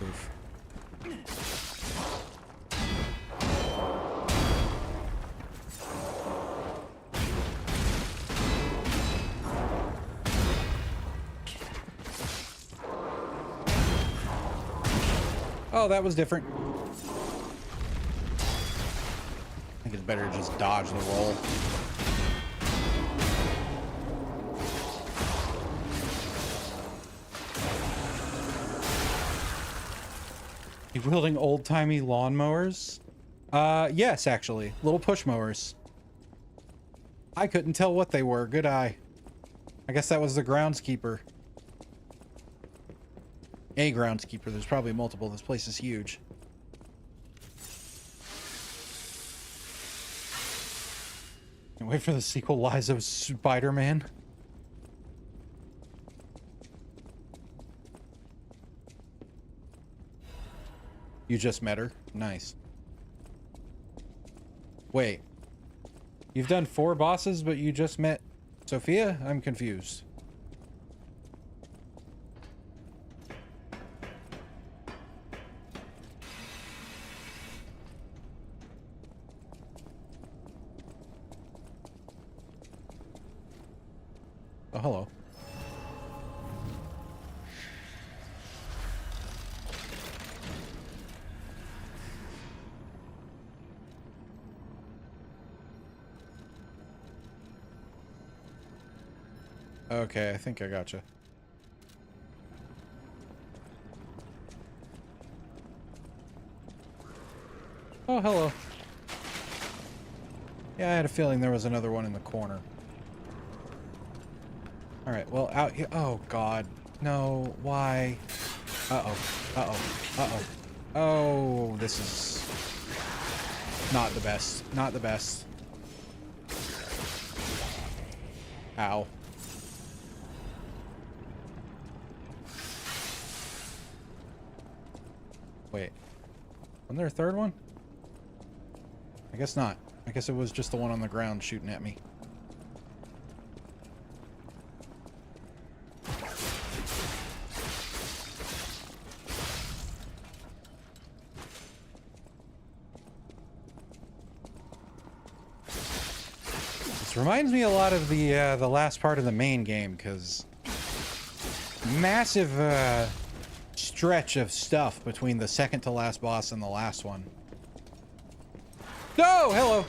Oof. Oh, that was different. I think it's better to just dodge the roll. You wielding old-timey lawnmowers? Yes, actually. Little push mowers. I couldn't tell what they were. Good eye. I guess that was the groundskeeper. A groundskeeper. There's probably multiple. This place is huge. Can't wait for the sequel, Lies of Spider-Man. You just met her? Nice. Wait. You've done 4 bosses, but you just met Sophia? I'm confused. Oh, hello. Okay, I think I gotcha. Oh, hello. Yeah, I had a feeling there was another one in the corner. Alright, well, out here. Oh, God. No, why? Uh-oh. Uh-oh. Uh-oh. Oh, this is not the best. Not the best. Ow. Wait. Wasn't there a third one? I guess not. I guess it was just the one on the ground shooting at me. This reminds me a lot of the last part of the main game, because massive stretch of stuff between the second to last boss and the last one. No! Hello!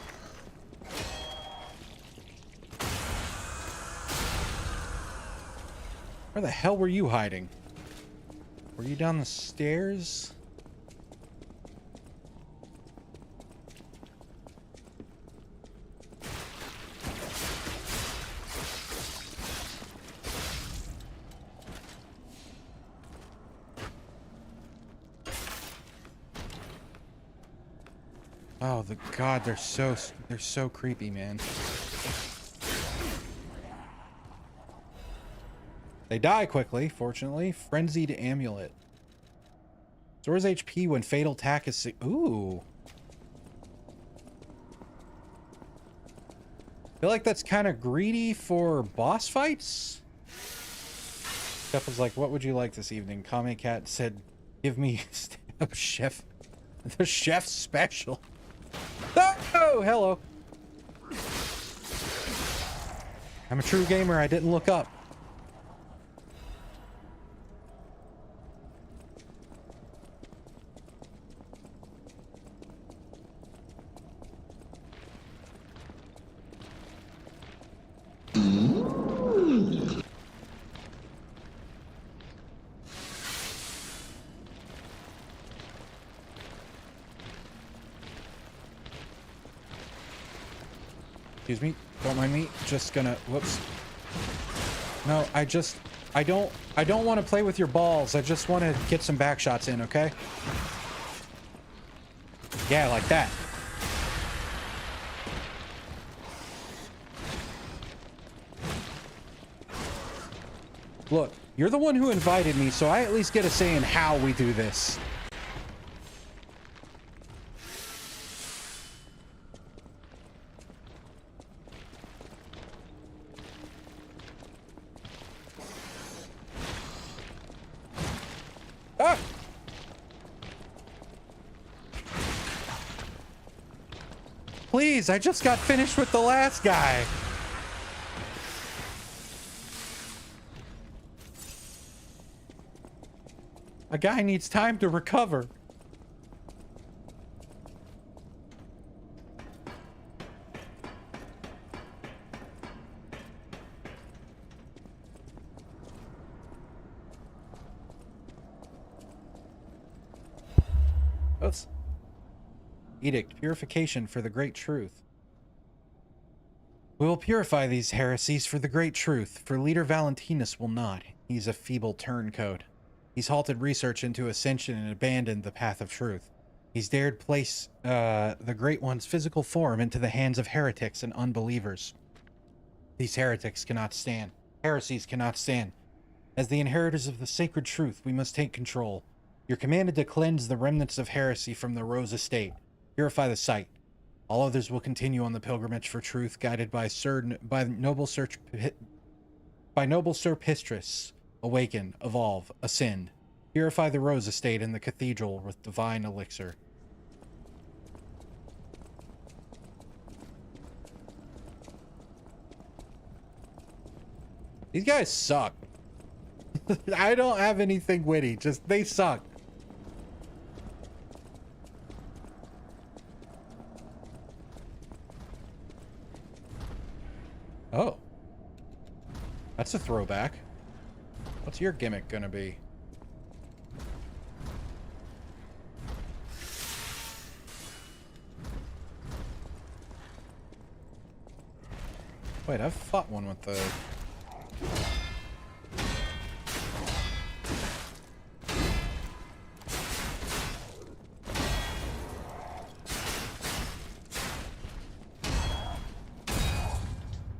Where the hell were you hiding? Were you down the stairs? Oh, the God, they're so creepy, man. They die quickly, fortunately. Frenzied amulet. Restores HP when fatal attack is... Ooh. I feel like that's kind of greedy for boss fights. Chef was like, what would you like this evening? Kame Cat said, give me stand-up chef. The chef special. Oh, hello. I'm a true gamer. I didn't look up. Excuse me. Don't mind me. Just gonna... Whoops. No, I don't want to play with your balls. I just want to get some back shots in, okay? Yeah, like that. Look, you're the one who invited me, so I at least get a say in how we do this. Ah! Please, I just got finished with the last guy. A guy needs time to recover. Oops. Edict, purification for the great truth. We will purify these heresies for the great truth, for Leader Valentinus will not. He's a feeble turncoat. He's halted research into ascension and abandoned the path of truth. He's dared place the Great One's physical form into the hands of heretics and unbelievers. These heretics cannot stand. Heresies cannot stand. As the inheritors of the sacred truth, we must take control. You're commanded to cleanse the remnants of heresy from the Rose Estate. Purify the site. All others will continue on the pilgrimage for truth, guided by noble Sir Pistris. Awaken, evolve, ascend. Purify the Rose Estate and the cathedral with divine elixir. These guys suck. I don't have anything witty, just they suck. Oh. That's a throwback. What's your gimmick gonna be? Wait, I've fought one with the...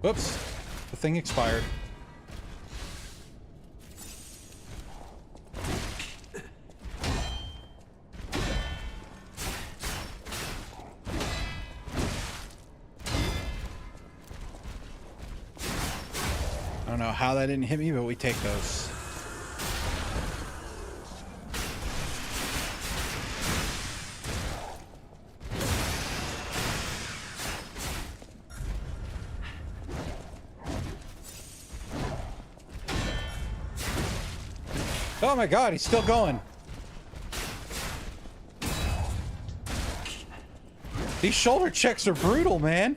Whoops. The thing expired. I don't know how that didn't hit me, but we take those. Oh my god, he's still going. These shoulder checks are brutal, man.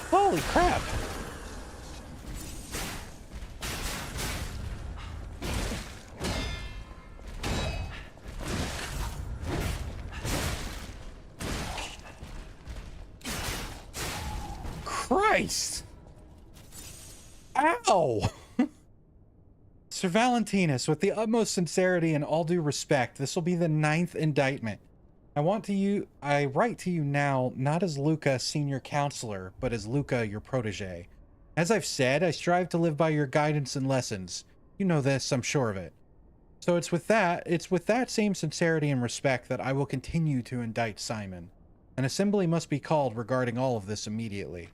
Holy crap. Christ! Ow! Sir Valentinus, with the utmost sincerity and all due respect, this will be the 9th indictment. I write to you now, not as Luca, senior counselor, but as Luca, your protege. As I've said, I strive to live by your guidance and lessons. You know this, I'm sure of it. So it's with that same sincerity and respect that I will continue to indict Simon. An assembly must be called regarding all of this immediately.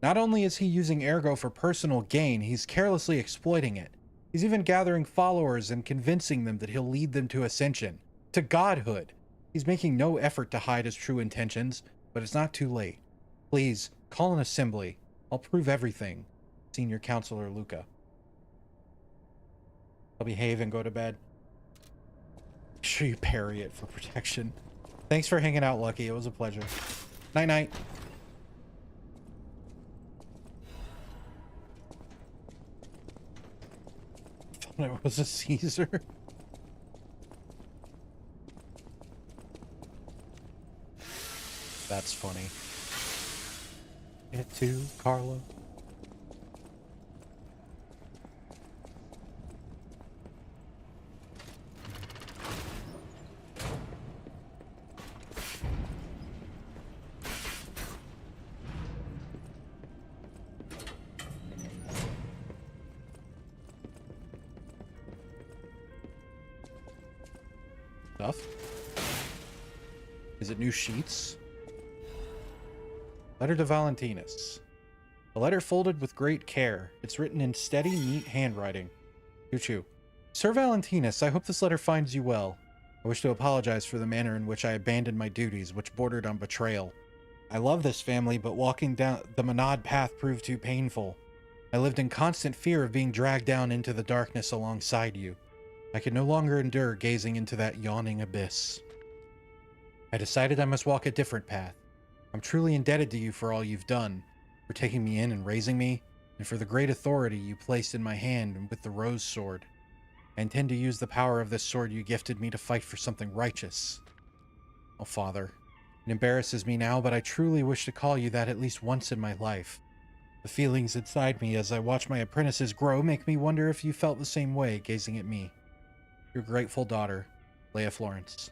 Not only is he using Ergo for personal gain, he's carelessly exploiting it. He's even gathering followers and convincing them that he'll lead them to ascension, to godhood. He's making no effort to hide his true intentions, but it's not too late. Please, call an assembly. I'll prove everything. Senior Counselor Luca. I'll behave and go to bed. Make sure you parry it for protection. Thanks for hanging out, Lucky. It was a pleasure. Night-night. It was a Caesar. That's funny. It too, Carlo. Stuff? Is it new sheets? Letter to Valentinus. A letter folded with great care. It's written in steady, neat handwriting. Choo-choo. Sir Valentinus, I hope this letter finds you well. I wish to apologize for the manner in which I abandoned my duties, which bordered on betrayal. I love this family, but walking down the Monad path proved too painful. I lived in constant fear of being dragged down into the darkness alongside you. I could no longer endure gazing into that yawning abyss. I decided I must walk a different path. I'm truly indebted to you for all you've done, for taking me in and raising me, and for the great authority you placed in my hand with the rose sword. I intend to use the power of this sword you gifted me to fight for something righteous. Oh, Father, it embarrasses me now, but I truly wish to call you that at least once in my life. The feelings inside me as I watch my apprentices grow make me wonder if you felt the same way gazing at me. Your grateful daughter, Leia Florence.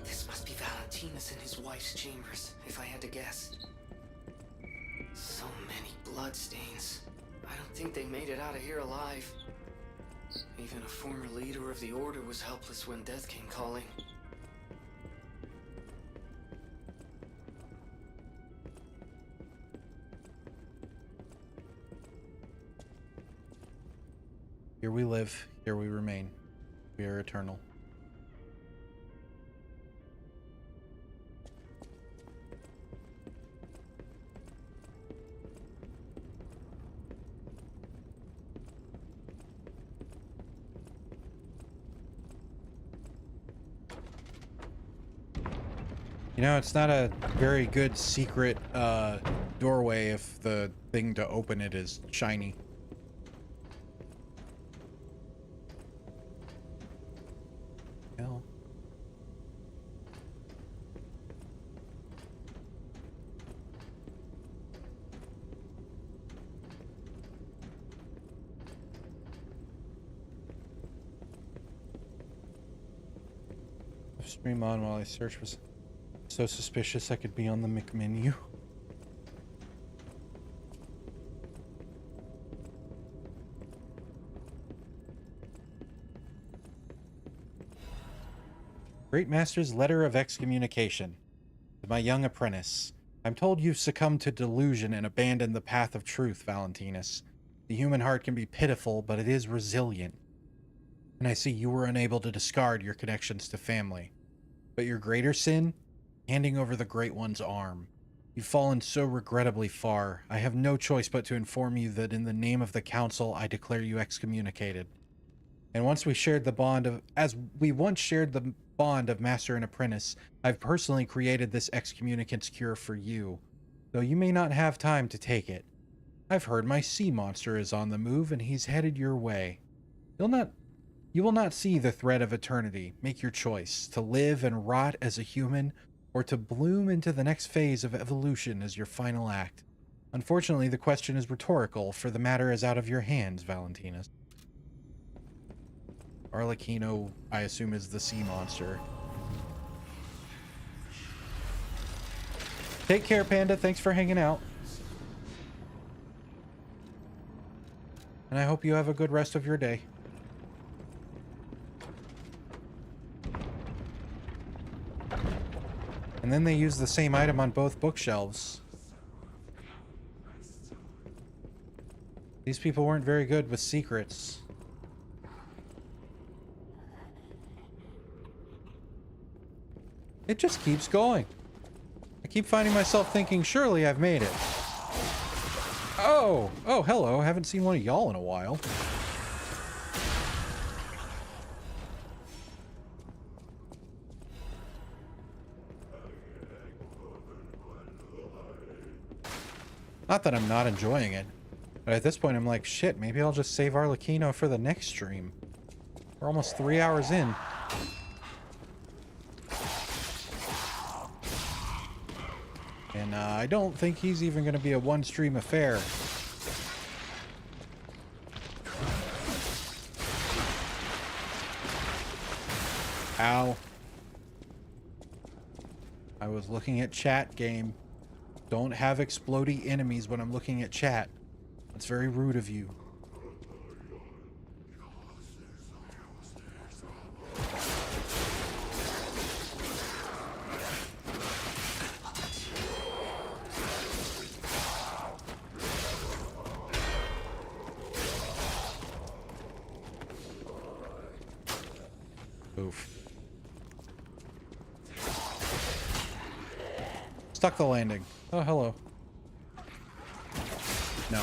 This must be Valentinus and his wife's chambers, if I had to guess. So many bloodstains. I don't think they made it out of here alive. Even a former leader of the Order was helpless when death came calling. Here we live, here we remain. We are eternal. You know, it's not a very good secret doorway if the thing to open it is shiny. Hell. Stream on while I search was so suspicious I could be on the menu. Great Master's letter of excommunication. To my young apprentice, I'm told you've succumbed to delusion and abandoned the path of truth, Valentinus. The human heart can be pitiful, but it is resilient. And I see you were unable to discard your connections to family. But your greater sin? Handing over the Great One's arm. You've fallen so regrettably far. I have no choice but to inform you that in the name of the Council, I declare you excommunicated. And once we shared the bond of, as we once shared the bond of master and apprentice, I've personally created this excommunicant's cure for you, though you may not have time to take it. I've heard my sea monster is on the move and he's headed your way. You will not see the thread of eternity. Make your choice, to live and rot as a human, or to bloom into the next phase of evolution as your final act? Unfortunately, the question is rhetorical, for the matter is out of your hands, Valentinus. Arlecchi-NO, I assume, is the sea monster. Take care, Panda. Thanks for hanging out. And I hope you have a good rest of your day. And then they use the same item on both bookshelves. These people weren't very good with secrets. It just keeps going. I keep finding myself thinking, surely I've made it. Oh! Oh, hello. I haven't seen one of y'all in a while. Not that I'm not enjoying it, but at this point I'm like, shit, maybe I'll just save Arlecchi-NO for the next stream. We're almost 3 hours in. And I don't think he's even going to be a one-stream affair. Ow. I was looking at chat, game. Don't have explodey enemies when I'm looking at chat. That's very rude of you. Oof. Stuck the landing. Oh, hello. No.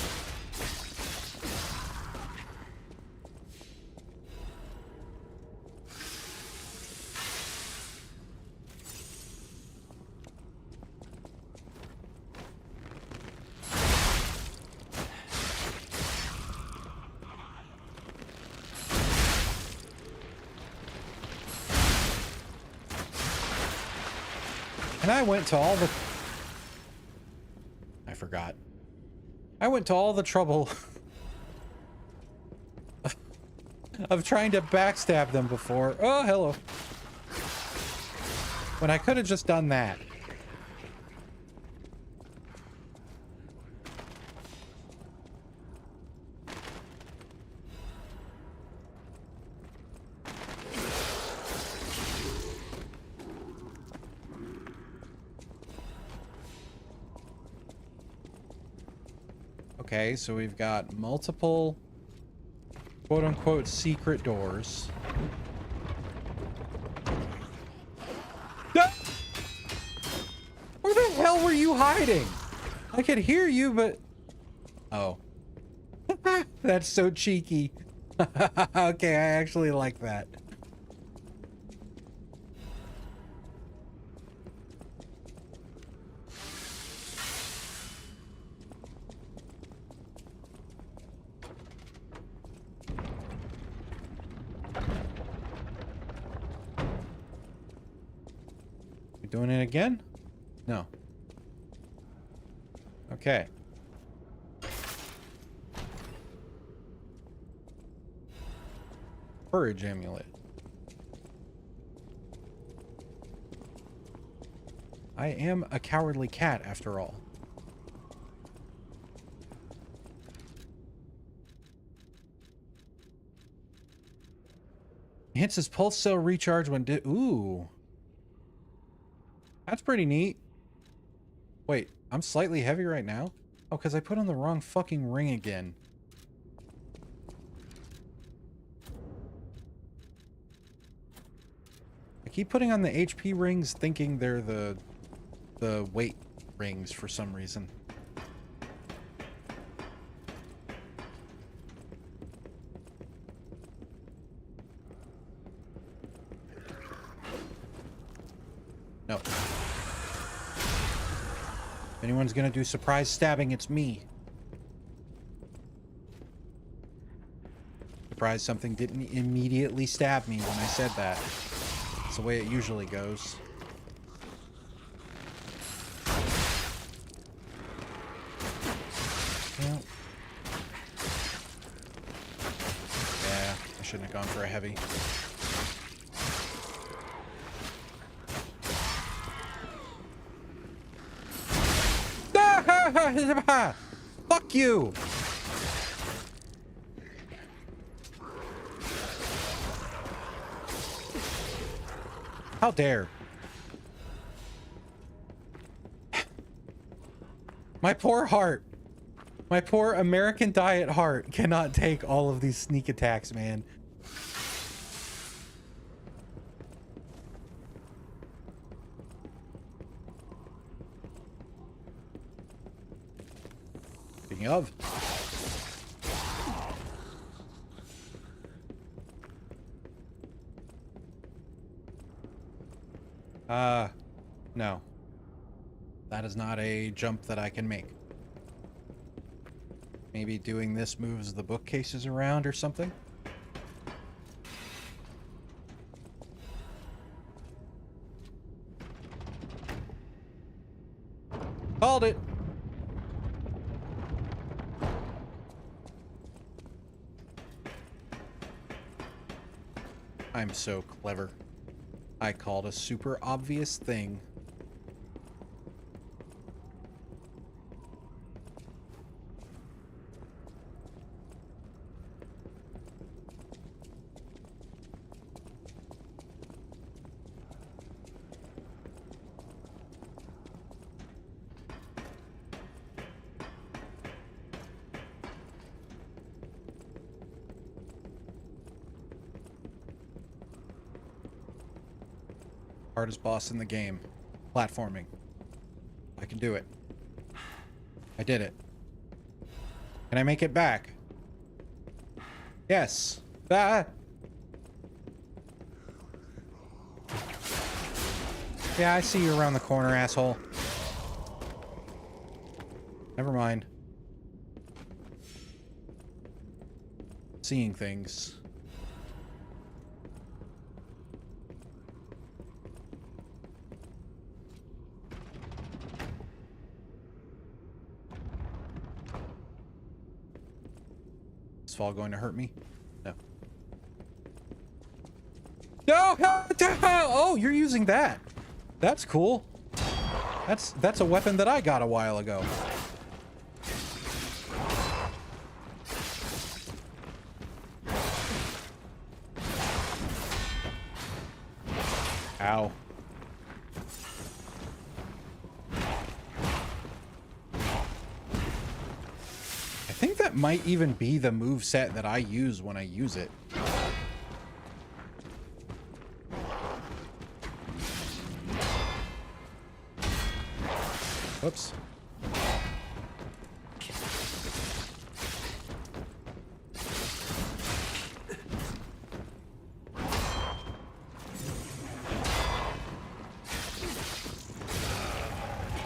And I went to all the... I forgot. I went to all the trouble of trying to backstab them before. Oh, hello. When I could have just done that. Okay, so we've got multiple quote-unquote secret doors. Ah! Where the hell were you hiding? I could hear you, but... Oh. That's so cheeky. Okay, I actually like that. Doing it again? No. Okay. Courage amulet. I am a cowardly cat after all. Hits his pulse cell recharge when ooh. That's pretty neat. Wait, I'm slightly heavy right now? Oh, because I put on the wrong fucking ring again. I keep putting on the HP rings thinking they're the weight rings for some reason. No. If anyone's gonna do surprise stabbing, it's me. Surprised something didn't immediately stab me when I said that. That's the way it usually goes. shouldn't have gone for a heavy. Fuck you! How dare. My poor heart. My poor American diet heart cannot take all of these sneak attacks, man. Speaking of. No. That is not a jump that I can make. Maybe doing this moves the bookcases around or something? Called it! I'm so clever. I called a super obvious thing. Hardest boss in the game. Platforming. I can do it. I did it. Can I make it back? Yes. Ah. Yeah, I see you around the corner, asshole. Never mind. Seeing things. Is fall going to hurt me? No. No! Oh, you're using that. That's cool. That's a weapon that I got a while ago. Ow. I think that might even be the move set that I use when I use it. Whoops.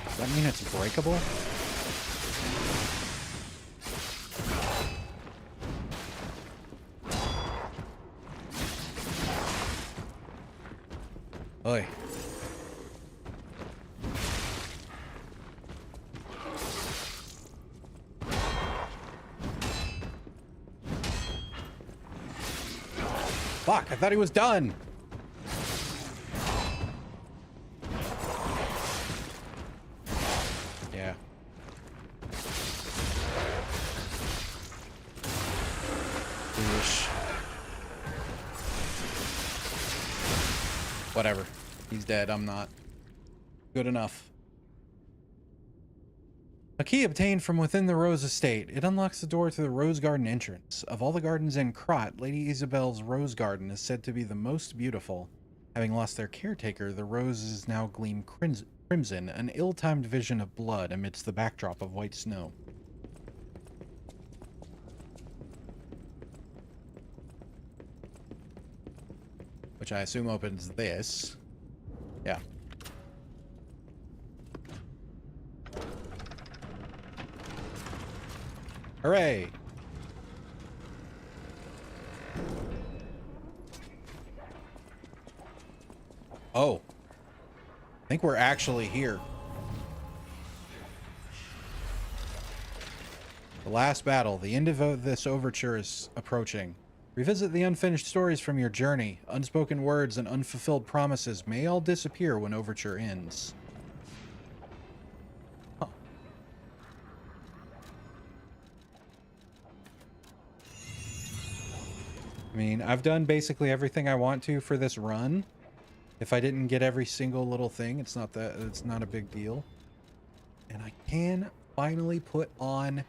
Does that mean it's breakable? Oi. Fuck, I thought he was done. Yeah. Foolish. Whatever. He's dead. I'm not. Good enough. A key obtained from within the Rose estate. It unlocks the door to the Rose Garden entrance. Of all the gardens in Krat, Lady Isabel's Rose Garden is said to be the most beautiful. Having lost their caretaker, the roses now gleam crimson, an ill-timed vision of blood amidst the backdrop of white snow. Which I assume opens this. Yeah. Hooray! Oh. I think we're actually here. The last battle. The end of this overture is approaching. Revisit the unfinished stories from your journey. Unspoken words and unfulfilled promises may all disappear when Overture ends. Huh. I mean, I've done basically everything I want to for this run. If I didn't get every single little thing, it's not a big deal. And I can finally put on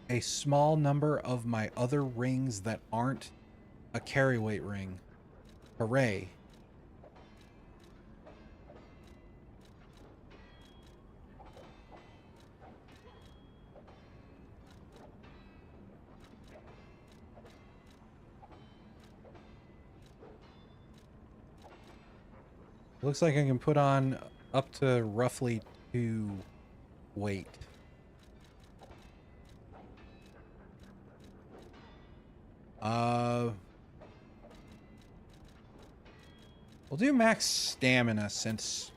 a small number of my other rings that aren't a carryweight ring. Hooray. Looks like I can put on up to roughly 2 weight. We'll do max stamina since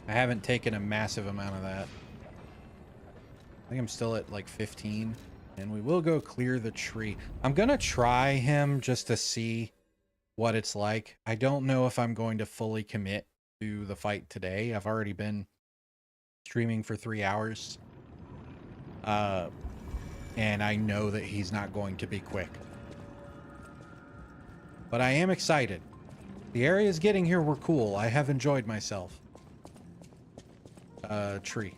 I haven't taken a massive amount of that. I think I'm still at like 15, and we will go clear the tree. I'm gonna try him just to see what it's like. I don't know if I'm going to fully commit to the fight today. I've already been streaming for 3 hours. And I know that he's not going to be quick. But I am excited. The areas getting here were cool. I have enjoyed myself. Tree.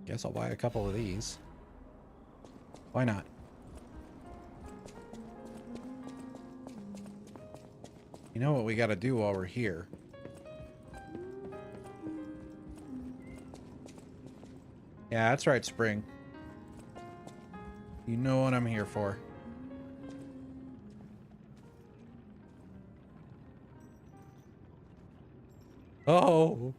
Guess I'll buy a couple of these. Why not? You know what we gotta do while we're here? Yeah, that's right, Spring. You know what I'm here for. Oh!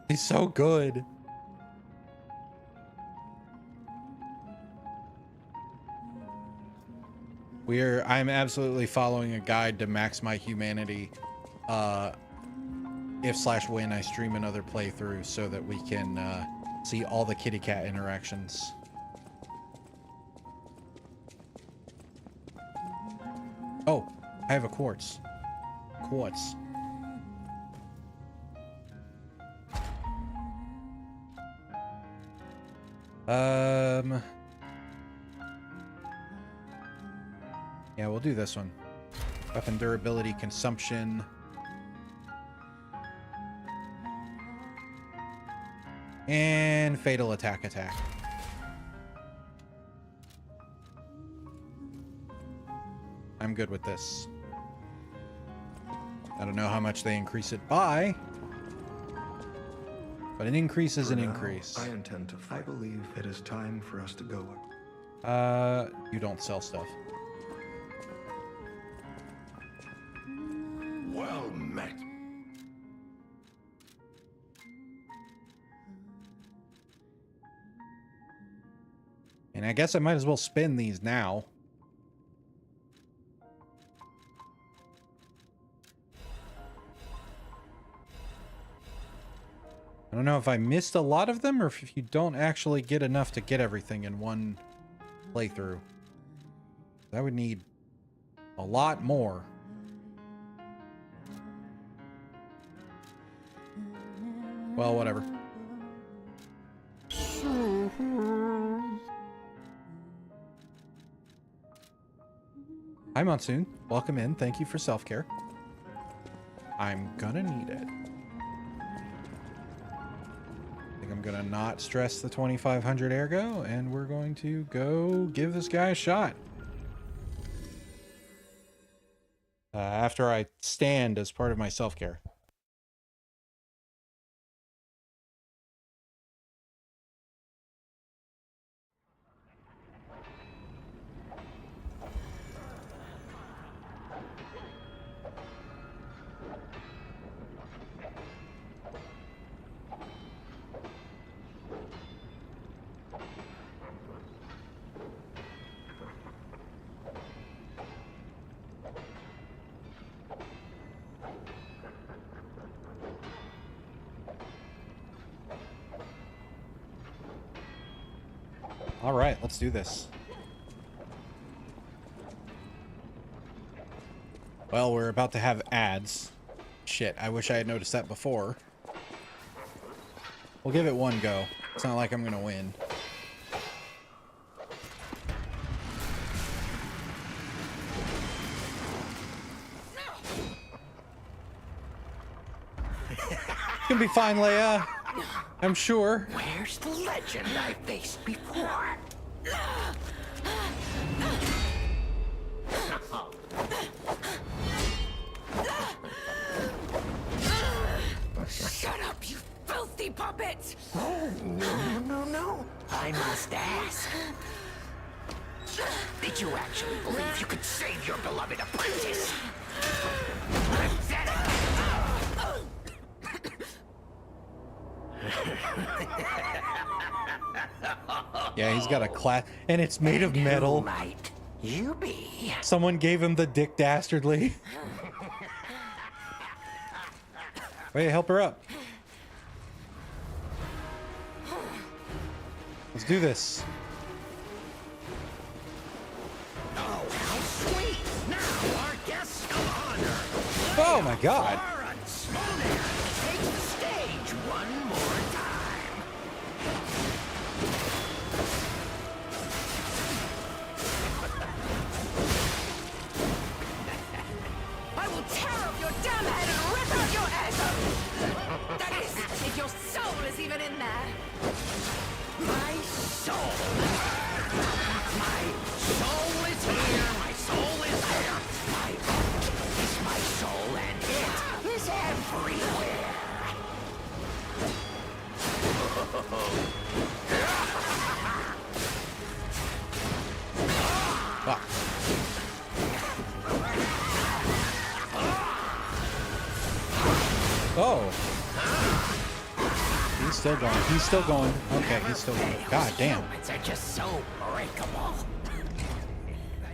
He's so good. I'm absolutely following a guide to max my humanity. If/when I stream another playthrough so that we can see all the kitty cat interactions. Oh, I have a quartz. Quartz. Yeah, we'll do this one. Weapon durability, consumption. And fatal attack. I'm good with this. I don't know how much they increase it by, but an increase is an increase. I intend to fight. I believe it is time for us to go. You don't sell stuff. Well met. And I guess I might as well spin these now. I don't know if I missed a lot of them or if you don't actually get enough to get everything in one playthrough. I would need a lot more. Well, whatever. Hi, Monsoon. Welcome in. Thank you for self-care. I'm gonna need it. I think I'm gonna not stress the 2500 ergo, and we're going to go give this guy a shot. After I stand as part of my self-care. All right, let's do this. Well, we're about to have ads. Shit, I wish I had noticed that before. We'll give it one go. It's not like I'm gonna win. It's gonna be fine, Leia. I'm sure. Where's the legend I faced before? Shut up, you filthy puppet! Oh, no. I must ask. Did you actually believe you could save your beloved apprentice? Yeah, he's got a class, and it's made of metal. Who might you be? Someone gave him the Dick Dastardly. Wait, help her up. Let's do this. Oh, how sweet! Now our guest of honor. Oh my God. Laura Smollett, take the stage one more time. I will tear up your damn head and rip out your egg! That is, if your soul is even in there. My soul. My soul is here. My soul is there. My book is my soul, and it is everywhere. Fuck. Oh. He's still going. He's still going. Okay, he's still going. God damn. Humans are just so breakable.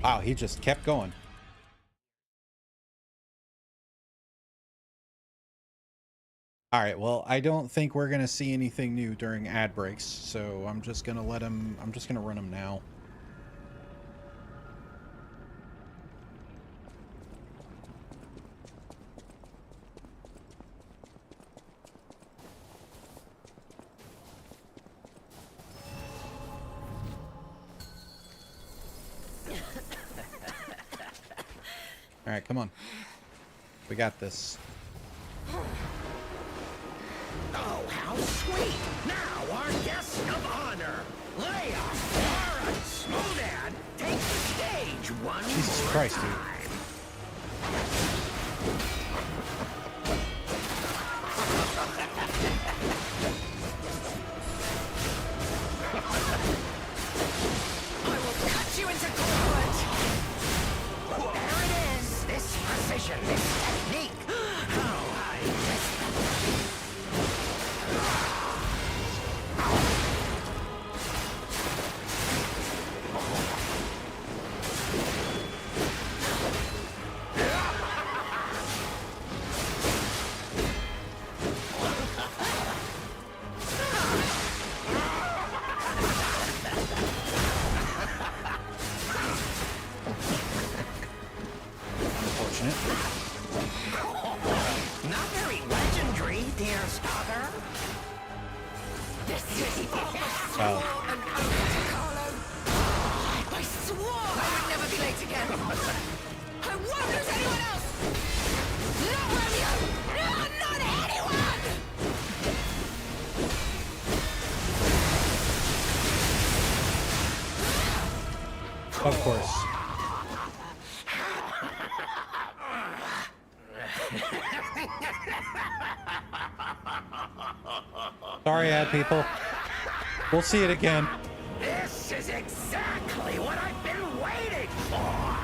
Wow, he just kept going. All right, well, I don't think we're going to see anything new during ad breaks, so I'm just going to let him, I'm just going to run him now. All right, come on. We got this. Oh, how sweet! Now our guest of honor, Leia, Laura Smollett, take the stage one Jesus more Christ, dude. time. I will cut you into cornwood! There it is! This precision, this technique! Oh, I miss Unfortunate. Not very legendary, dear Stalker. This is Wow. an oath to Carlo. I swore I would never be late again. I won't lose anyone else! Not Romeo! No, not anyone! Of course. Sorry, ad people. We'll see it again. This is exactly what I've been waiting for!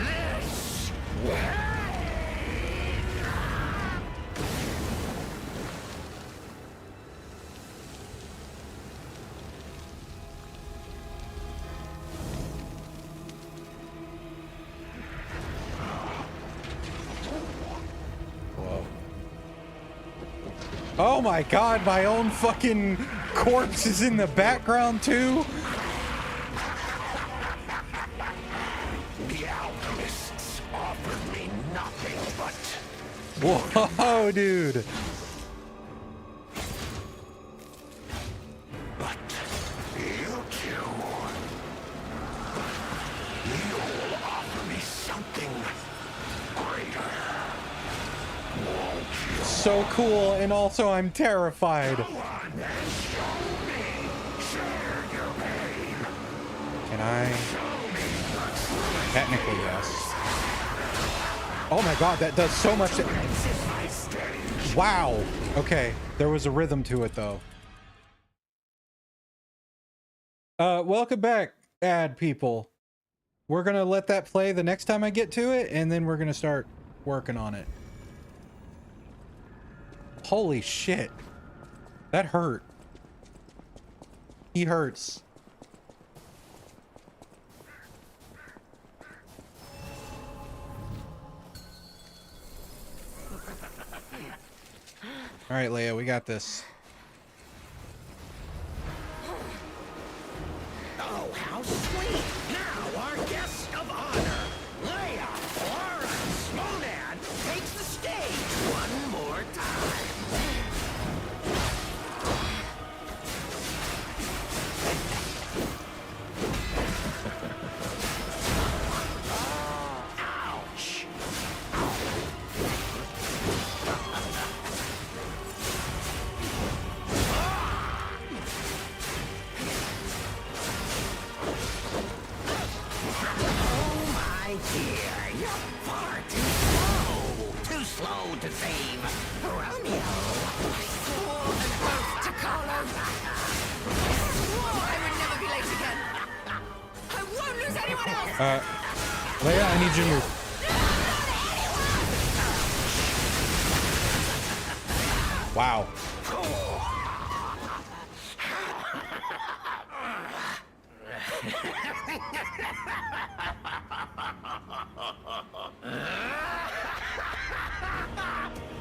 This Whoa. Oh my God, my own fucking corpse is in the background too? Whoa, dude. But you two, you'll offer me something greater. Won't you? So cool, and also I'm terrified. Come on, then, show me. Share your pain. Can I? Technically, yes. Oh my god, that does so much. Wow. Okay, there was a rhythm to it, though. Welcome back, ad people. We're gonna let that play the next time I get to it, and then we're gonna start working on it. Holy shit. That hurt. He hurts. All right, Leia, we got this. Oh, how sweet! Now our guest of honor, Leia, Laura, Smonan, takes the stage one more time. Ouch! Dear, you're far too slow to save Romeo. I swore an oath to Carlo. I swore I would never be late again. I won't lose anyone else. Leia, I need you to move. Wow.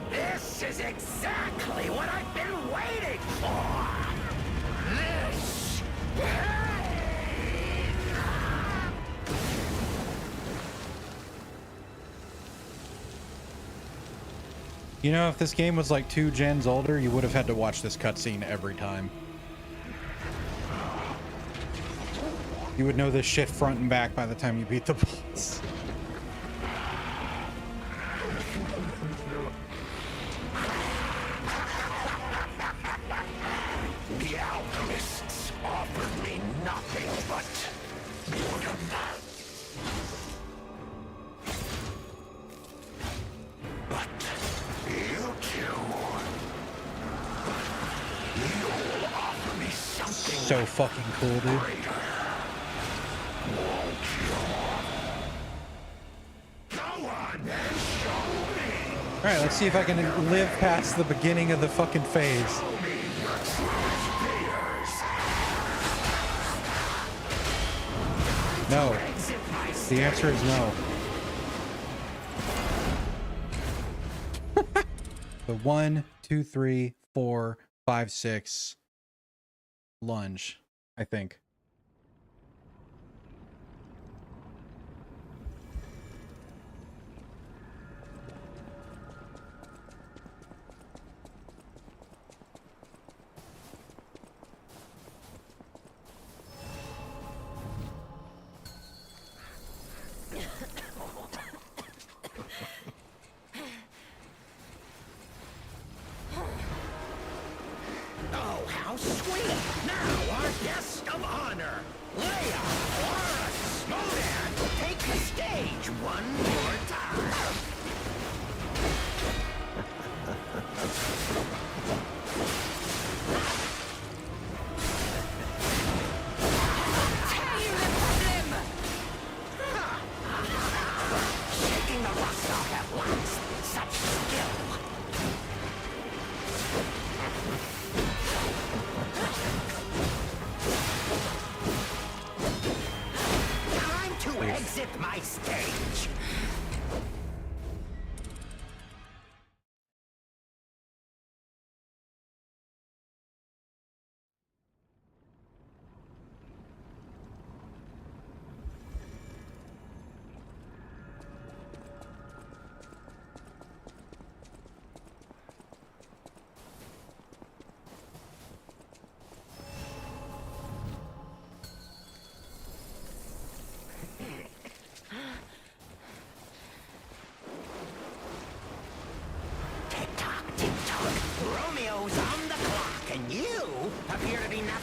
This is exactly what I've been waiting for. This pain. You know, if this game was like 2 gens older, you would have had to watch this cutscene every time. You would know this shit front and back by the time you beat the boss. The alchemists offered me nothing but boredom. But you two, you'll offer me something So fucking cool, dude. greater. Won't you? Go on, then, show me. All right, let's see if I can live past the beginning of the fucking phase. Show me your true fears. No. The answer is no. The 1, 2, 3, 4, 5, 6 lunge, I think. Oh, how sweet! Now our guest of honor, Leia, Laura, Smonan, take the stage one more time. Tame the problem. Shaking the rust off at once. Such skill. Time to exit my stage.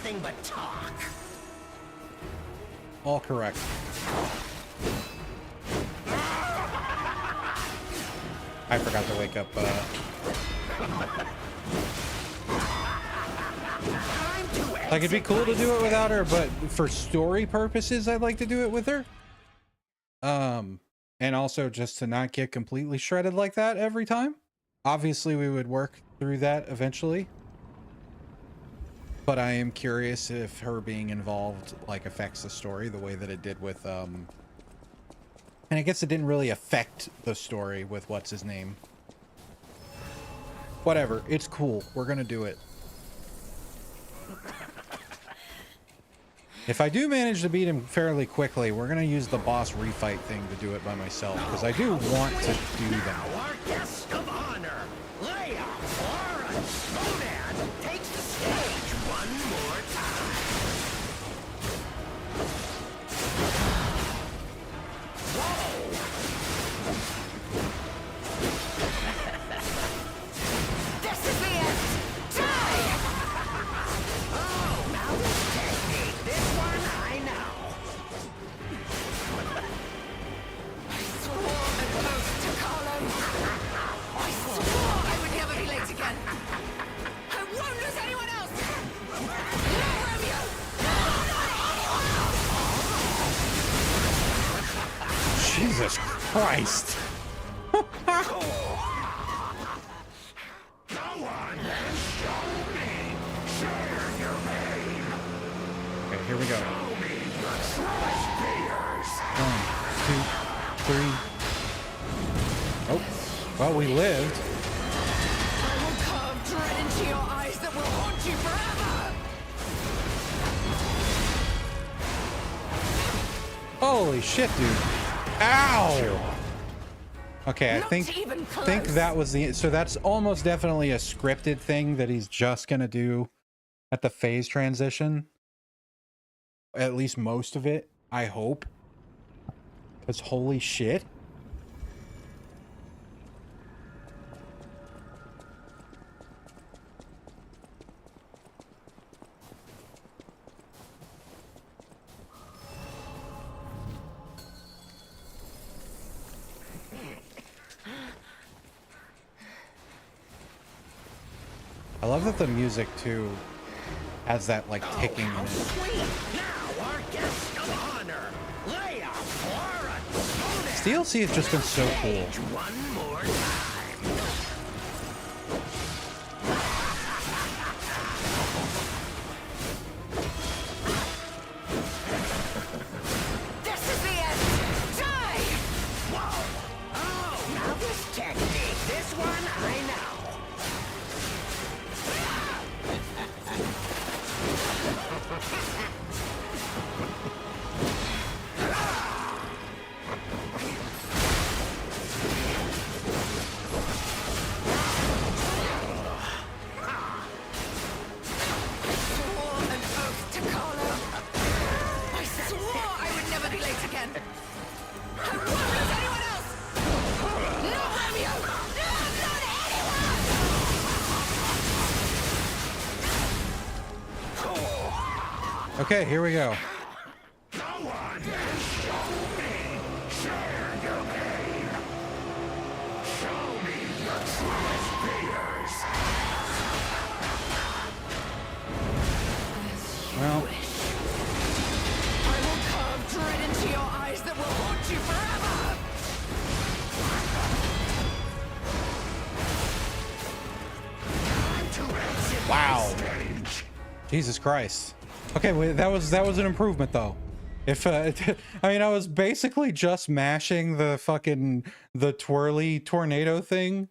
nothing but talk. All correct. I forgot to wake up. Like, it'd be cool to do it without her, but for story purposes, I'd like to do it with her. And also just to not get completely shredded like that every time. Obviously, we would work through that eventually. But I am curious if her being involved, like, affects the story the way that it did with, and I guess it didn't really affect the story with what's his name. Whatever, it's cool. We're gonna do it. If I do manage to beat him fairly quickly, we're gonna use the boss refight thing to do it by myself, because I do want to do that. Our guest of honor, Leia Modan, takes the stage one more time. Whoa! This is the end! Die! Oh, now this technique, this one I know. I swore an oath to Carlo. I swore I would never be late again. I won't lose anyone else! No, Romeo! No, not anyone! Jesus Christ! Okay, here we go. 1, 2, 3. Oh, well, we lived. I will carve dread into your eyes that will haunt you forever! Holy shit, dude. Ow! Okay, I Not think even think close. that was the... So that's almost definitely a scripted thing that he's just gonna do at the phase transition. At least most of it, I hope. Because holy shit. I love that the music too has that like ticking in it. Sweet! Now our guest of honor, Leia Modan. This DLC has just been so cool. One more time. This is the end! Die! Whoa! Oh, now this technique, this one I know. Swore an oath to Carlo. I swore I would never be late again. I won't lose anyone else! No, Romeo! No, not anyone! Okay, here we go. Well, I will carve dread into your eyes that will haunt you forever! wow. Jesus Christ. Okay, wait, that was an improvement though. If I mean, I was basically just mashing the twirly tornado thing,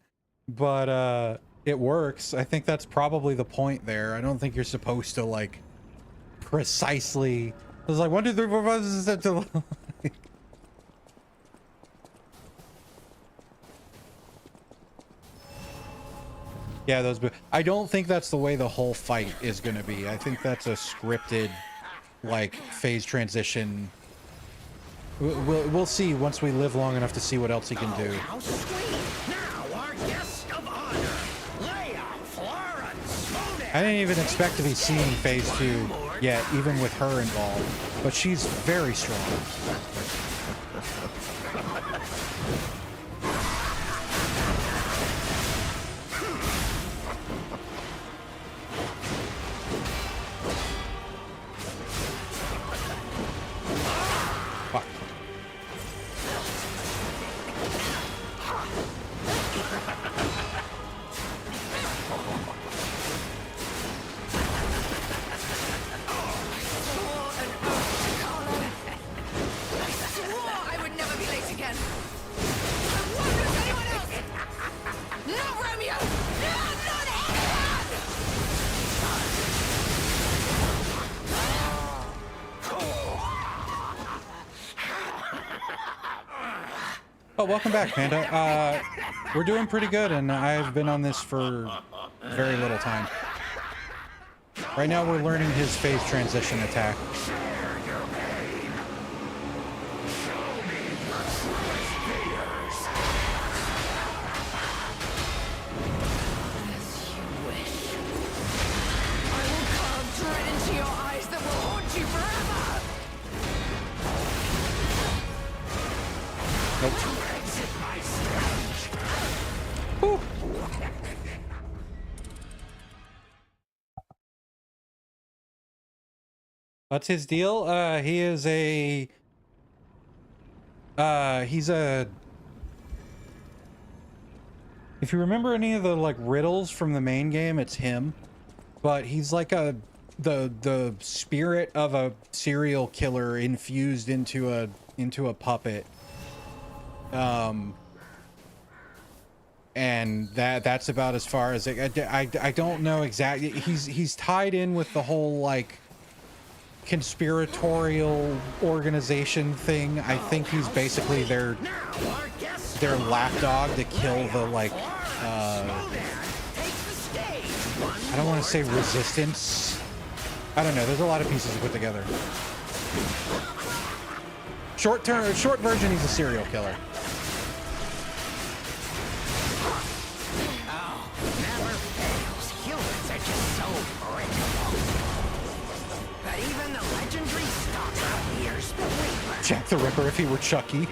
but it works. I think that's probably the point there. I don't think you're supposed to like precisely. It was like 1, 2, 3, 4, 5, 6, 7, 8. Yeah, those. I don't think that's the way the whole fight is going to be. I think that's a scripted, like, phase transition. We'll see once we live long enough to see what else he can do. How sweet! Now our guest of honor, Leia Modan. I didn't even expect to be seeing phase 2 yet, even with her involved. But she's very strong. Fuck. I would never be late again. I wonder if anyone else. No, Romeo! No, not anyone! Oh, welcome back, Panda. We're doing pretty good, and I've been on this for very little time. Right now, we're learning his phase transition attack. Dread into your eyes that will haunt you forever! Nope. Whew. What's his deal? He is a... he's a... If you remember any of the, like, riddles from the main game, it's him. But he's like the spirit of a serial killer infused into a puppet. And that's about as far as I don't know exactly. He's tied in with the whole like conspiratorial organization thing. I think he's basically their lapdog to kill the like I don't want to say resistance. I don't know. There's a lot of pieces to put together. Short version, he's a serial killer. Oh, never fails. Humans are just so breakable. But even the legendary stalker hears the Reaper. Jack the Ripper if he were Chucky.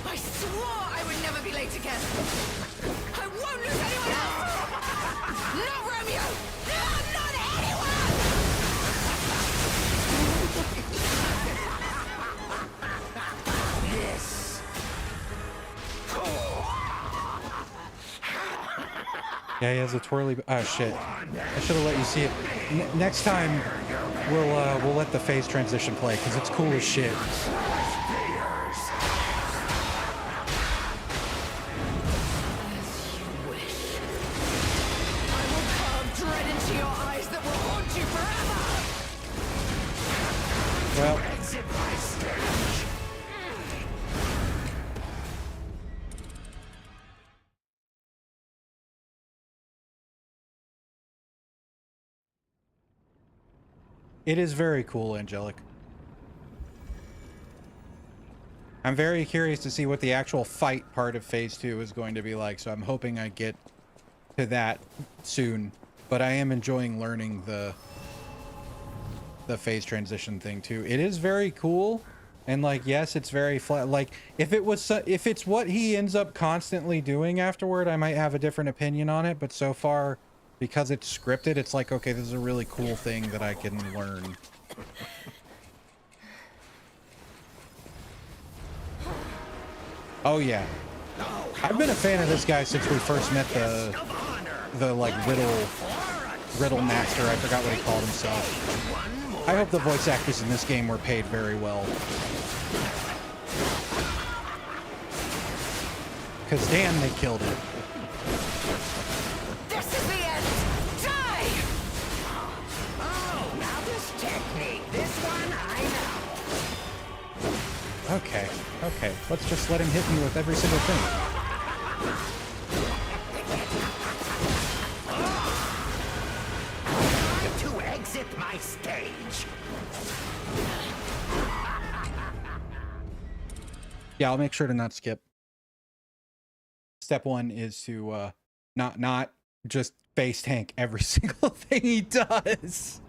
I swore I would never be late again. I won't lose anyone else. No, Romeo. No, not anyone. This. Yeah, he has a twirly. Oh shit! I should have let you see it. Next time, we'll let the phase transition play because it's cool as shit. Well, it is very cool, Angelic. I'm very curious to see what the actual fight part of Phase 2 is going to be like, so I'm hoping I get to that soon. But I am enjoying learning the phase transition thing too. It is very cool, and like, yes, it's very flat. Like, if it's what he ends up constantly doing afterward, I might have a different opinion on it. But so far, because it's scripted, it's like, okay, this is a really cool thing that I can learn. Oh yeah, I've been a fan of this guy since we first met the like riddle master. I forgot what he called himself. I hope the voice actors in this game were paid very well. Because damn, they killed it. This is the end. Die! Oh, now this technique. This one I know. Okay, okay. Let's just let him hit me with every single thing. To exit my stage. Yeah, I'll make sure to not skip. Step one is to not just face tank every single thing he does.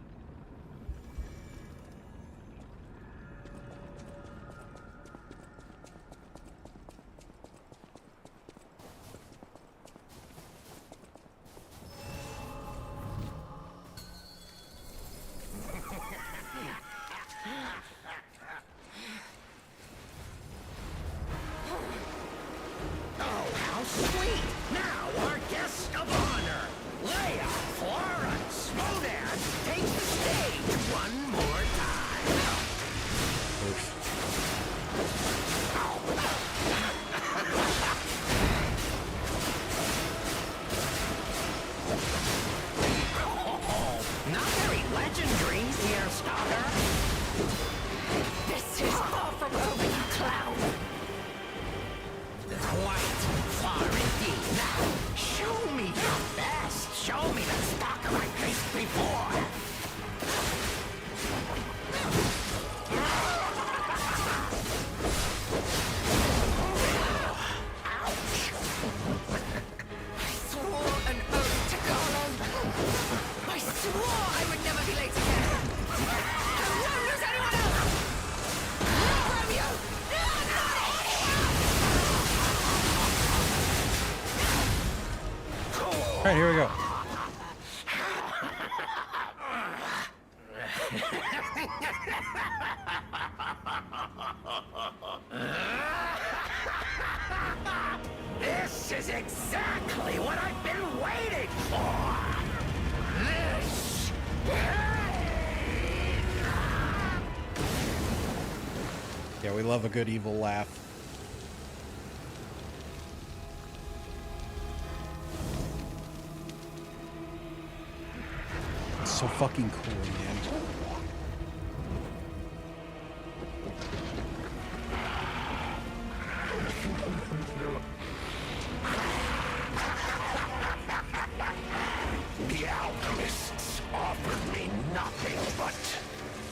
All right, here we go. This is exactly what I've been waiting for. This Yeah, we love a good evil laugh. It's so fucking cool, man. The alchemists offered me nothing but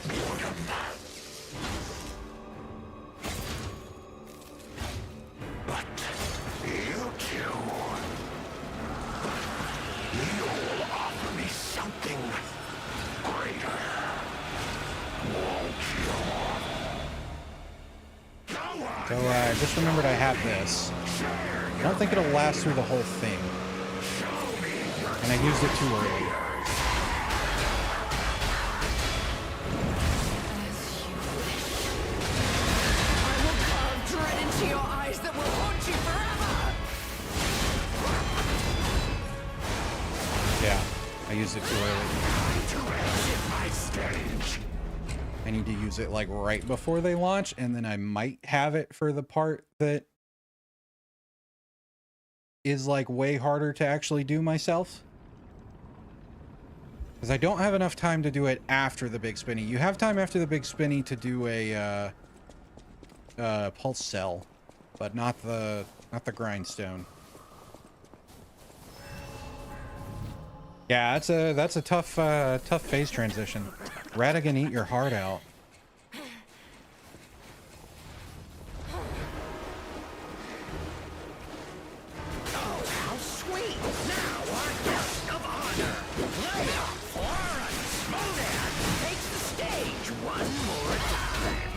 boredom. But you two, you'll offer me something greater, won't you? So just remembered I have this. I don't think it'll last through the whole thing. And I used it too early. I will carve dread into your eyes that will haunt you forever! Yeah, I used it too early. I need to use it like right before they launch, and then I might have it for the part that is like way harder to actually do myself. Because I don't have enough time to do it after the big spinny. You have time after the big spinny to do a pulse cell, but not the grindstone. Yeah, that's a tough phase transition. Radigan, eat your heart out. Oh, how sweet! Now our guest of honor, Leia Florence Modan, takes the stage one more time.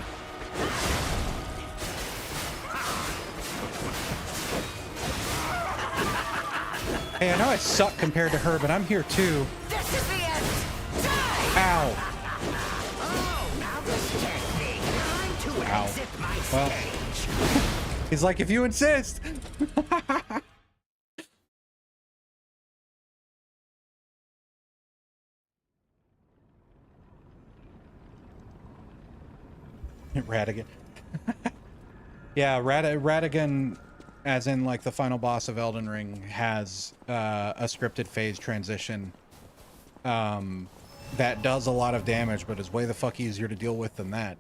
Hey, I know I suck compared to her, but I'm here too. This is the end! Die! Ow. Oh, now this technique. Time to Ow. exit my Well. stage. He's like, if you insist. Radigan. Yeah, Radigan, as in like the final boss of Elden Ring, has a scripted phase transition that does a lot of damage, but is way the fuck easier to deal with than that.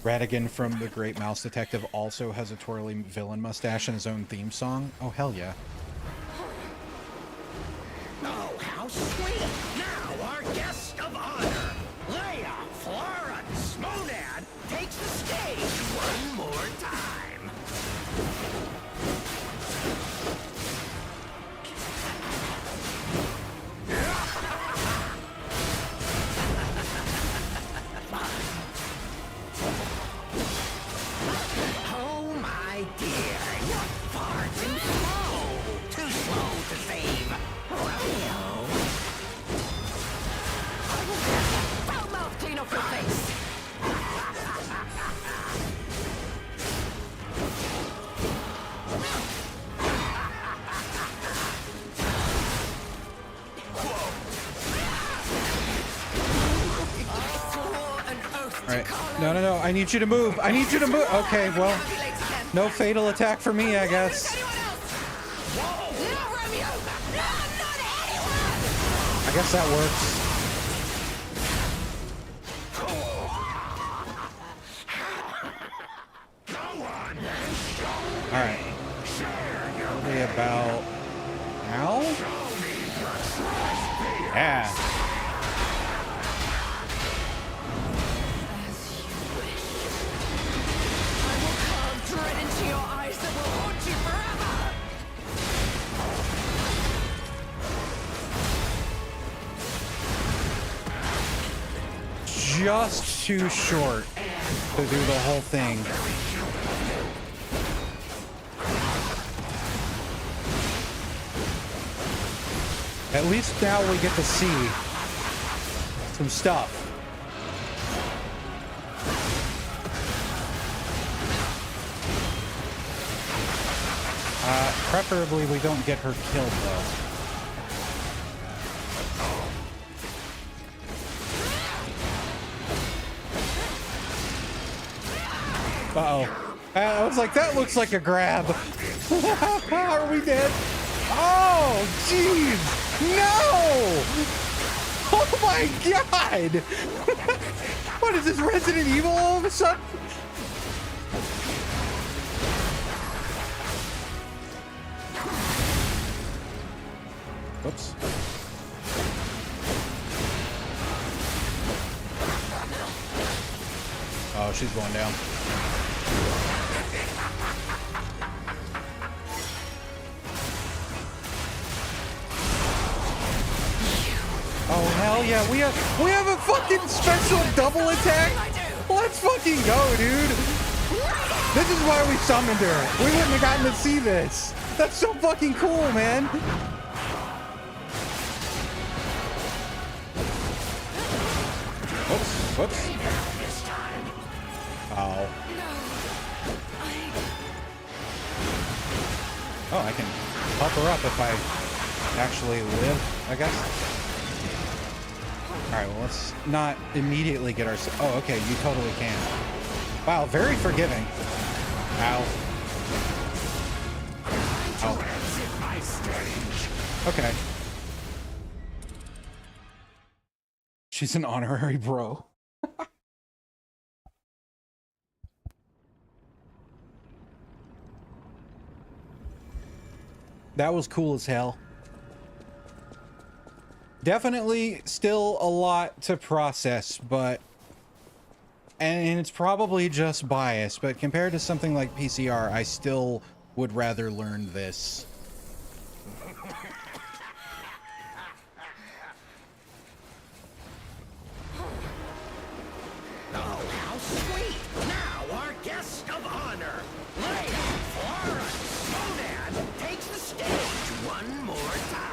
Radigan from The Great Mouse Detective also has a twirly villain mustache and his own theme song. Oh, hell yeah. Oh, how sweet! Now our guest of honor, Leia Florence Modan, takes the stage right. No. I need you to move. I need you to move. Okay, well, no fatal attack for me, I guess. I guess that works. All right. Probably about now? Yeah. Dread into your eyes that will haunt you forever! Just too short to do the whole thing. At least now we get to see some stuff. Preferably we don't get her killed though. Uh-oh. I was like, that looks like a grab. Are we dead? Oh, jeez. No! Oh my god! What is this, Resident Evil all of a sudden? Whoops. Oh, she's going down. Oh hell yeah, we have a fucking special double attack. Let's fucking go, dude. This is why we summoned her. We wouldn't have gotten to see this. That's so fucking cool, man. Whoops. Oh. Oh, I can help her up if I actually live, I guess. Alright, well, let's not immediately get our... Oh, okay, you totally can. Wow, very forgiving. Ow. Oh. Okay. She's an honorary bro. That was cool as hell. Definitely still a lot to process, but... And it's probably just bias, but compared to something like PCR, I still would rather learn this. Oh, how sweet! Now our guest of honor, Lady Flora Conan, takes the stage one more time.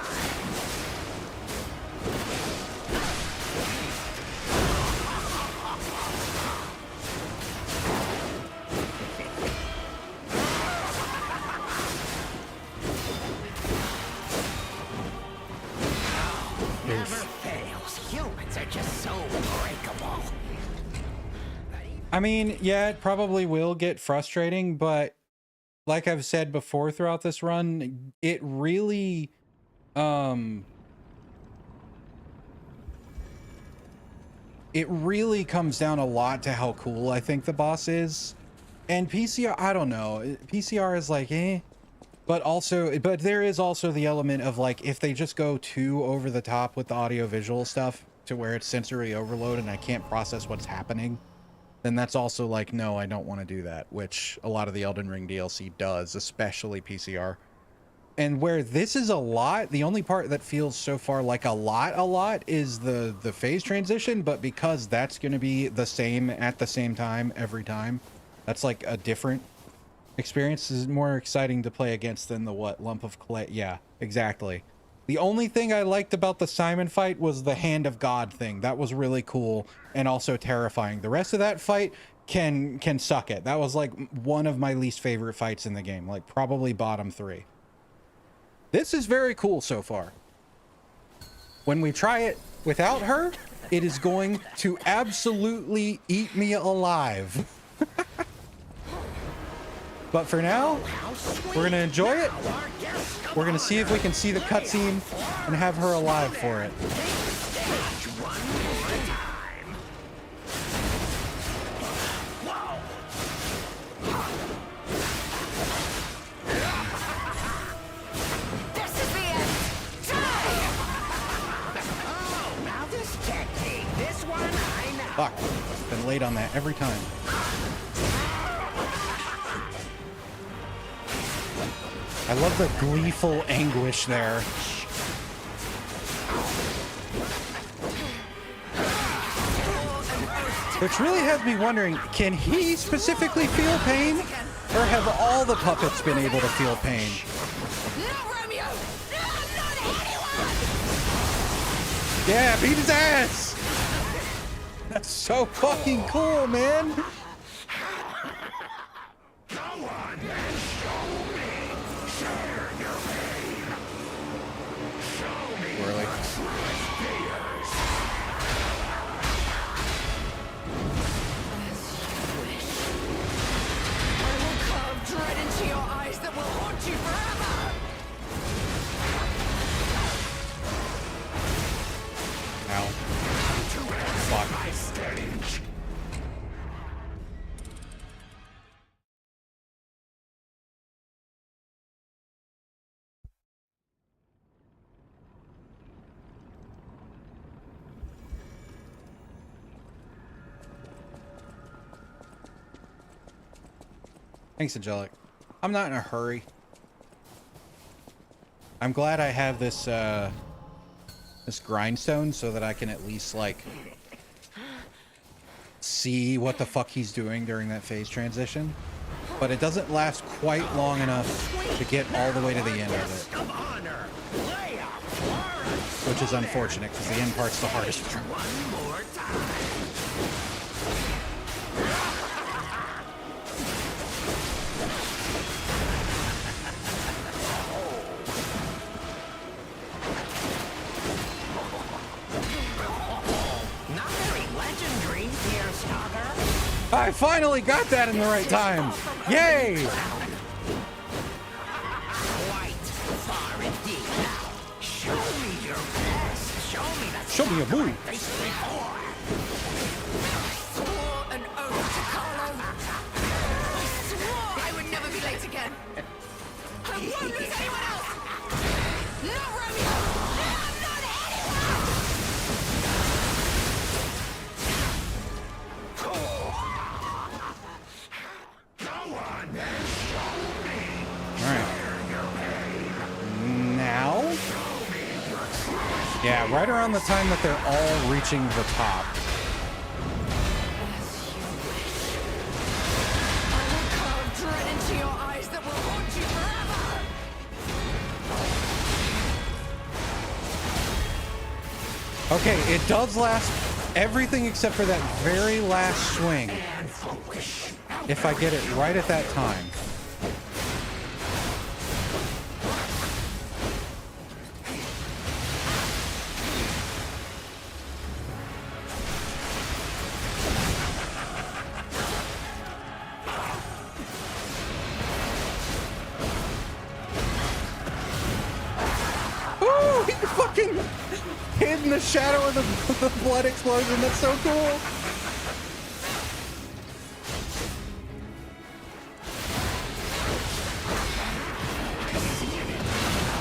Never fails. Humans are just so breakable. I mean, yeah, it probably will get frustrating, but like I've said before throughout this run, it really, it really comes down a lot to how cool I think the boss is. And PCR, I don't know. PCR is like, eh. But there is also the element of like, if they just go too over the top with the audio visual stuff to where it's sensory overload and I can't process what's happening, then that's also like, no, I don't want to do that, which a lot of the Elden Ring DLC does, especially PCR. And where this is a lot, the only part that feels so far like a lot is the phase transition, but because that's going to be the same at the same time every time, that's like a different experience. Is more exciting to play against than the lump of clay. Yeah, exactly. The only thing I liked about the Simon fight was the Hand of God thing. That was really cool and also terrifying. The rest of that fight can suck it. That was like one of my least favorite fights in the game, like probably bottom 3. This is very cool so far. When we try it without her, It is going to absolutely eat me alive. But for now, we're gonna enjoy it. We're gonna see if we can see the cutscene and have her alive for it. This is the end. Die! Oh, now this technique. This one I know. Fuck. Been late on that every time. I love the gleeful anguish there. Which really has me wondering, can he specifically feel pain? Or have all the puppets been able to feel pain? No, Romeo! No, not anyone! Yeah, beat his ass! That's so fucking cool, man! Really? I will carve dread into your eyes that will haunt you forever! Ow. Fuck. Thanks, Angelic. I'm not in a hurry. I'm glad I have this this grindstone so that I can at least like see what the fuck he's doing during that phase transition. But it doesn't last quite long enough to get all the way to the end of it. Which is unfortunate because the end part's the hardest part. I finally got that in the right time. Yay! Show me a move. Swore an oath to Carlo. I swore I would never be late again. I won't lose anyone else. No, Romeo. No, not anyone. Now? Yeah, right around the time that they're all reaching the top. I will carve dread into your eyes that will haunt you forever. Okay, it does last everything except for that very last swing. If I get it right at that time. Ooh, he fucking hid in the shadow of the blood explosion. That's so cool.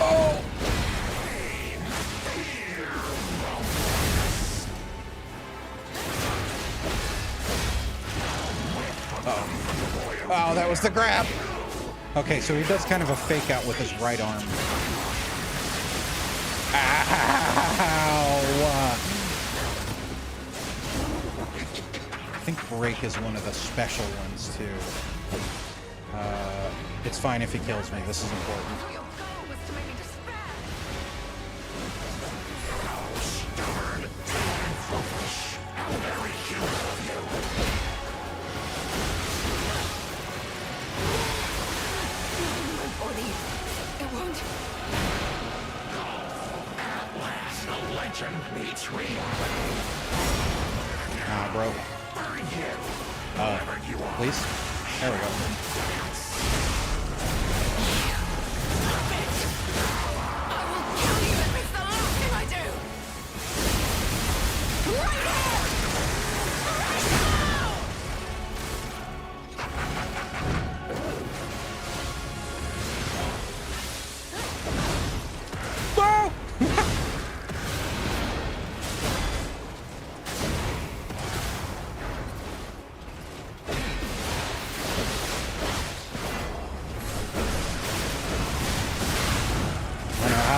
Oh! Uh-oh. Oh, that was the grab. Okay, so he does kind of a fake out with his right arm. Ow! I think break is one of the special ones too. It's fine if he kills me. This is important. Your goal was to make me despair. My body, it won't. Legend meets reality. Nah, bro. Please? There we go.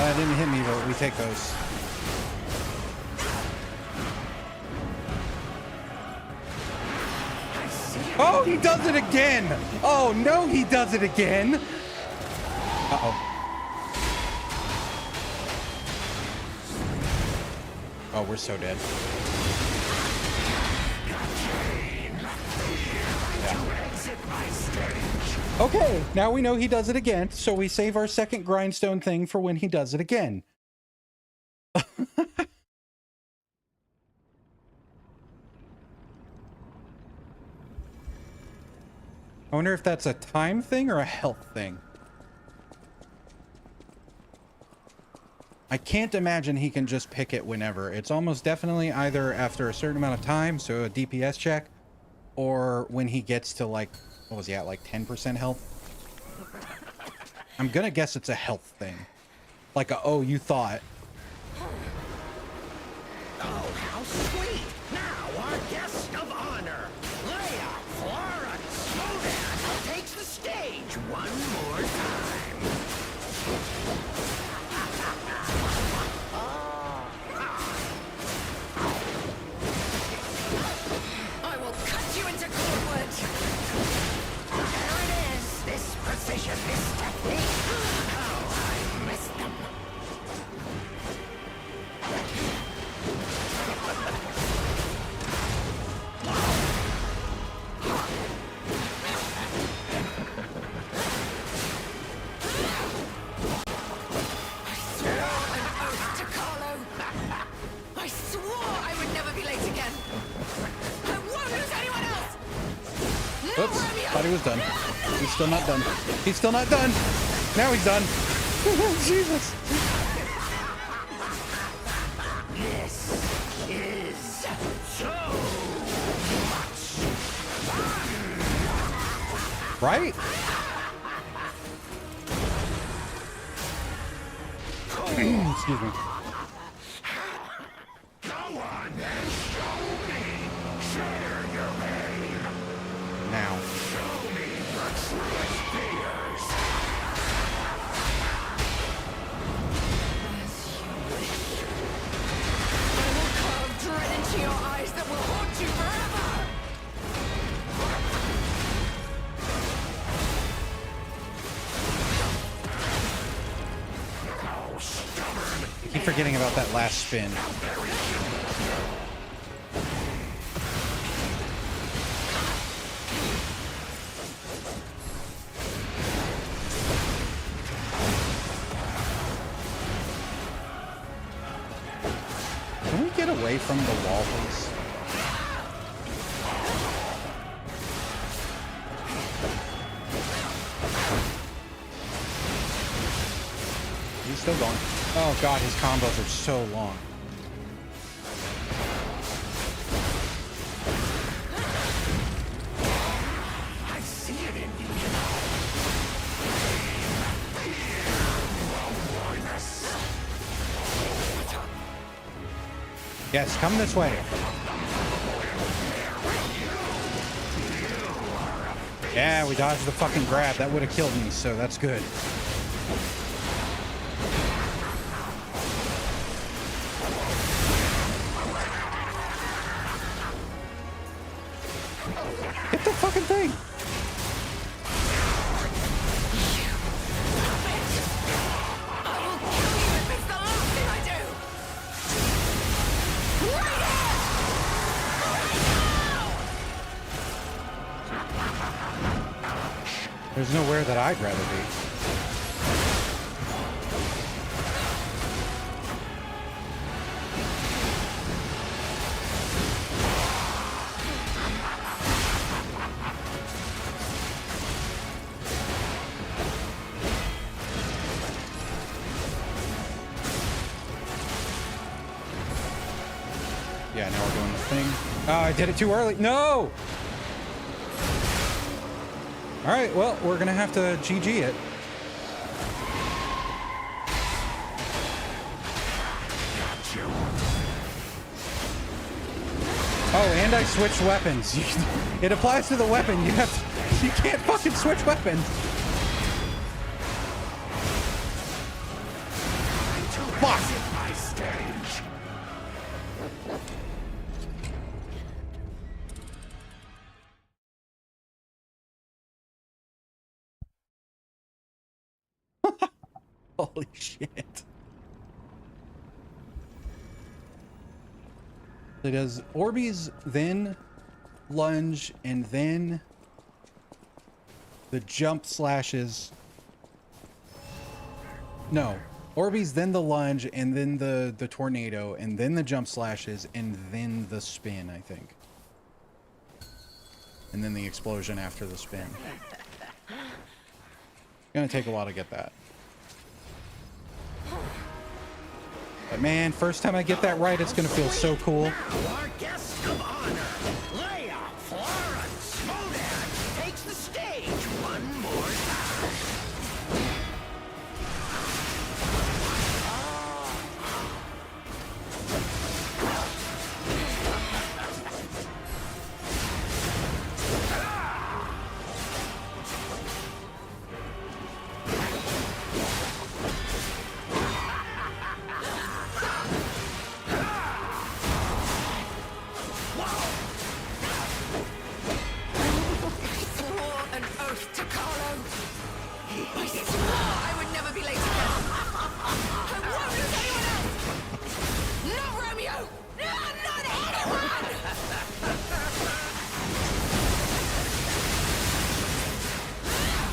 That didn't hit me, but we take those. Oh, he does it again! Oh, no, he does it again! Uh-oh. Oh, we're so dead. Okay, now we know he does it again, so we save our second grindstone thing for when he does it again. I wonder if that's a time thing or a health thing. I can't imagine he can just pick it whenever. It's almost definitely either after a certain amount of time, so a DPS check, or when he gets to like, what was he at, like 10% health? I'm gonna guess it's a health thing. Like a, oh, you thought. Oh, how sweet! Now our guest of honor, Leia Florence Modan, takes the stage one more time. I will cut you into cordwood. There it is, this precision, this technique. How I missed them. I swore I would never be late again. I won't lose anyone else. No, Oops, Romeo! thought he was done. He's still not done. He's still not done. Now he's done. Jesus. This is so much fun. Right? Excuse me. Go on and show me. Share your pain. Now. Show me your truest fears. I will carve dread into your eyes that will haunt you forever. How stubborn. I keep forgetting about that last spin. Can we get away from the wall, please? He's still going. Oh god, his combos are so long. I see it in you, Yes, come this way. Yeah, we dodged the fucking grab. That would have killed me, so that's good. Hit the fucking thing. I will kill you if it's the last thing I do. Right now! There's nowhere that I'd rather be. Yeah, now we're doing the thing. Oh, I did it too early. No! All right, well, we're gonna have to GG it. Oh, and I switched weapons. It applies to the weapon. You can't fucking switch weapons. Fuck. Holy shit. So does Orbeez, then lunge, and then the jump slashes. No. Orbeez, then the lunge, and then the tornado, and then the jump slashes, and then the spin, I think. And then the explosion after the spin. Gonna take a while to get that. But man, first time I get that right, it's gonna feel so cool. Our guest of honor, Leia Florence Modan, takes the stage one more time.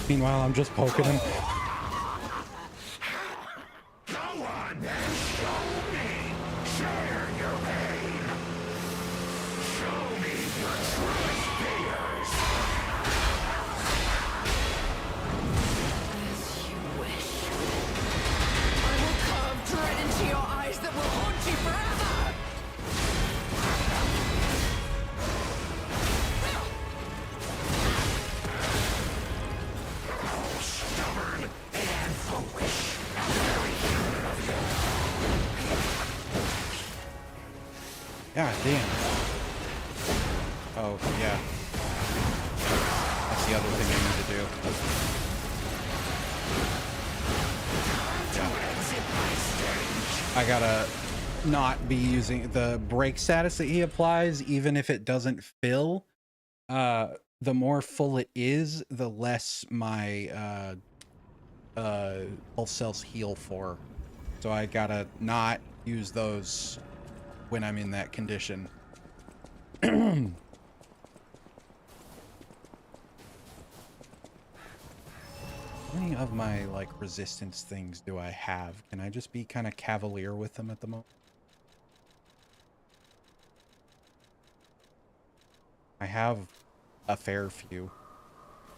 Meanwhile, I'm just poking him. Go on and show me. Share your pain. Show me your truest fears. As you wish. I will carve dread into your eyes that will haunt you forever! Stubborn and foolish. Very human of you. God damn. Oh, yeah. That's the other thing I need to do. Yeah. I gotta not be using the break status that he applies, even if it doesn't fill. The more full it is, the less my pulse cells heal for. So I gotta not use those when I'm in that condition. How many of my like resistance things do I have? Can I just be kind of cavalier with them at the moment? I have a fair few.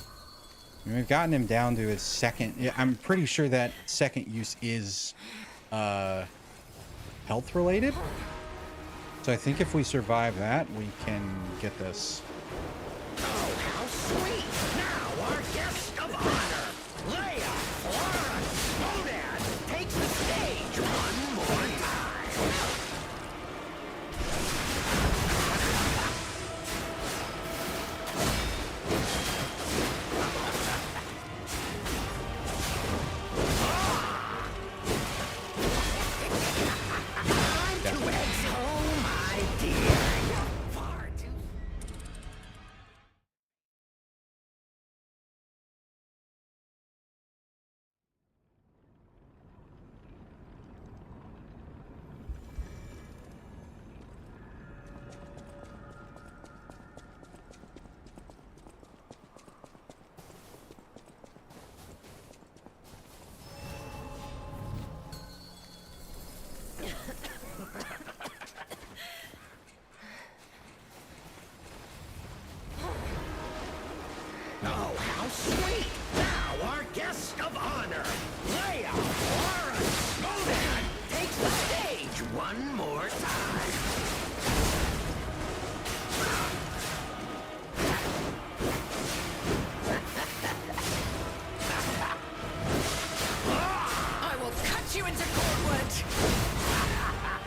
I mean, we've gotten him down to his second. Yeah, I'm pretty sure that second use is health related. So I think if we survive that, we can get this. Oh, how sweet! Now our guest of honor, Leia Florence Modan, takes the stage one more time.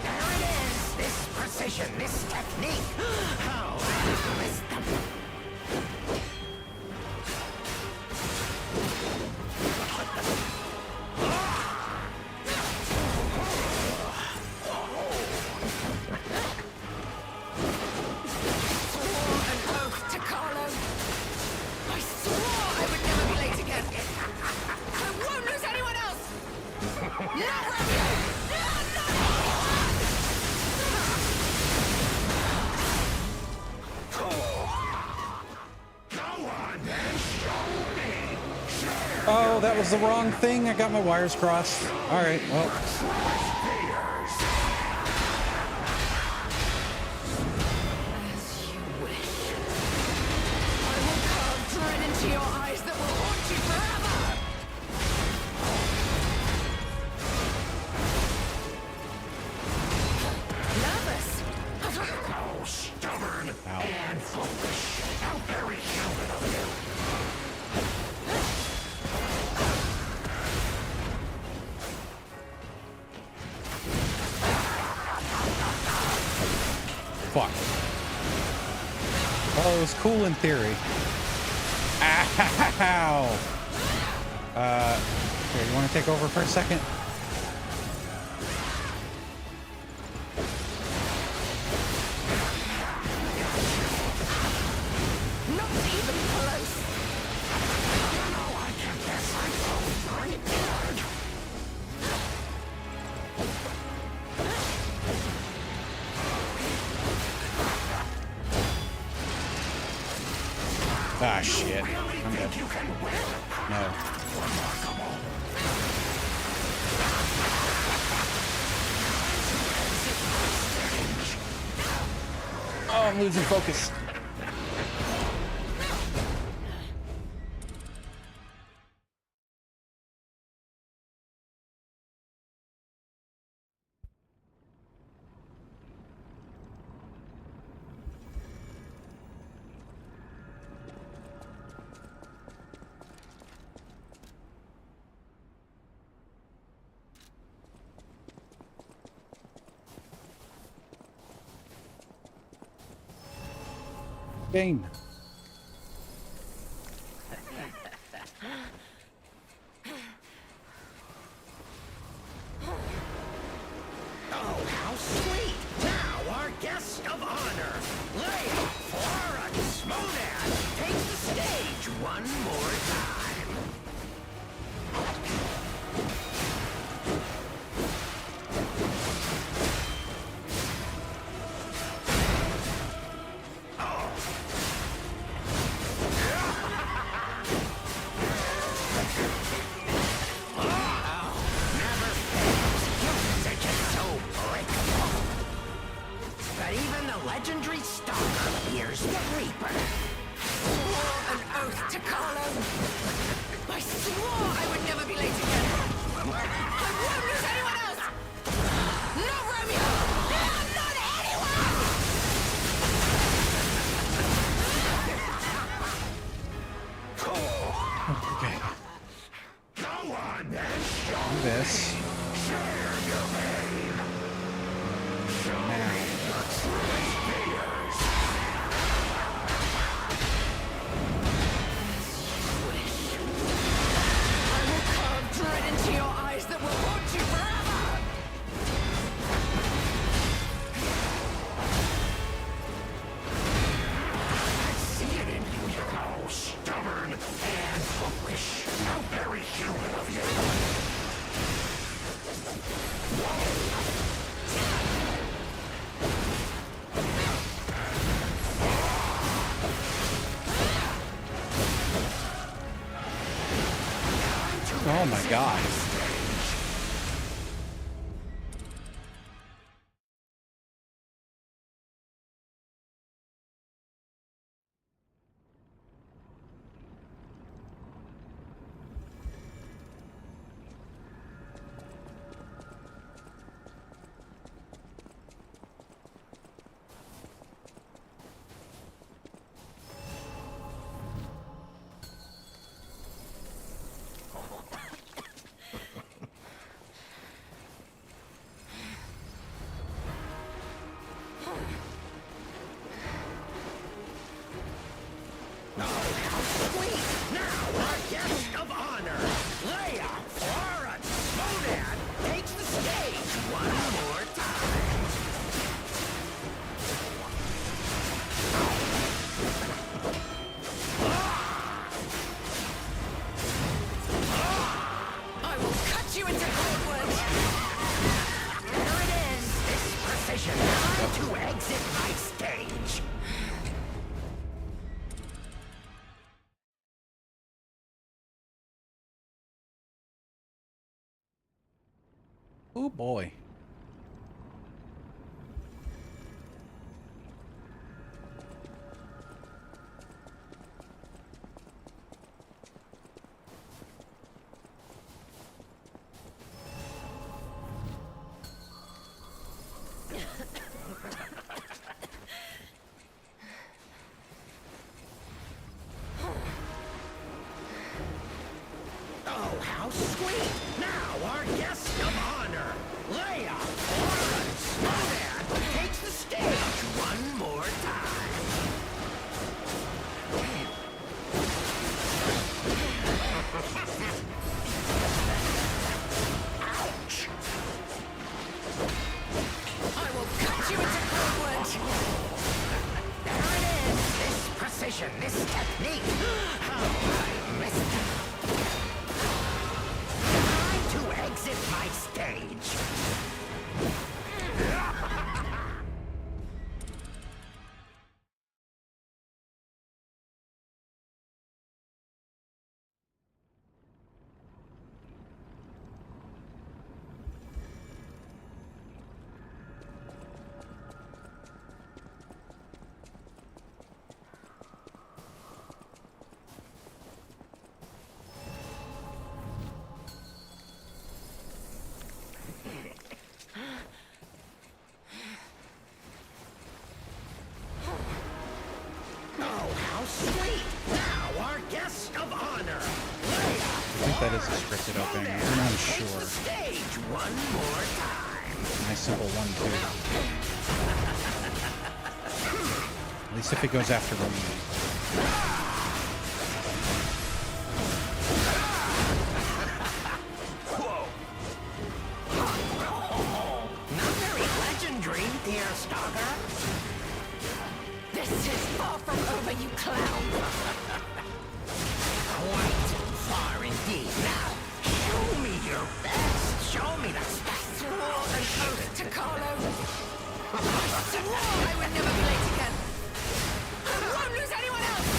There it is! This precision, this technique! How I missed them! Oh, that was the wrong thing. I got my wires crossed. All right, well. As you wish. I will carve dread into your eyes that will haunt you forever! Nervous? How stubborn and foolish! How very human of you! Fuck. Well, it was cool in theory. Ow! Here, you want to take over for a second? Not even close! I can guess I'm so pretty good! Ah, shit. I'm dead. No. Oh, I'm losing focus. Game. Oh, how sweet! Now, our guest of honor, Leia Flora Smodan, takes the stage one more time. But even the legendary stalker hears the Reaper. Swore an oath to Carlo. I swore I would never be late again. I won't lose anyone else. Not Romeo. Not anyone. Okay. Go on, then. Do this. Now. I will carve dread into your eyes that will haunt you forever. I see it in you, you know, stubborn and foolish. How very human of you. Oh my god. to exit my stage. Oh boy. Oh, how sweet! Now our guest of honor, Leia Lauren Snowman, takes the stage one more time. Ouch! I will cut you into cardboard! There it is! This precision, this technique! How I missed it! Time to exit my stage! Sweet! Now our guest of honor, Leia. I think that is a scripted opening. I'm not sure. Stage one more time. Nice simple one too. At least if it goes after me. Not very legendary, dear stalker. This is far from over, you clown! Quite far indeed. Now, show me your best. Show me the best. Swore an oath to Carlo. I swore I would never be late again. I won't lose anyone else!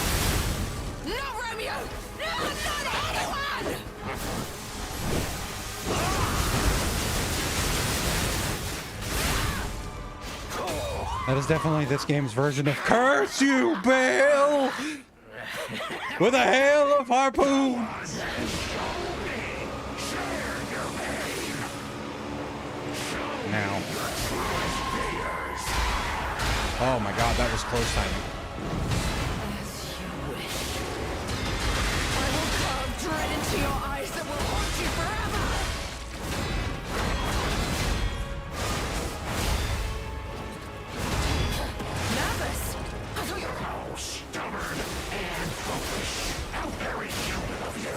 Not Romeo! No, not anyone! That is definitely this game's version of Curse You, Bale! With a hail of harpoons! Now. Oh my god, that was close timing. As you wish. I will carve dread into your eyes that will haunt you forever! Nervous? I thought you were... How stubborn and foolish. How very human of you.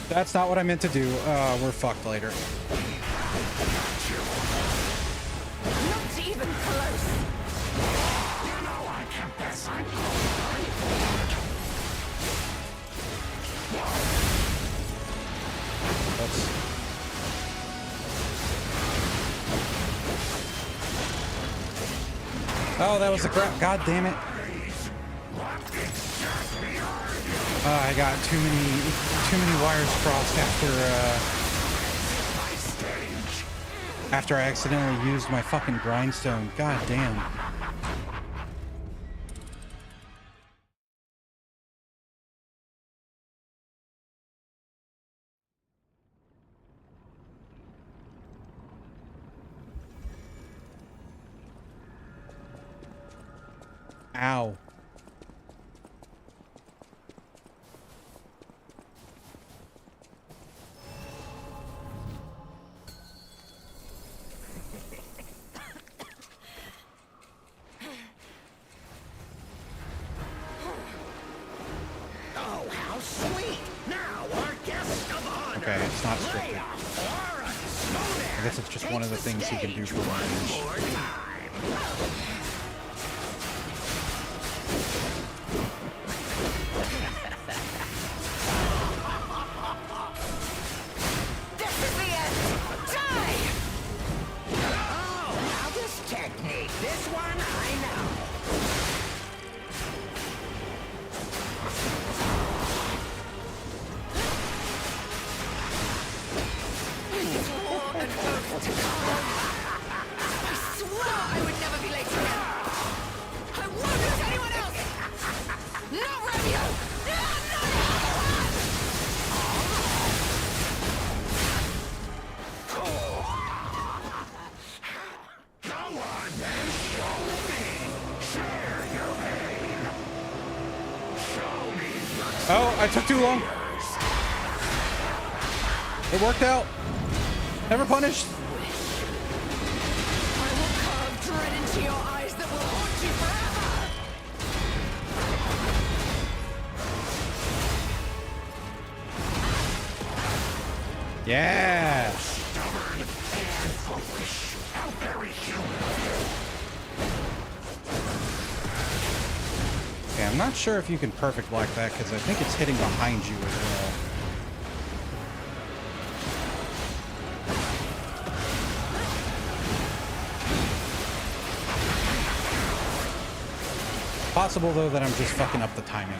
That's not what I meant to do. We're fucked later. Not even close! You know I confess I'm That's... Oh, that was a crap. God damn it. I got too many wires crossed after I accidentally used my fucking grindstone. God damn. Ow. guess it's just one of the things he can do for range. This is the end! Die! Oh, now this technique. This one I know. Swore an oath to Carlo. I swore I would never be late again. I won't lose anyone else! Not Romeo! Not Come on, then, show me. Share your pain. Show me your Oh, I took too long. It worked out. Never punished. I will carve dread into your eyes that will haunt you forever! Yeah. stubborn and foolish. How very human. Okay, I'm not sure if you can perfect block that because I think it's hitting behind you as well. Possible though that I'm just fucking up the timing.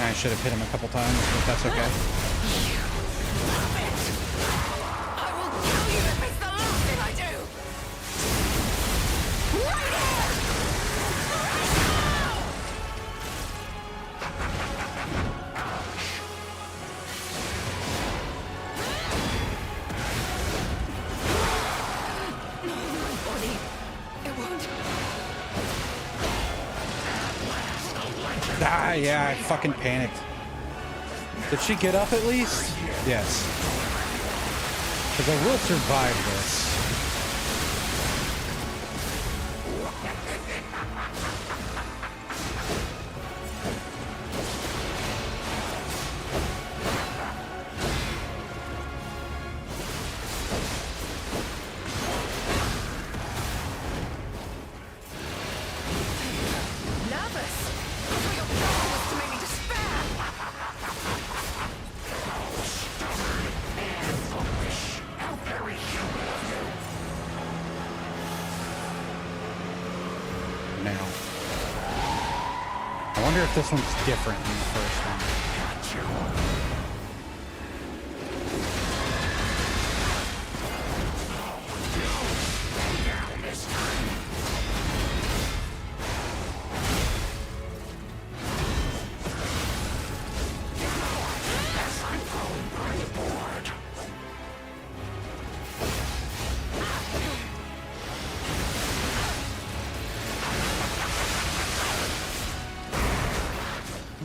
I should have hit him a couple times, but that's okay. I will kill you if it's the last thing I do! Right here! My body, it won't... Ah, yeah, I fucking panicked. Did she get up at least? Yes. Because I will survive this. Nervous! I thought your plan was to make me despair! How very human of you. Now. I wonder if this one's different than the first one.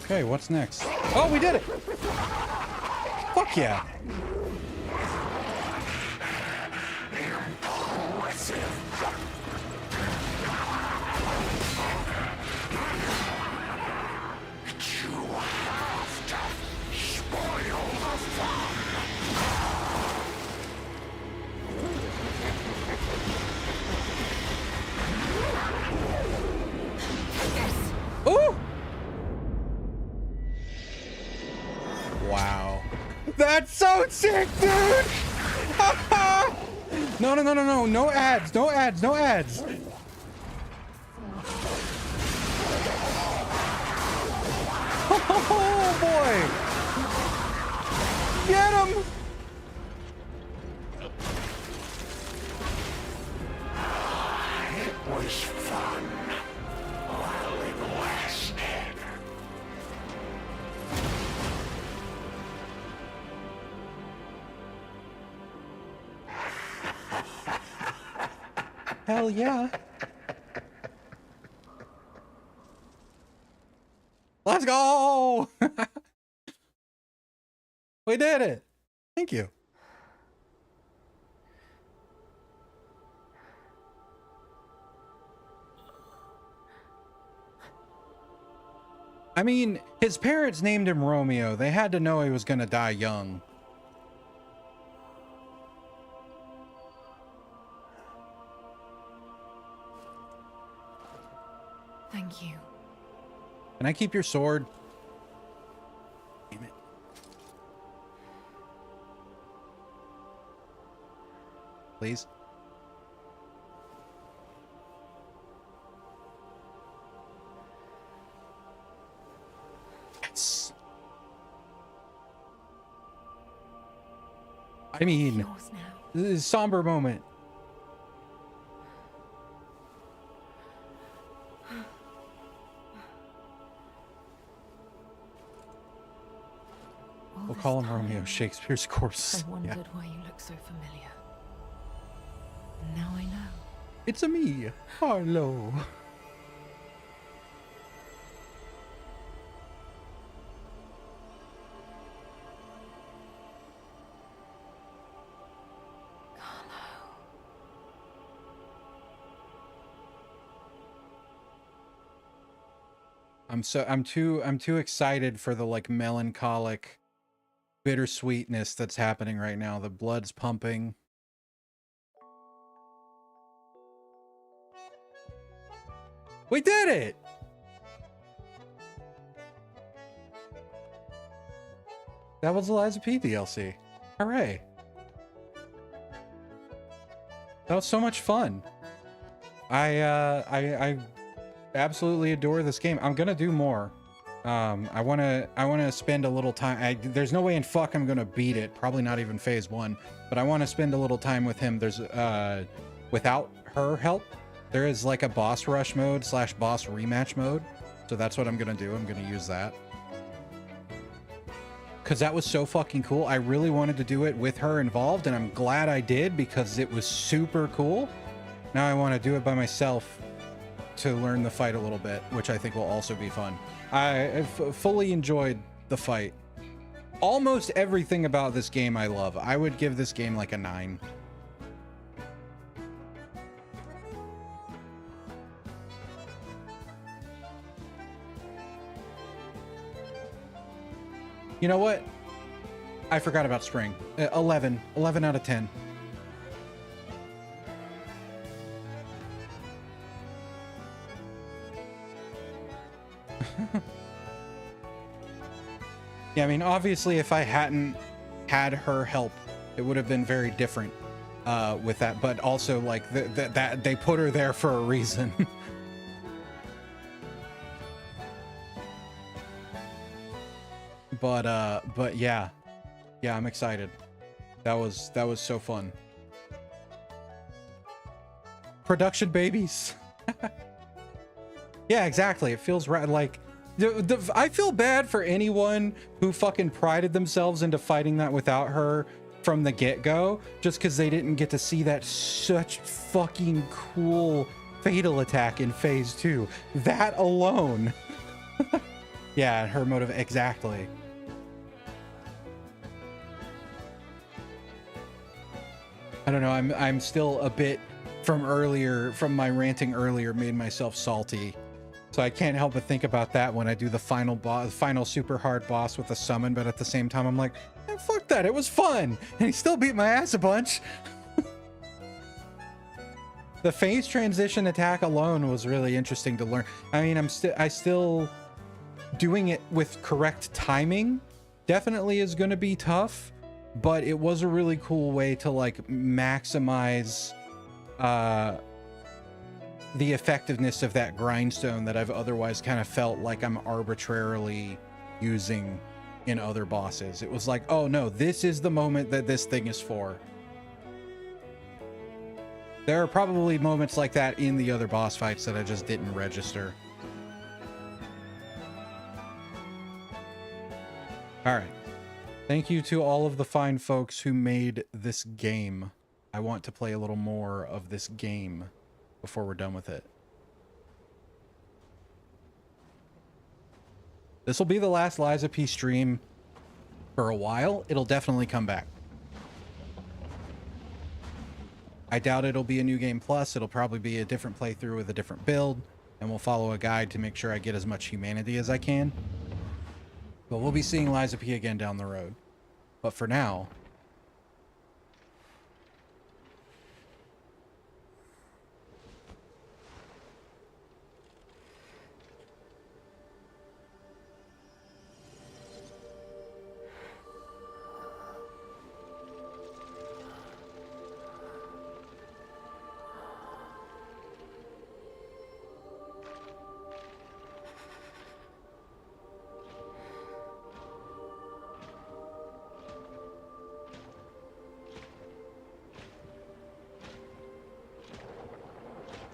Okay, what's next? Oh, we did it! Fuck yeah! Ooh! Wow. That's so sick, dude! No, no, no, no, no. No ads. No ads. No ads. Oh, boy. Get him! It was fun while it lasted. Hell yeah. Let's go! We did it! Thank you. I mean, his parents named him Romeo. They had to know he was gonna die young. Thank you. Can I keep your sword? Damn it. Please? Yes. I mean, Yours now. this is a somber moment. We'll call him Romeo, Shakespeare's corpse. I wondered Yeah. why you look so familiar. Now I know. It's a me, Harlow. I'm too excited for the like melancholic bittersweetness that's happening right now. The blood's pumping. We did it! That was Eliza P DLC. Hooray. That was so much fun. I absolutely adore this game. I'm gonna do more. I wanna spend a little time. There's no way in fuck I'm gonna beat it. Probably not even phase 1. But I want to spend a little time with him. There's without her help, there is like a boss rush mode / boss rematch mode. So that's what I'm gonna do. I'm gonna use that. Cause that was so fucking cool. I really wanted to do it with her involved, and I'm glad I did because it was super cool. Now I want to do it by myself to learn the fight a little bit, which I think will also be fun. I fully enjoyed the fight. Almost everything about this game I love. I would give this game like a 9. You know what? I forgot about Spring. 11 out of 10. Yeah, I mean, obviously, if I hadn't had her help, it would have been very different with that. But also, like, that they put her there for a reason. But yeah, I'm excited. That was so fun. Production babies. Yeah, exactly. It feels right. Like, I feel bad for anyone who fucking prided themselves into fighting that without her from the get-go, just because they didn't get to see that such fucking cool fatal attack in phase 2. That alone. Yeah, her motive, exactly. I don't know, I'm still a bit from my ranting earlier made myself salty. So I can't help but think about that when I do the final super hard boss with the summon, but at the same time I'm like, eh, fuck that, it was fun! And he still beat my ass a bunch. The phase transition attack alone was really interesting to learn. I mean, I still doing it with correct timing definitely is gonna be tough, but it was a really cool way to like maximize the effectiveness of that grindstone that I've otherwise kind of felt like I'm arbitrarily using in other bosses. It was like, oh no, this is the moment that this thing is for. There are probably moments like that in the other boss fights that I just didn't register. All right. Thank you to all of the fine folks who made this game. I want to play a little more of this game. before we're done with it. This will be the last Lies of P stream for a while. It'll definitely come back. I doubt it'll be a New Game Plus. It'll probably be a different playthrough with a different build, and we'll follow a guide to make sure I get as much humanity as I can. But we'll be seeing Lies of P again down the road. But for now...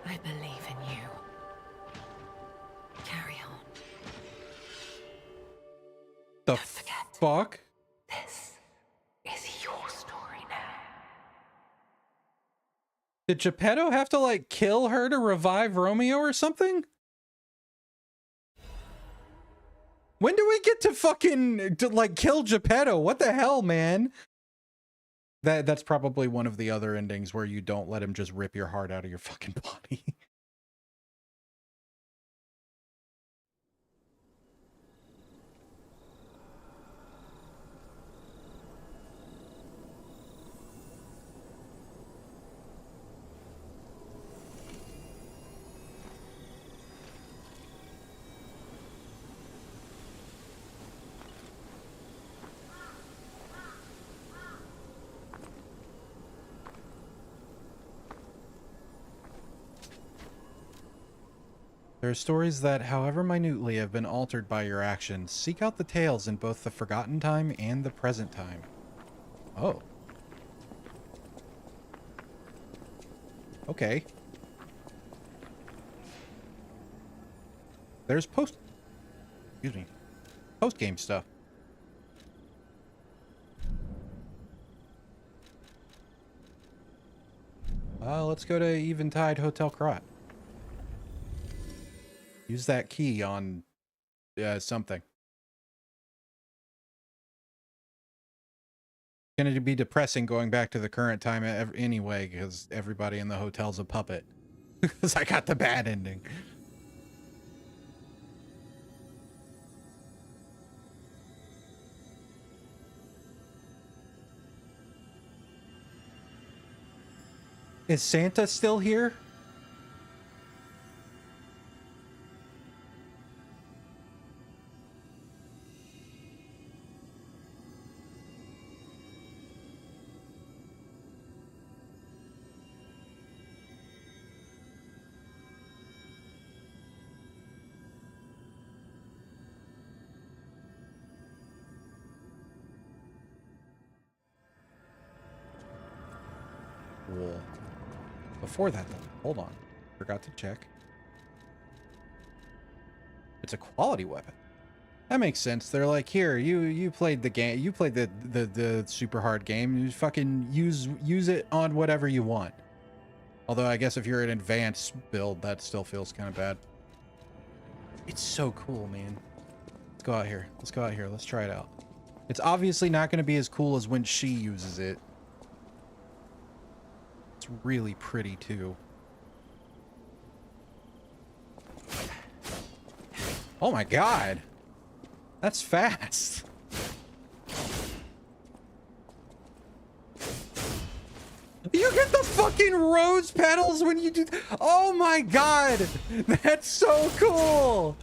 I believe in you. Carry on. The Don't forget. fuck? This is your story now. Did Geppetto have to, like, kill her to revive Romeo or something? When do we get to fucking, like, kill Geppetto? What the hell, man? That's probably one of the other endings where you don't let him just rip your heart out of your fucking body. There are stories that, however minutely, have been altered by your actions. Seek out the tales in both the forgotten time and the present time. Oh. Okay. There's post-game stuff. Let's go to Eventide Hotel Krat. Use that key on something. It's going to be depressing going back to the current time anyway, because everybody in the hotel's a puppet. Because I got the bad ending. Is Santa still here? Cool. Before that, though, hold on. Forgot to check. It's a quality weapon. That makes sense. They're like, here, you played the game, you played the super hard game. You fucking use it on whatever you want. Although I guess if you're an advanced build, that still feels kind of bad. It's so cool, man. Let's go out here. Let's go out here. Let's try it out. It's obviously not going to be as cool as when she uses it. It's really pretty, too. Oh my god! That's fast! You get the fucking rose petals when you do... Oh my god! That's so cool!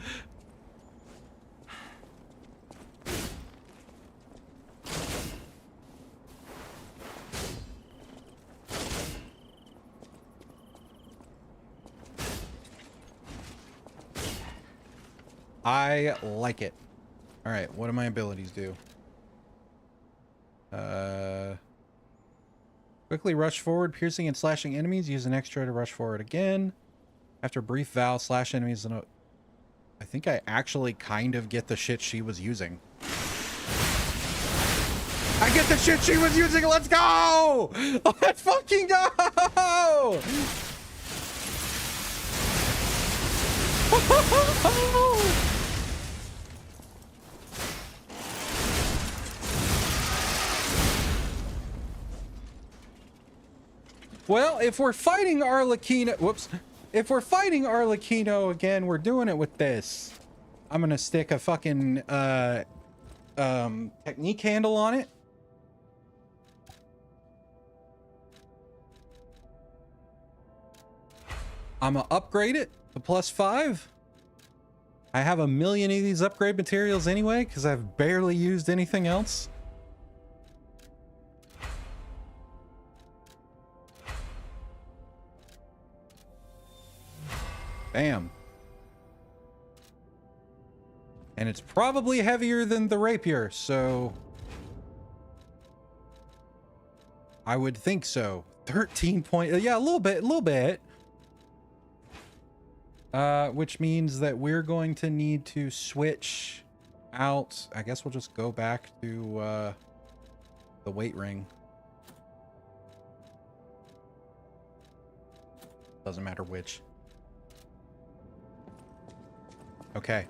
I like it. Alright, what do my abilities do? Quickly rush forward, piercing and slashing enemies. Use an extra to rush forward again. After a brief vow, slash enemies. I think I actually kind of get the shit she was using. I get the shit she was using! Let's go! Let's fucking go! Well, if we're fighting Arlecchi-NO, whoops. If we're fighting Arlecchi-NO again, we're doing it with this. I'm gonna stick a fucking technique handle on it. I'm gonna upgrade it to +5. I have a million of these upgrade materials anyway, because I've barely used anything else. Bam. And it's probably heavier than the rapier, so I would think so. 13 point, yeah, a little bit. Which means that we're going to need to switch out. I guess we'll just go back to the weight ring. Doesn't matter which. Okay.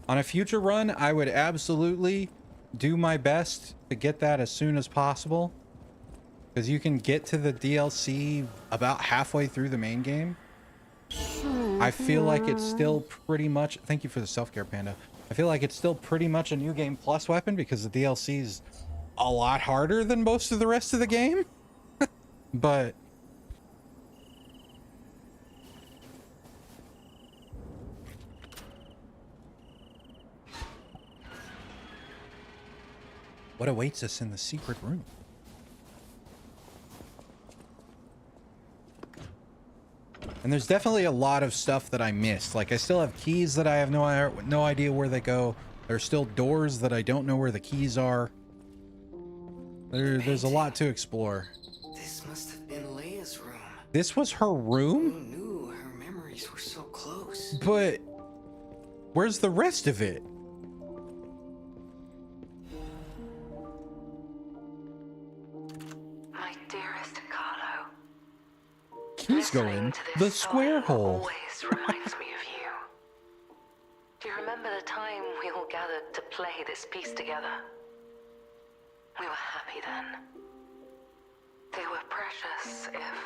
On a future run, I would absolutely do my best to get that as soon as possible, because you can get to the DLC about halfway through the main game. I feel like it's still pretty much... Thank you for the self-care, Panda. I feel like it's still pretty much a New Game Plus weapon, because the DLC is a lot harder than most of the rest of the game. But... what awaits us in the secret room? And there's definitely a lot of stuff that I missed. Like, I still have keys that I have no idea where they go. There's still doors that I don't know where the keys are. There's a lot to explore. This must have been Leia's room. This was her room? Who knew her memories were so close? But where's the rest of it? My dearest Carlo. Keys go in the square hole. Always reminds me of you. Do you remember the time we all gathered to play this piece together? We were happy then. They were precious, if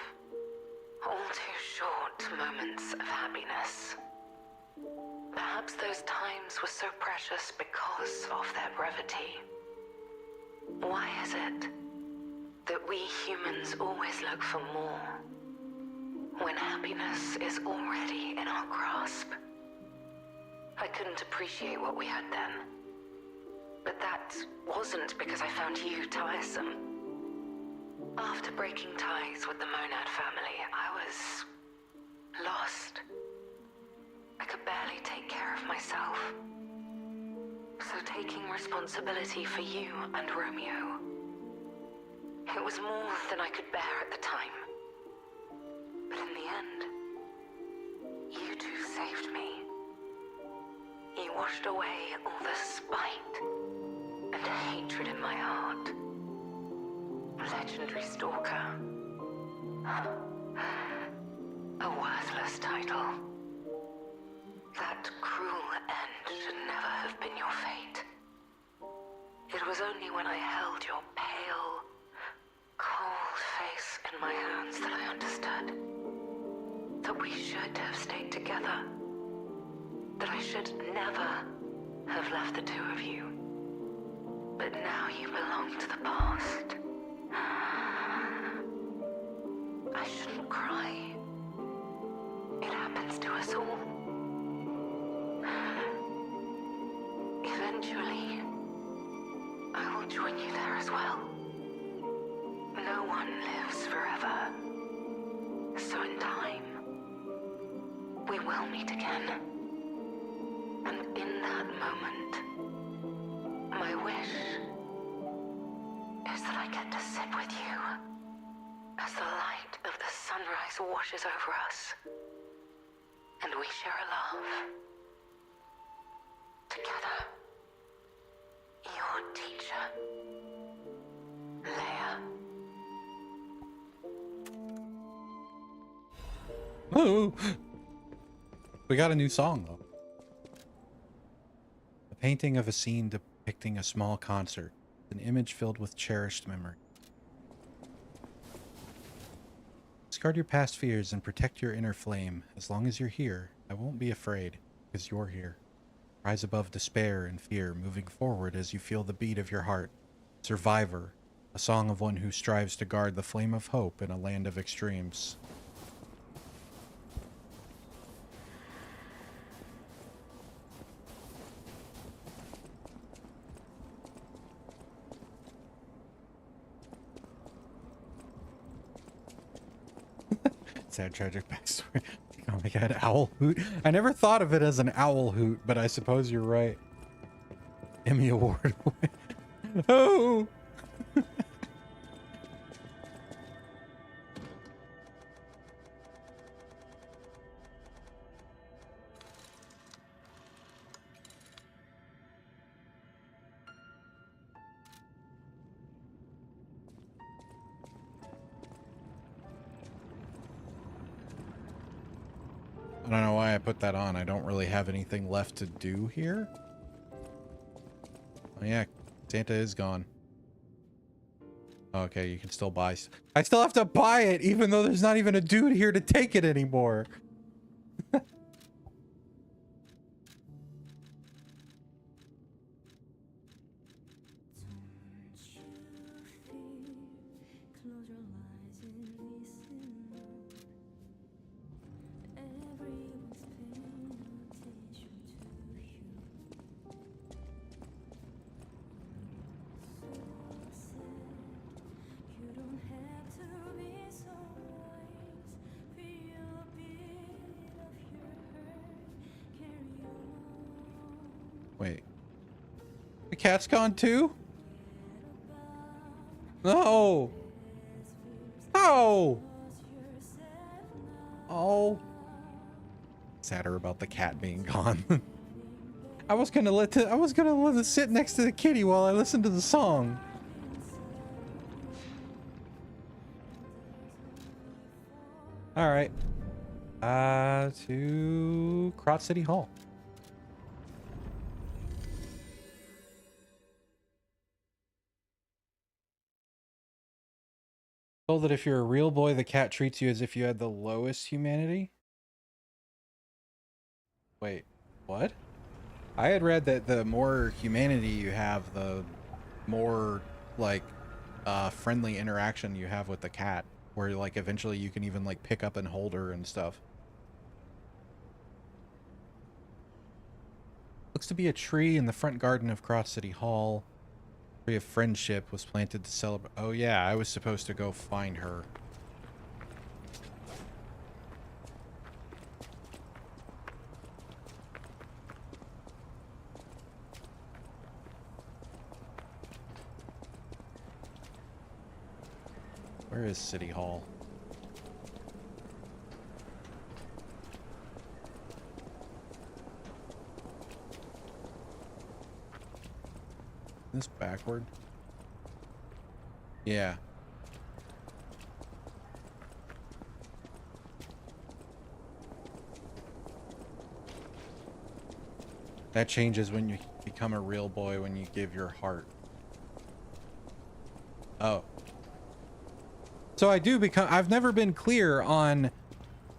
all too short moments of happiness. Perhaps those times were so precious because of their brevity. Why is it that we humans always look for more when happiness is already in our grasp? I couldn't appreciate what we had then. But that wasn't because I found you tiresome. After breaking ties with the Monad family, I was lost. I could barely take care of myself. So taking responsibility for you and Romeo, it was more than I could bear at the time. But in the end, you two saved me. You washed away all the spite and hatred in my heart. Legendary Stalker. A worthless title. That cruel end should never have been your fate. It was only when I held your pale, cold face in my hands that I understood that we should have stayed together. That I should never have left the two of you. But now you belong to the past. I shouldn't cry. It happens to us all. Eventually, I will join you there as well. No one lives forever. So in time, we will meet again. And in that moment, my wish is that I get to sit with you as the light of the sunrise washes over us, and we share a laugh together. Your teacher, Leia. Oh, we got a new song though. A painting of a scene depicting a small concert, an image filled with cherished memory. Discard your past fears and protect your inner flame. As long as you're here, I won't be afraid, because you're here. Rise above despair and fear, moving forward as you feel the beat of your heart. Survivor, a song of one who strives to guard the flame of hope in a land of extremes. Sad tragic backstory. Oh my god, owl hoot. I never thought of it as an owl hoot, but I suppose you're right. Emmy Award. Oh! I don't know why I put that on. I don't really have anything left to do here. Oh yeah, Santa is gone. Okay, you can still buy. I still have to buy it, even though there's not even a dude here to take it anymore. Wait. The cat's gone too? No! No! Oh. Sadder about the cat being gone. I was gonna let it sit next to the kitty while I listened to the song. Alright. To Crot City Hall. Told that if you're a real boy, the cat treats you as if you had the lowest humanity. Wait, what? I had read that the more humanity you have, the more like friendly interaction you have with the cat, where like eventually you can even like pick up and hold her and stuff. Looks to be a tree in the front garden of Crot City Hall. Tree of Friendship was planted to celebrate. Oh yeah, I was supposed to go find her. Where is City Hall? This backward? Yeah. That changes when you become a real boy, when you give your heart. Oh. So I do become... I've never been clear on...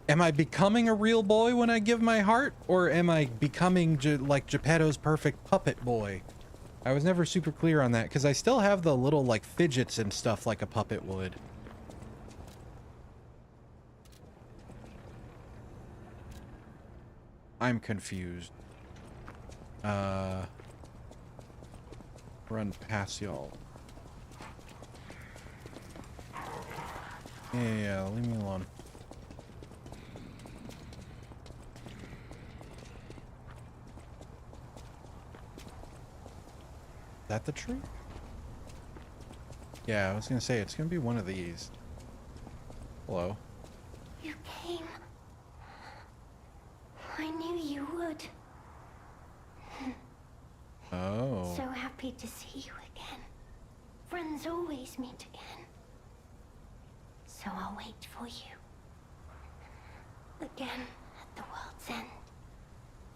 Am I becoming a real boy when I give my heart? Or am I becoming like Geppetto's perfect puppet boy? I was never super clear on that, because I still have the little, like, fidgets and stuff like a puppet would. I'm confused. Run past y'all. Yeah, leave me alone. Is that the tree? Yeah, I was gonna say, it's gonna be one of these. Hello. You came. I knew you would. Oh. So happy to see you again. Friends always meet again. So I'll wait for you. Again at the world's end.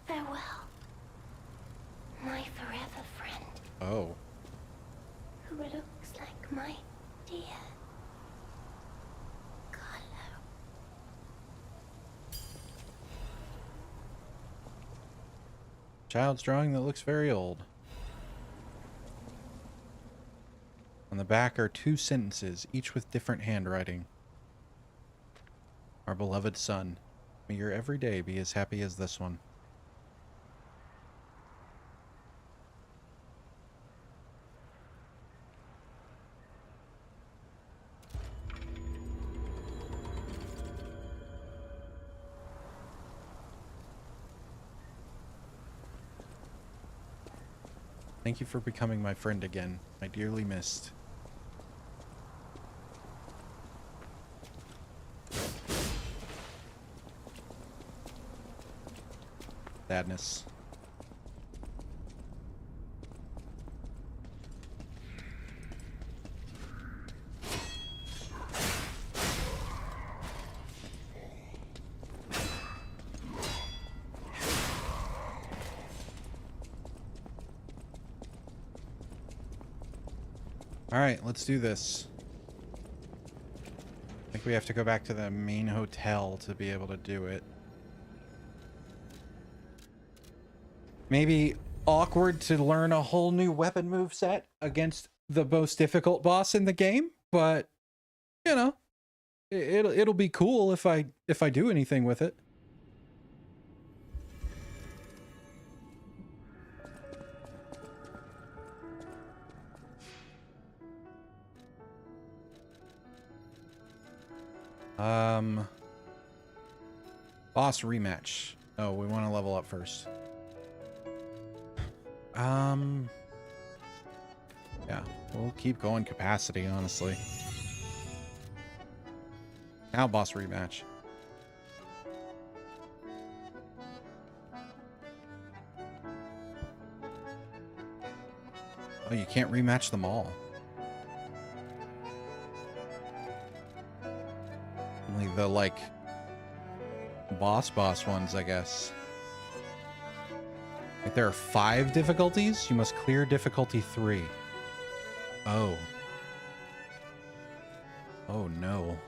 Farewell. My forever friend. Oh. Who looks like my dear Carlo. Child's drawing that looks very old. On the back are 2 sentences, each with different handwriting. Our beloved son, may your every day be as happy as this one. Thank you for becoming my friend again, my dearly missed. Sadness. All right, let's do this. I think we have to go back to the main hotel to be able to do it. Maybe awkward to learn a whole new weapon moveset against the most difficult boss in the game, but you know, it'll be cool if I do anything with it. Boss rematch. Oh, we want to level up first. Yeah, we'll keep going capacity, honestly. Now boss rematch. Oh, you can't rematch them all. Only the, like, boss ones, I guess. Like, there are 5 difficulties? You must clear difficulty 3. Oh. Oh, no.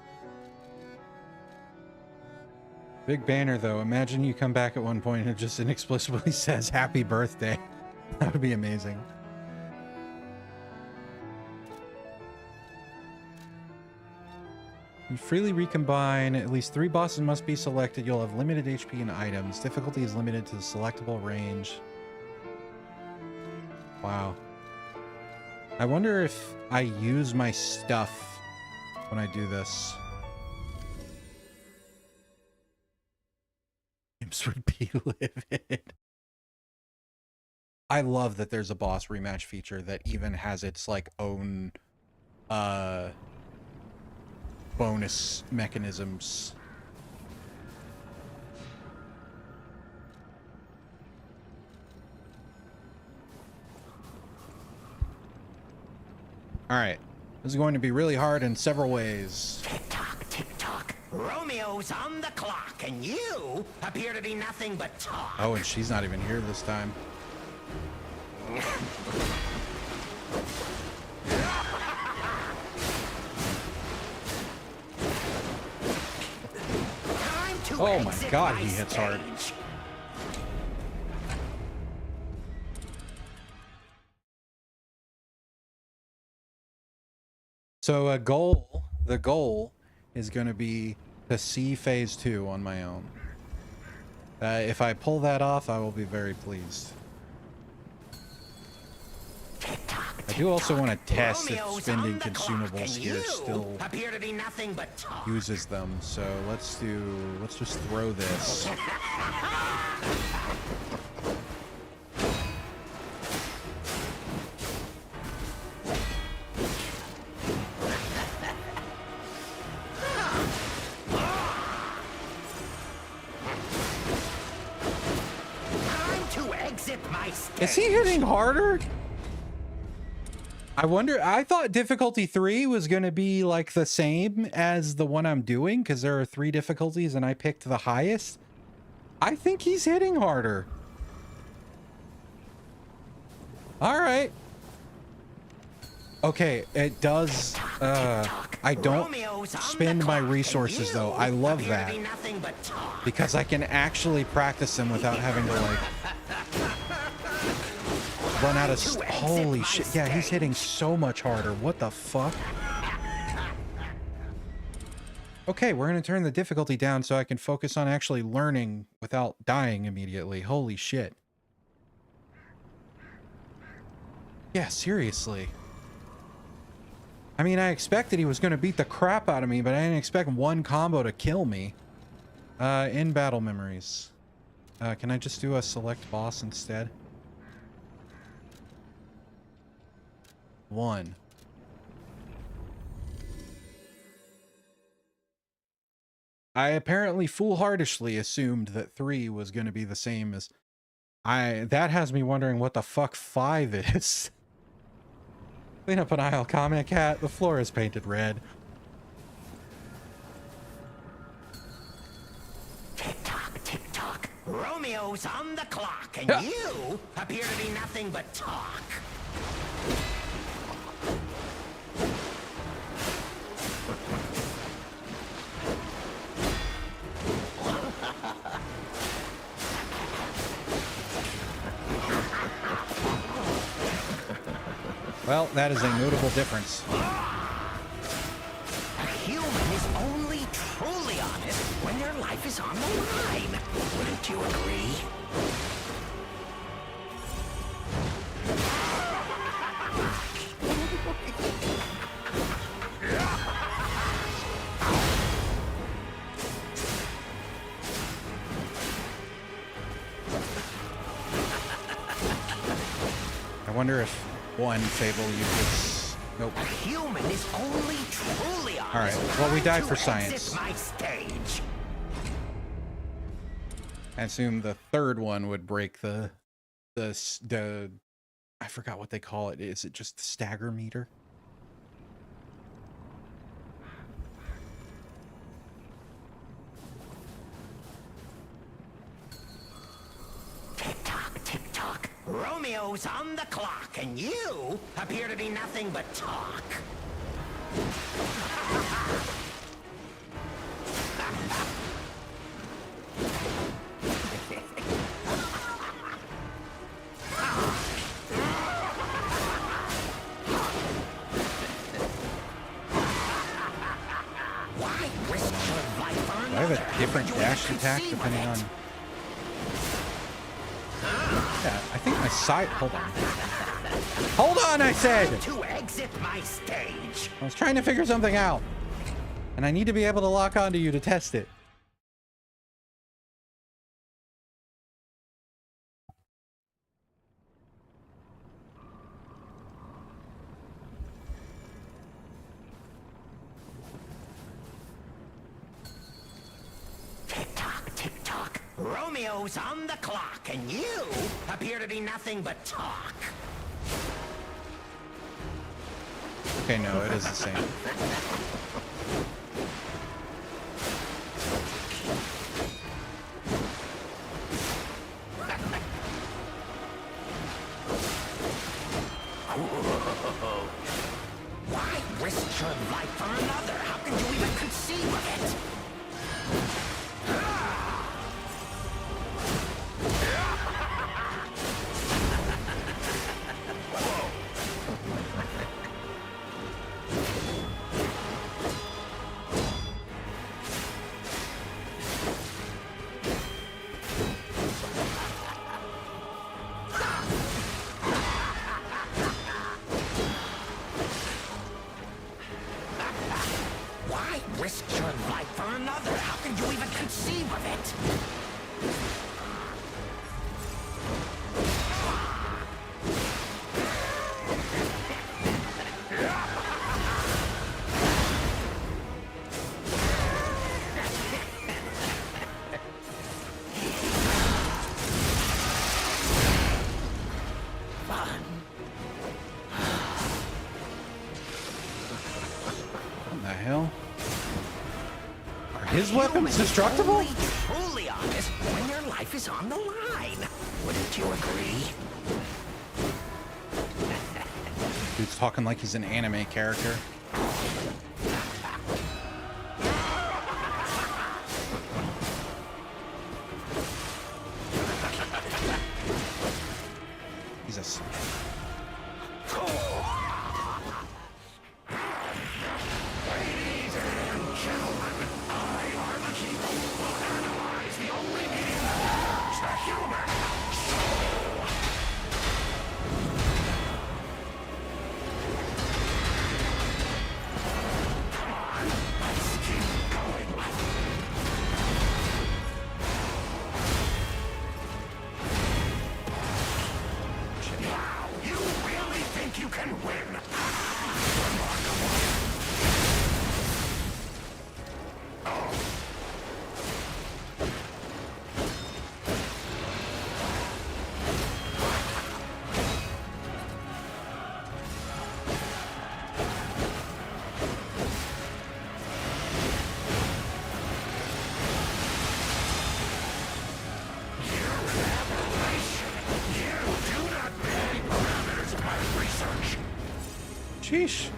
Big banner, though. Imagine you come back at one point and it just inexplicably says, "Happy birthday." That would be amazing. You freely recombine. At least 3 bosses must be selected. You'll have limited HP and items. Difficulty is limited to the selectable range. Wow. I wonder if I use my stuff when I do this. Games would be livid. I love that there's a boss rematch feature that even has its like own bonus mechanisms. All right, this is going to be really hard in several ways. Tick tock. Romeo's on the clock, and you appear to be nothing but talk. Oh, and she's not even here this time. Oh my god, he hits hard. So the goal is going to be to see phase 2 on my own. If I pull that off, I will be very pleased. I do also want to test if spending consumables here still uses them. So let's just throw this. exit my stage. Is he hitting harder? I wonder, I thought difficulty 3 was going to be like the same as the one I'm doing because there are 3 difficulties and I picked the highest. I think he's hitting harder. All right. Okay, it does, I don't spend my resources though. I love that because I can actually practice them without having to like run out of, holy shit. Yeah, he's hitting so much harder. What the fuck? Okay, we're gonna turn the difficulty down so I can focus on actually learning without dying immediately. Holy shit. Yeah, seriously. I mean, I expected he was going to beat the crap out of me, but I didn't expect one combo to kill me. In battle memories. Can I just do a select boss instead? 1. I apparently foolhardishly assumed that 3 was going to be the same as... That has me wondering what the fuck 5 is. Clean up an aisle, comment cat. The floor is painted red. Tick-tock, tick-tock. Romeo's on the clock, and you appear to be nothing but talk. Well, that is a notable difference. A human is only truly honest when their life is on the line. Wouldn't you agree? I wonder if one fable uses... Nope. A human is only truly honest. Alright, well, we died for science. My stage. I assume the third one would break the I forgot what they call it. Is it just the stagger meter? Tick-tock, tick-tock. Romeo's on the clock, and you appear to be nothing but talk. Why risk your life for Do I have a different dash attack depending on... Yeah, I think my side... Hold on. Hold on, I said! To exit my stage. I was trying to figure something out. And I need to be able to lock onto you to test it. Tick-tock, tick-tock. Romeo's on the clock, and you appear to be nothing but talk. Okay, no, it is the same. Why risk your life for another? How can you even conceive of it? Why risk your life for another? How can you even conceive of it? his weapon's destructible? Only truly honest when your life is on the line. Wouldn't you agree? Dude's talking like he's an anime character. Jesus. Ladies and gentlemen, I, Arlecchi-NO, will analyze the only medium that serves the human soul. Come on, let's keep going. Wow, you really think you can win? Remarkable. Sheesh.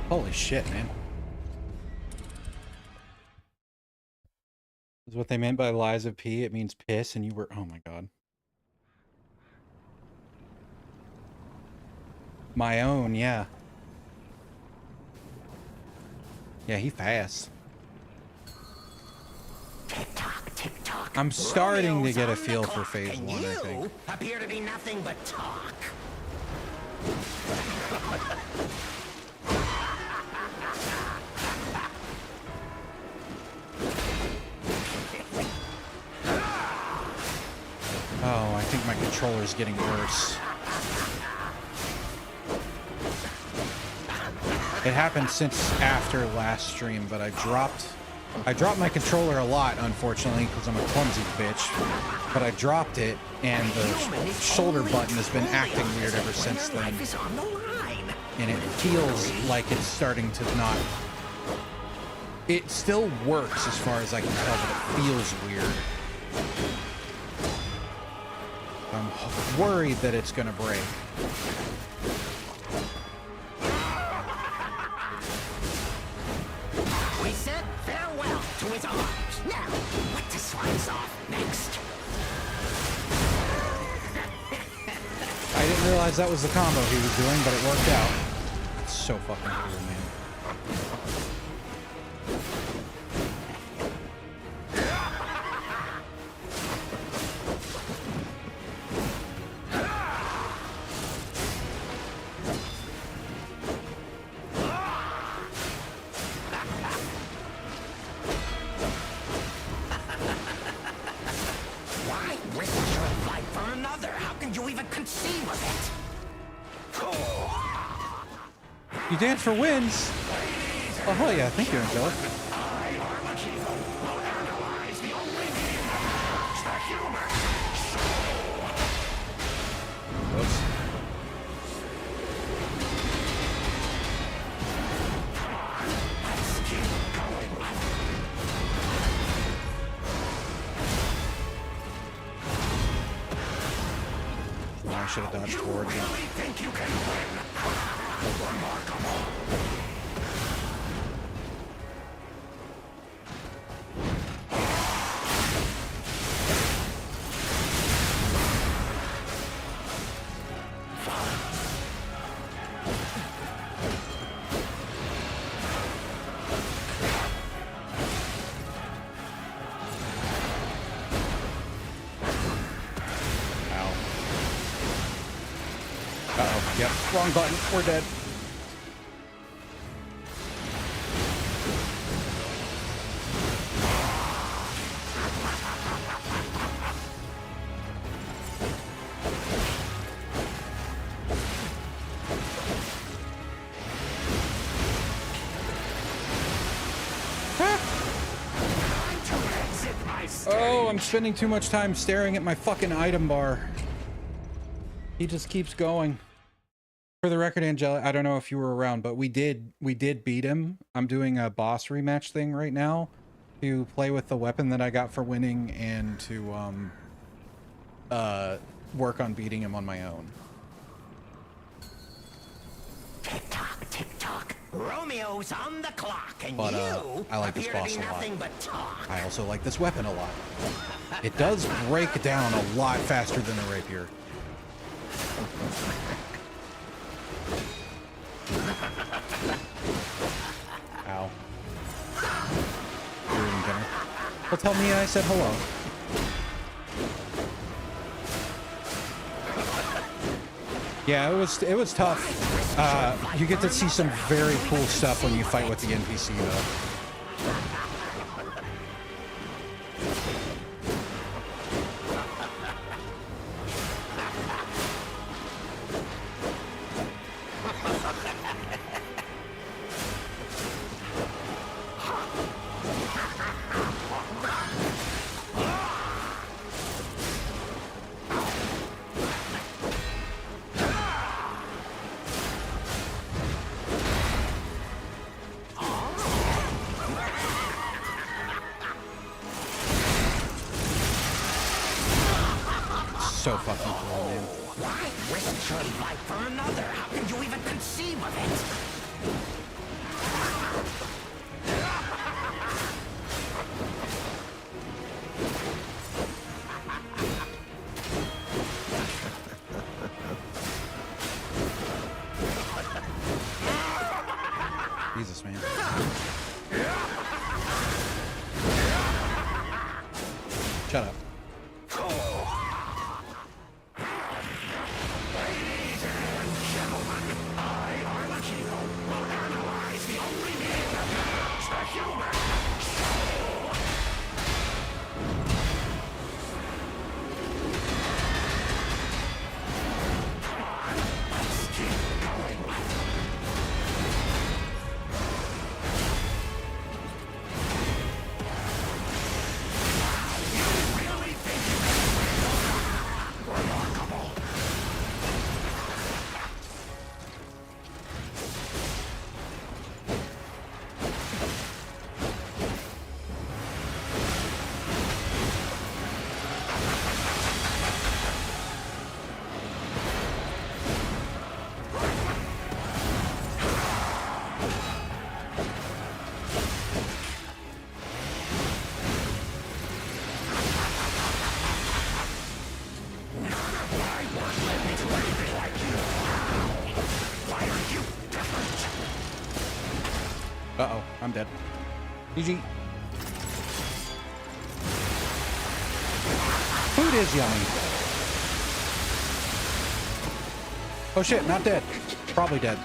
Holy shit, man. Is what they meant by Lies of P. It means piss, and you were... Oh my god. My own, yeah. Yeah, he fast. Tick-tock. I'm starting to Romeo's get a on the feel for clock, phase and 1, I think. you appear to be nothing but talk. Oh, I think my controller's getting worse. It happened since after last stream, but I dropped my controller a lot, unfortunately, because I'm a clumsy bitch. But I dropped it, and the shoulder button has been acting weird ever since then. And it feels like it's starting to not... It still works as far as I can tell, but it feels weird. I'm worried that it's gonna break. We said farewell to his arms. Now, what does slice off next? I didn't realize that was the combo he was doing, but it worked out. It's so fucking cool, man. Why risk your life for another? How can you even conceive of it? You dance for wins. Oh hell yeah, thank you, Angelic. I, Arlecchi-NO, will analyze the only medium that serves the human soul. Whoops. Come on, let's keep going. Oh, I should have dodged towards him. Really think you can win? Remarkable. Uh-oh, yep, wrong button, we're dead. Oh, I'm spending too much time staring at my fucking item bar. He just keeps going. For the record, Angela, I don't know if you were around, but we did beat him. I'm doing a boss rematch thing right now to play with the weapon that I got for winning and to work on beating him on my own. Tick-tock, tick-tock. Romeo's on the clock, and But you I like this appear to boss be a lot. nothing but talk. I also like this weapon a lot. It does break down a lot faster than a rapier. Ow. You're eating dinner. Well, tell me I said hello. Yeah, it was tough. You get to see some very cool stuff when you fight with the NPC, though. So fucking cool, man. Why risk your life for another? How could you even conceive of it? Jesus, man. Shut up. Ladies and gentlemen, I, Arlecchi-NO, will analyze the only being that knows the human soul. Come on, let's keep going. You really think you can win? Remarkable. Uh-oh, I'm dead. GG. Food is yummy. Oh shit, not dead. Probably dead.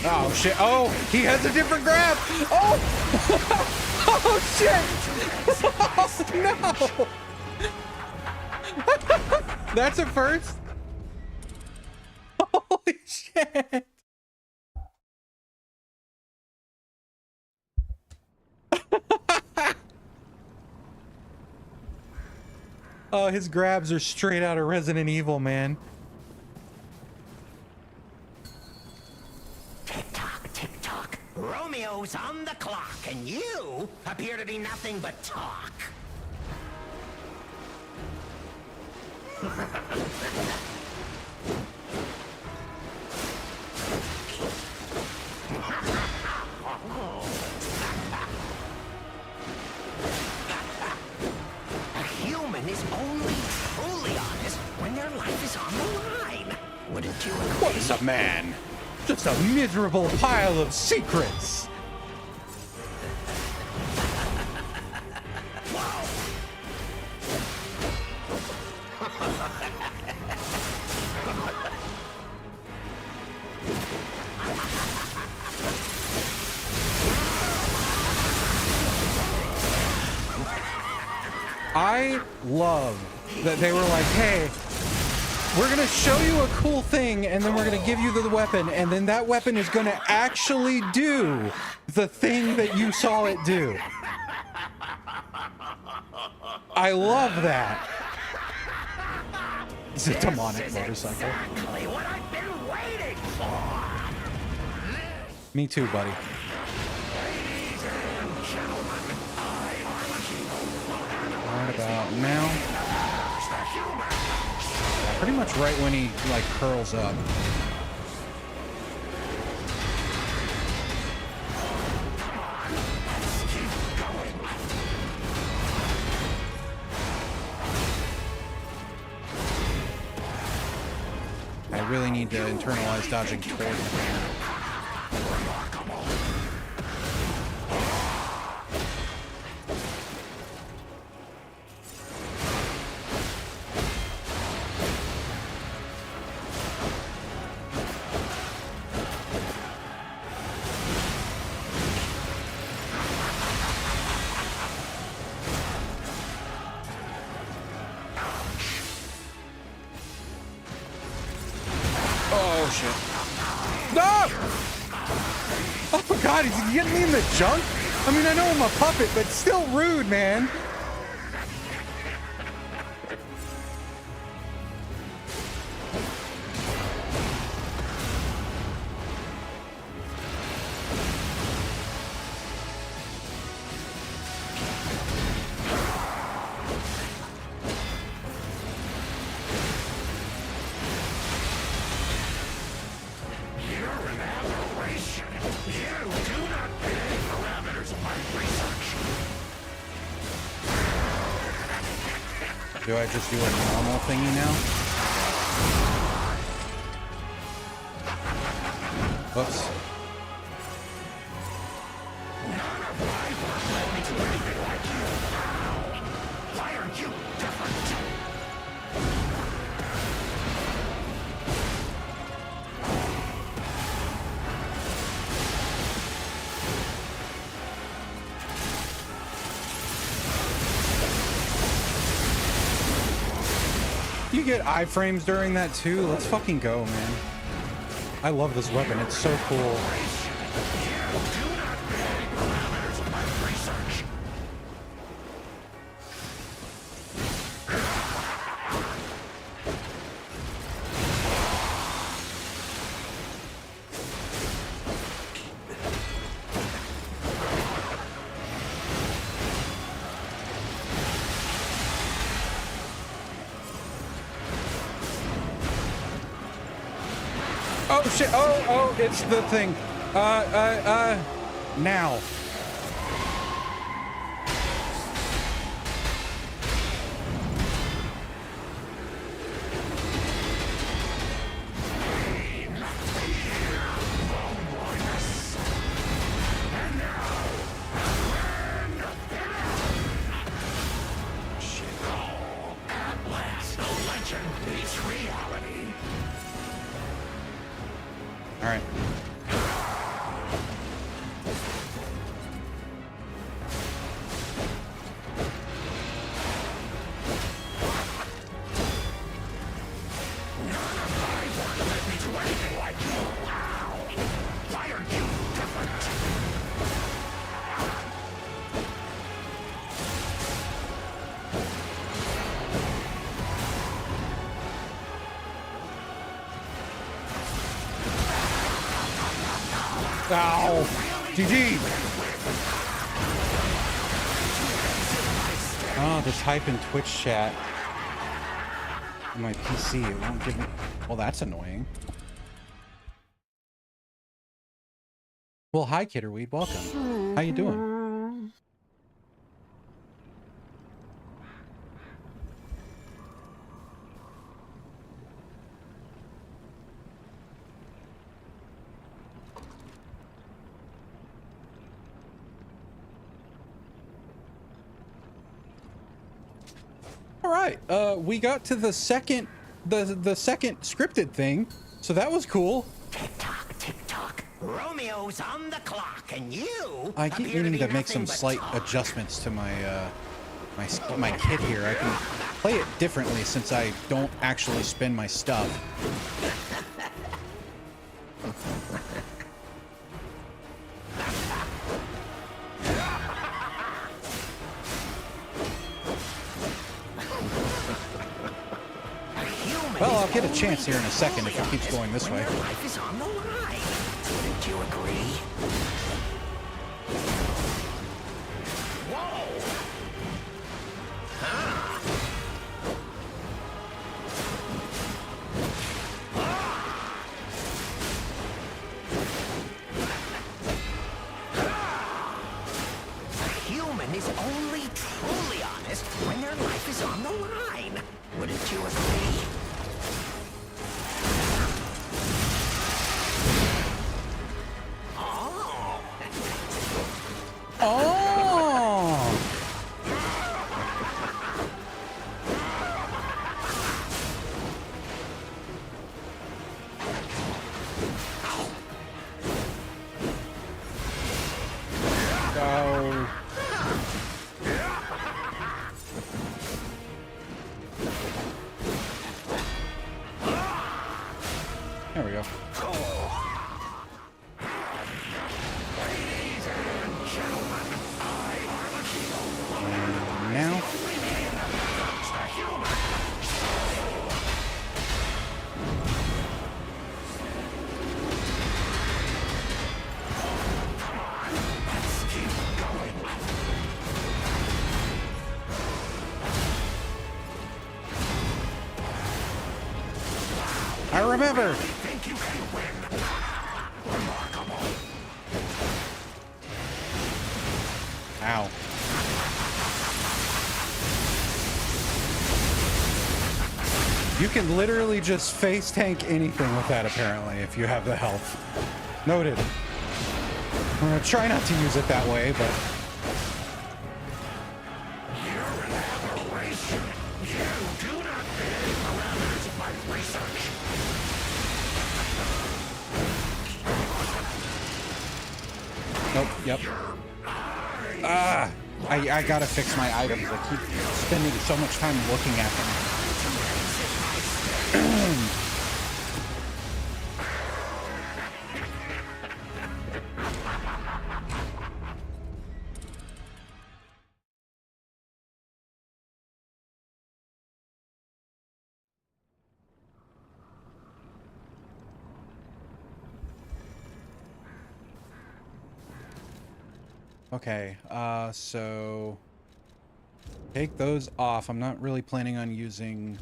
Oh shit. Oh, he has a different grab. Oh, oh shit. Oh, no. That's a first. Holy shit. Oh, his grabs are straight out of Resident Evil, man. Tick-tock, tick-tock. Romeo's on the clock, and you appear to be nothing but talk. A human is only truly honest when their life is on the line. Wouldn't you agree? What is a man? Just a miserable pile of secrets. I love that they were like, hey, We're gonna show you a cool thing, and then we're gonna give you the weapon, and then that weapon is gonna actually do the thing that you saw it do. I love that. It's a demonic motorcycle. Exactly what I've been waiting for. Me too, buddy. Right about now. Yeah, pretty much right when he like curls up. I really need to internalize dodging toward him. Oh shit. No! Oh god, is he getting me in the junk? I mean, I know I'm a puppet, but still rude, man. Do I just do a normal thingy now? Whoops. Why are you different? You get iframes during that too? Let's fucking go, man. I love this weapon. It's so cool. Oh shit, oh, it's the thing. Now. All right. Ow! GG! Oh, the type in Twitch chat on my PC, it won't give me... Well, that's annoying. Well, hi, Kitterweed. Welcome. How you doing? All right, we got to the second scripted thing, so that was cool. Tick tock, tick tock. Romeo's on the clock, and you. I keep needing to make some slight adjustments to my my kit here. I can play it differently since I don't actually spend my stuff. Well, I'll get a chance here in a second if it keeps going this way. Life is on the line. Wouldn't you agree? Whoa! A human is only truly honest when their life is on the line. Wouldn't you agree? Oh! Go. There we go. And now. I remember. Ow. You can literally just face tank anything with that, apparently, if you have the health. Noted. I'm gonna try not to use it that way, but... You're an aberration. You do not fit the parameters of my research. Nope, yep. Ah! I gotta fix my items. I keep spending so much time looking at them. Okay, so take those off. I'm not really planning on using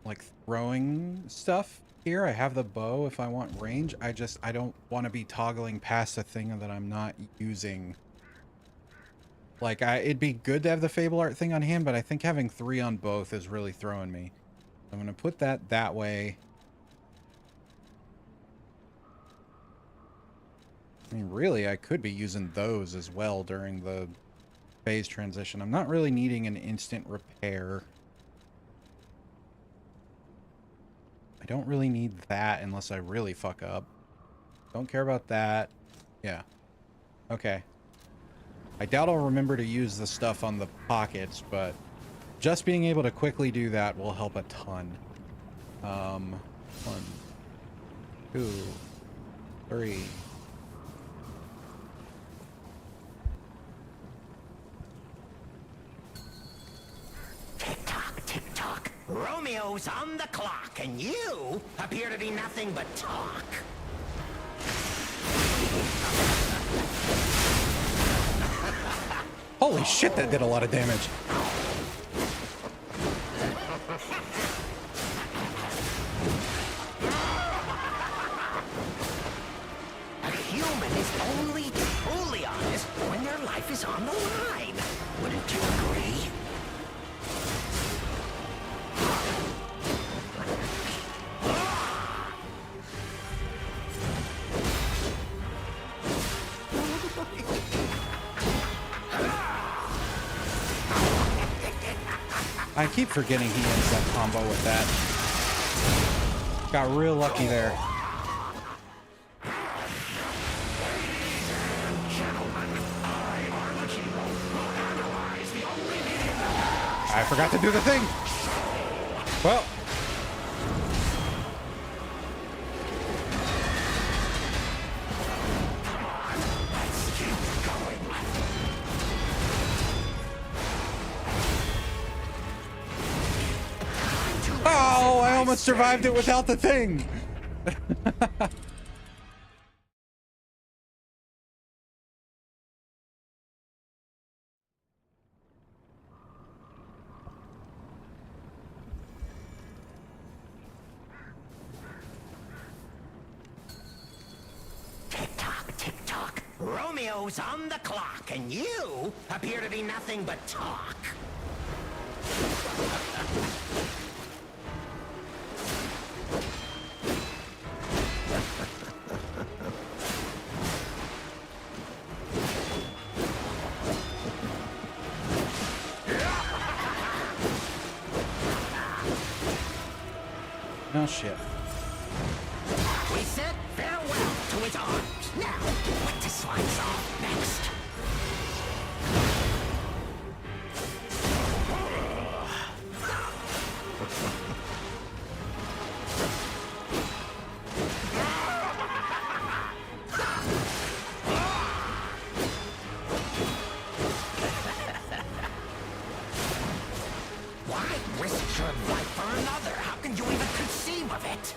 like throwing stuff here. I have the bow if I want range. I don't want to be toggling past a thing that I'm not using. Like, it'd be good to have the Fable Art thing on hand, but I think having 3 on both is really throwing me. I'm going to put that way. I mean, really, I could be using those as well during the phase transition. I'm not really needing an instant repair. I don't really need that unless I really fuck up. Don't care about that. Yeah. Okay. I doubt I'll remember to use the stuff on the pockets, but just being able to quickly do that will help a ton. 1, 2, 3. Tick-tock. Romeo's on the clock, and you appear to be nothing but talk. Holy shit, that did a lot of damage. A human is only truly honest when their life is on the line. Wouldn't you agree? I keep forgetting he ends that combo with that. Got real lucky there. I forgot to do the thing. Well. Oh, I almost survived it without the thing. Tick-tock, tick-tock. Romeo's on the clock, and you appear to be nothing but talk. Oh shit. We said farewell to his arms. Now, what to slice off next? Why risk your life for another? How can you even conceive of it?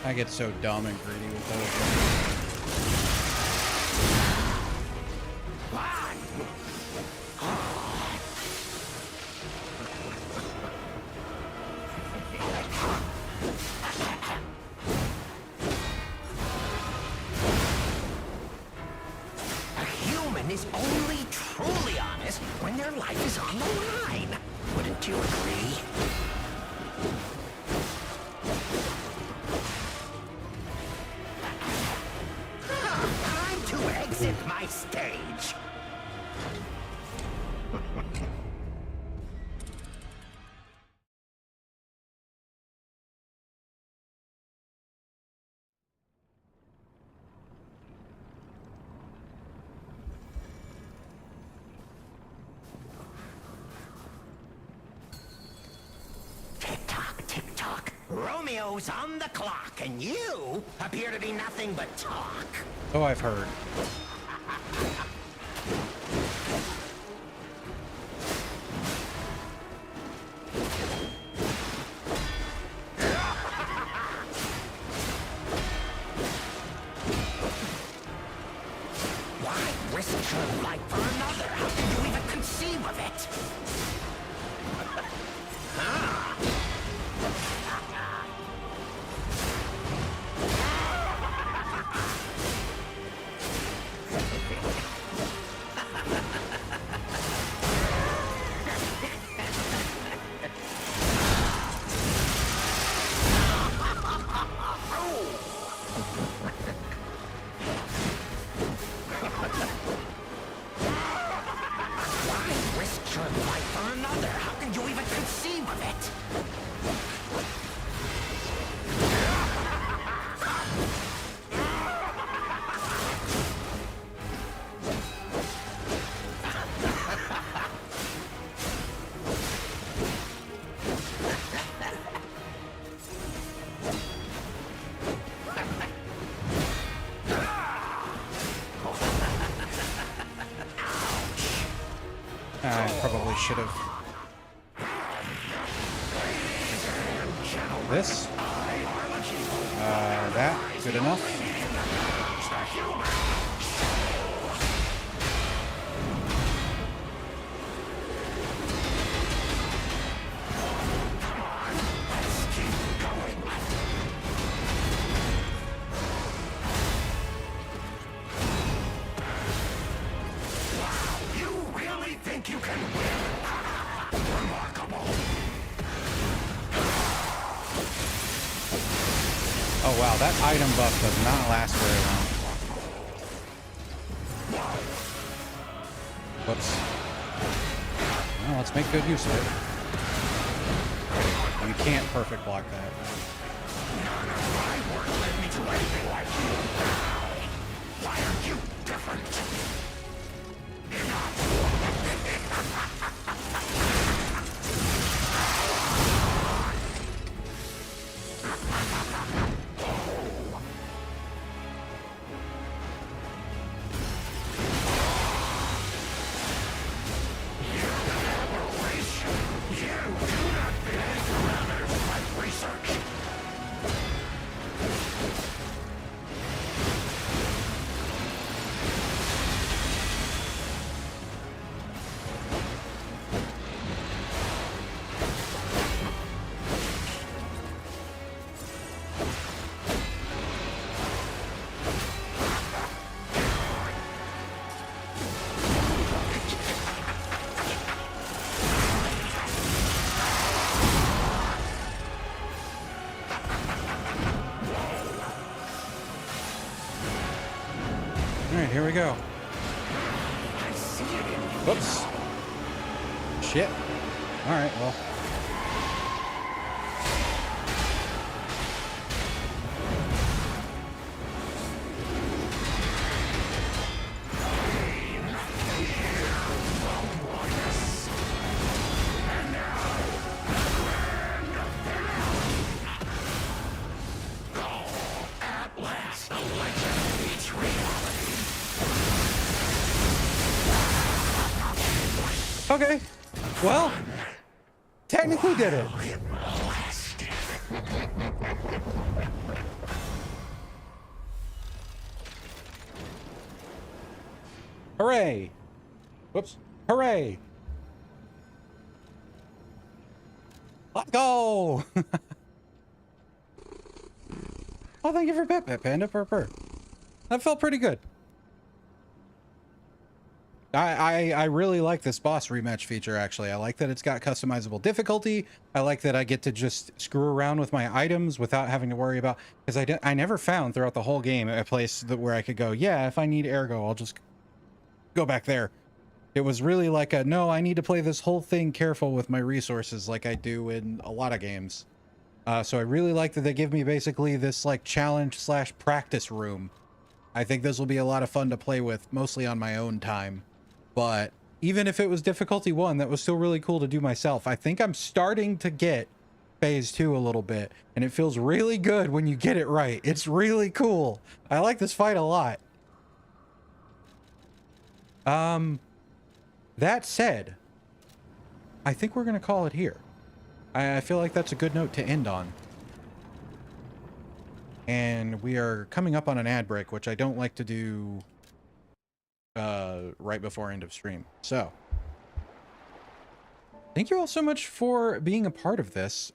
I get so dumb and greedy with those. A human is only truly honest when their life is on the line. Wouldn't you agree? Time to exit my stage. Tick-tock, tick-tock. Romeo's on the clock, and you appear to be nothing but talk. Oh, I've heard. Why risk your life for another? How can you even conceive of it? Why risk your life for another? How can you even conceive of it? I probably should have. This? That? Good enough? You really think you can win? Remarkable. Oh wow, that item buff does not last very long. Whoops. Well, let's make good use of it. You can't perfect block that. None of my work led me to anything like you. Why are you different? Alright, here we go. Whoops. Shit. Alright, well. Okay. Well, technically did it. Hooray. Whoops. Hooray. Let's go. Oh, thank you for Pet Pet Panda Purr. That felt pretty good. I really like this boss rematch feature, actually. I like that it's got customizable difficulty. I like that I get to just screw around with my items without having to worry about... Because I never found throughout the whole game a place where I could go, yeah, if I need ergo, I'll just go back there. It was really like a, no, I need to play this whole thing careful with my resources like I do in a lot of games. So I really like that they give me basically this like challenge / practice room. I think this will be a lot of fun to play with, mostly on my own time. But even if it was difficulty 1, that was still really cool to do myself. I think I'm starting to get phase 2 a little bit, and it feels really good when you get it right. It's really cool. I like this fight a lot. That said, I think we're going to call it here. I feel like that's a good note to end on. And we are coming up on an ad break, which I don't like to do right before end of stream. So thank you all so much for being a part of this.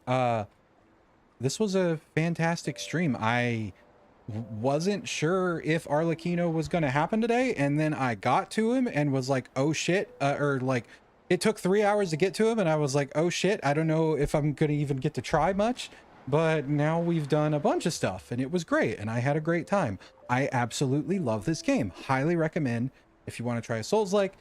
This was a fantastic stream. I wasn't sure if Arlecchi-NO was going to happen today, and then I got to him and was like, oh shit, or like it took 3 hours to get to him, and I was like, oh shit, I don't know if I'm gonna even get to try much. But now we've done a bunch of stuff, and it was great, and I had a great time. I absolutely love this game. Highly recommend if you want to try a Souls-like.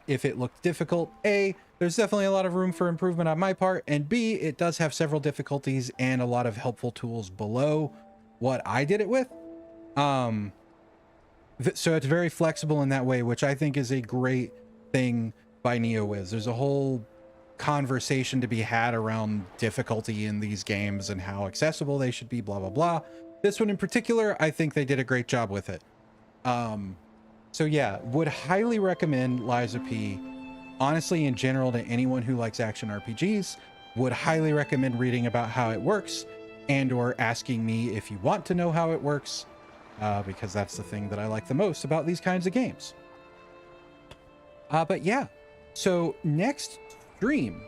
If it looked difficult, A, there's definitely a lot of room for improvement on my part, and B, it does have several difficulties and a lot of helpful tools below what I did it with. So it's very flexible in that way, which I think is a great thing by NeoWiz. There's a whole conversation to be had around difficulty in these games and how accessible they should be, blah, blah, blah. This one in particular, I think they did a great job with it. So yeah, would highly recommend Liza P. Honestly, in general, to anyone who likes action RPGs, would highly recommend reading about how it works and or asking me if you want to know how it works, because that's the thing that I like the most about these kinds of games. But yeah, so next stream,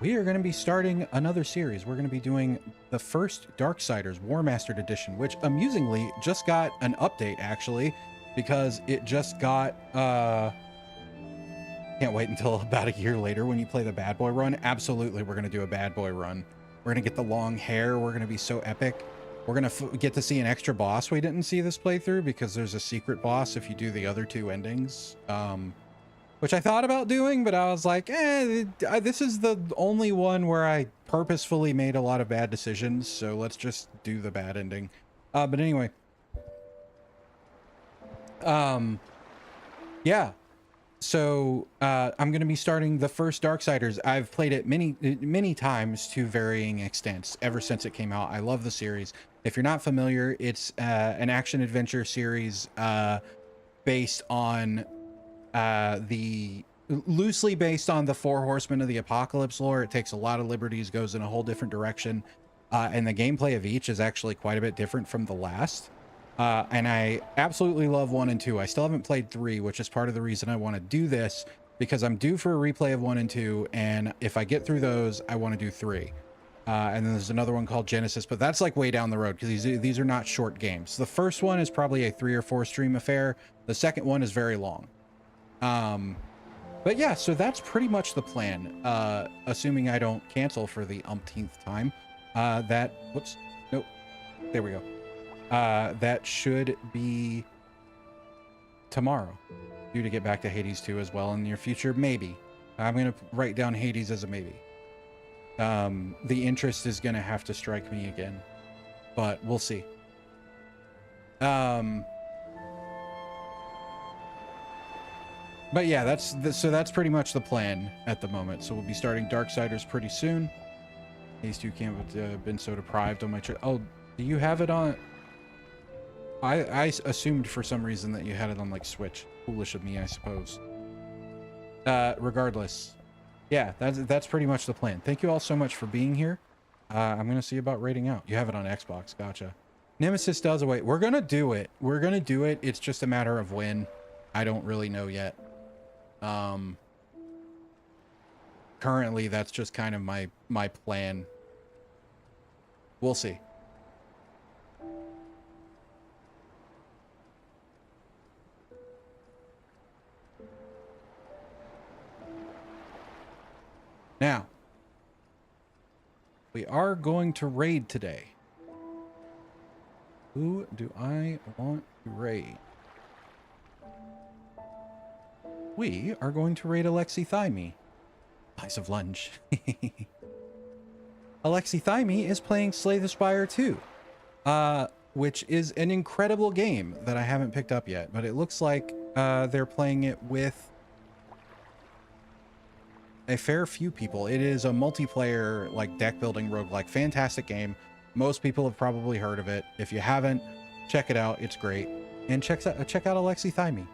we are going to be starting another series. We're going to be doing the first Darksiders War Mastered Edition, which amusingly just got an update, actually, because it just got, can't wait until about a year later when you play the Bad Boy run. Absolutely, we're going to do a Bad Boy run. We're going to get the long hair. We're going to be so epic. We're going to get to see an extra boss we didn't see this playthrough, because there's a secret boss if you do the other 2 endings. which I thought about doing, but I was like, this is the only one where I purposefully made a lot of bad decisions, so let's just do the bad ending. But anyway, yeah. So I'm going to be starting the first Darksiders. I've played it many times to varying extents ever since it came out. I love the series. If you're not familiar, it's an action adventure series based on loosely based on the Four Horsemen of the Apocalypse lore. It takes a lot of liberties, goes in a whole different direction, and the gameplay of each is actually quite a bit different from the last. And I absolutely love 1 and 2. I still haven't played 3, which is part of the reason I want to do this, because I'm due for a replay of 1 and 2, and if I get through those, I want to do 3. And then there's another one called Genesis, but that's like way down the road, because these are not short games. The first one is probably a 3 or 4 stream affair. The second one is very long. But yeah, so that's pretty much the plan, assuming I don't cancel for the umpteenth time. Whoops, nope, there we go. That should be tomorrow, due to get back to Hades 2 as well in the near future. Maybe. I'm going to write down Hades as a maybe. The interest is going to have to strike me again, but we'll see. But yeah, so that's pretty much the plan at the moment. So we'll be starting Darksiders pretty soon. These two can't have been so deprived on my trip. Oh, do you have it on? I assumed for some reason that you had it on like Switch. Foolish of me, I suppose. Regardless, yeah, that's pretty much the plan. Thank you all so much for being here. I'm gonna see about rating out. You have it on Xbox, gotcha. Nemesis does await. We're gonna do it. We're gonna do it. It's just a matter of when. I don't really know yet. Currently, that's just kind of my plan. We'll see. Now, we are going to raid today. Who do I want to raid? We are going to raid Arlecchi-NO. Pies of lunch. Arlecchi-NO is playing Slay the Spire 2, which is an incredible game that I haven't picked up yet, but it looks like they're playing it with a fair few people. It is a multiplayer, like, deck building roguelike. Fantastic game. Most people have probably heard of it. If you haven't, check it out. It's great. And check out Arlecchi-NO.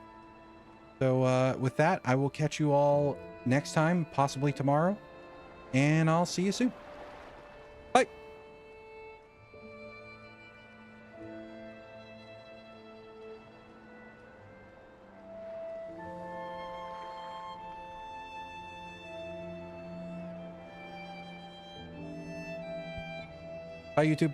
So with that, I will catch you all next time, possibly tomorrow, and I'll see you soon. Bye. Bye, YouTube.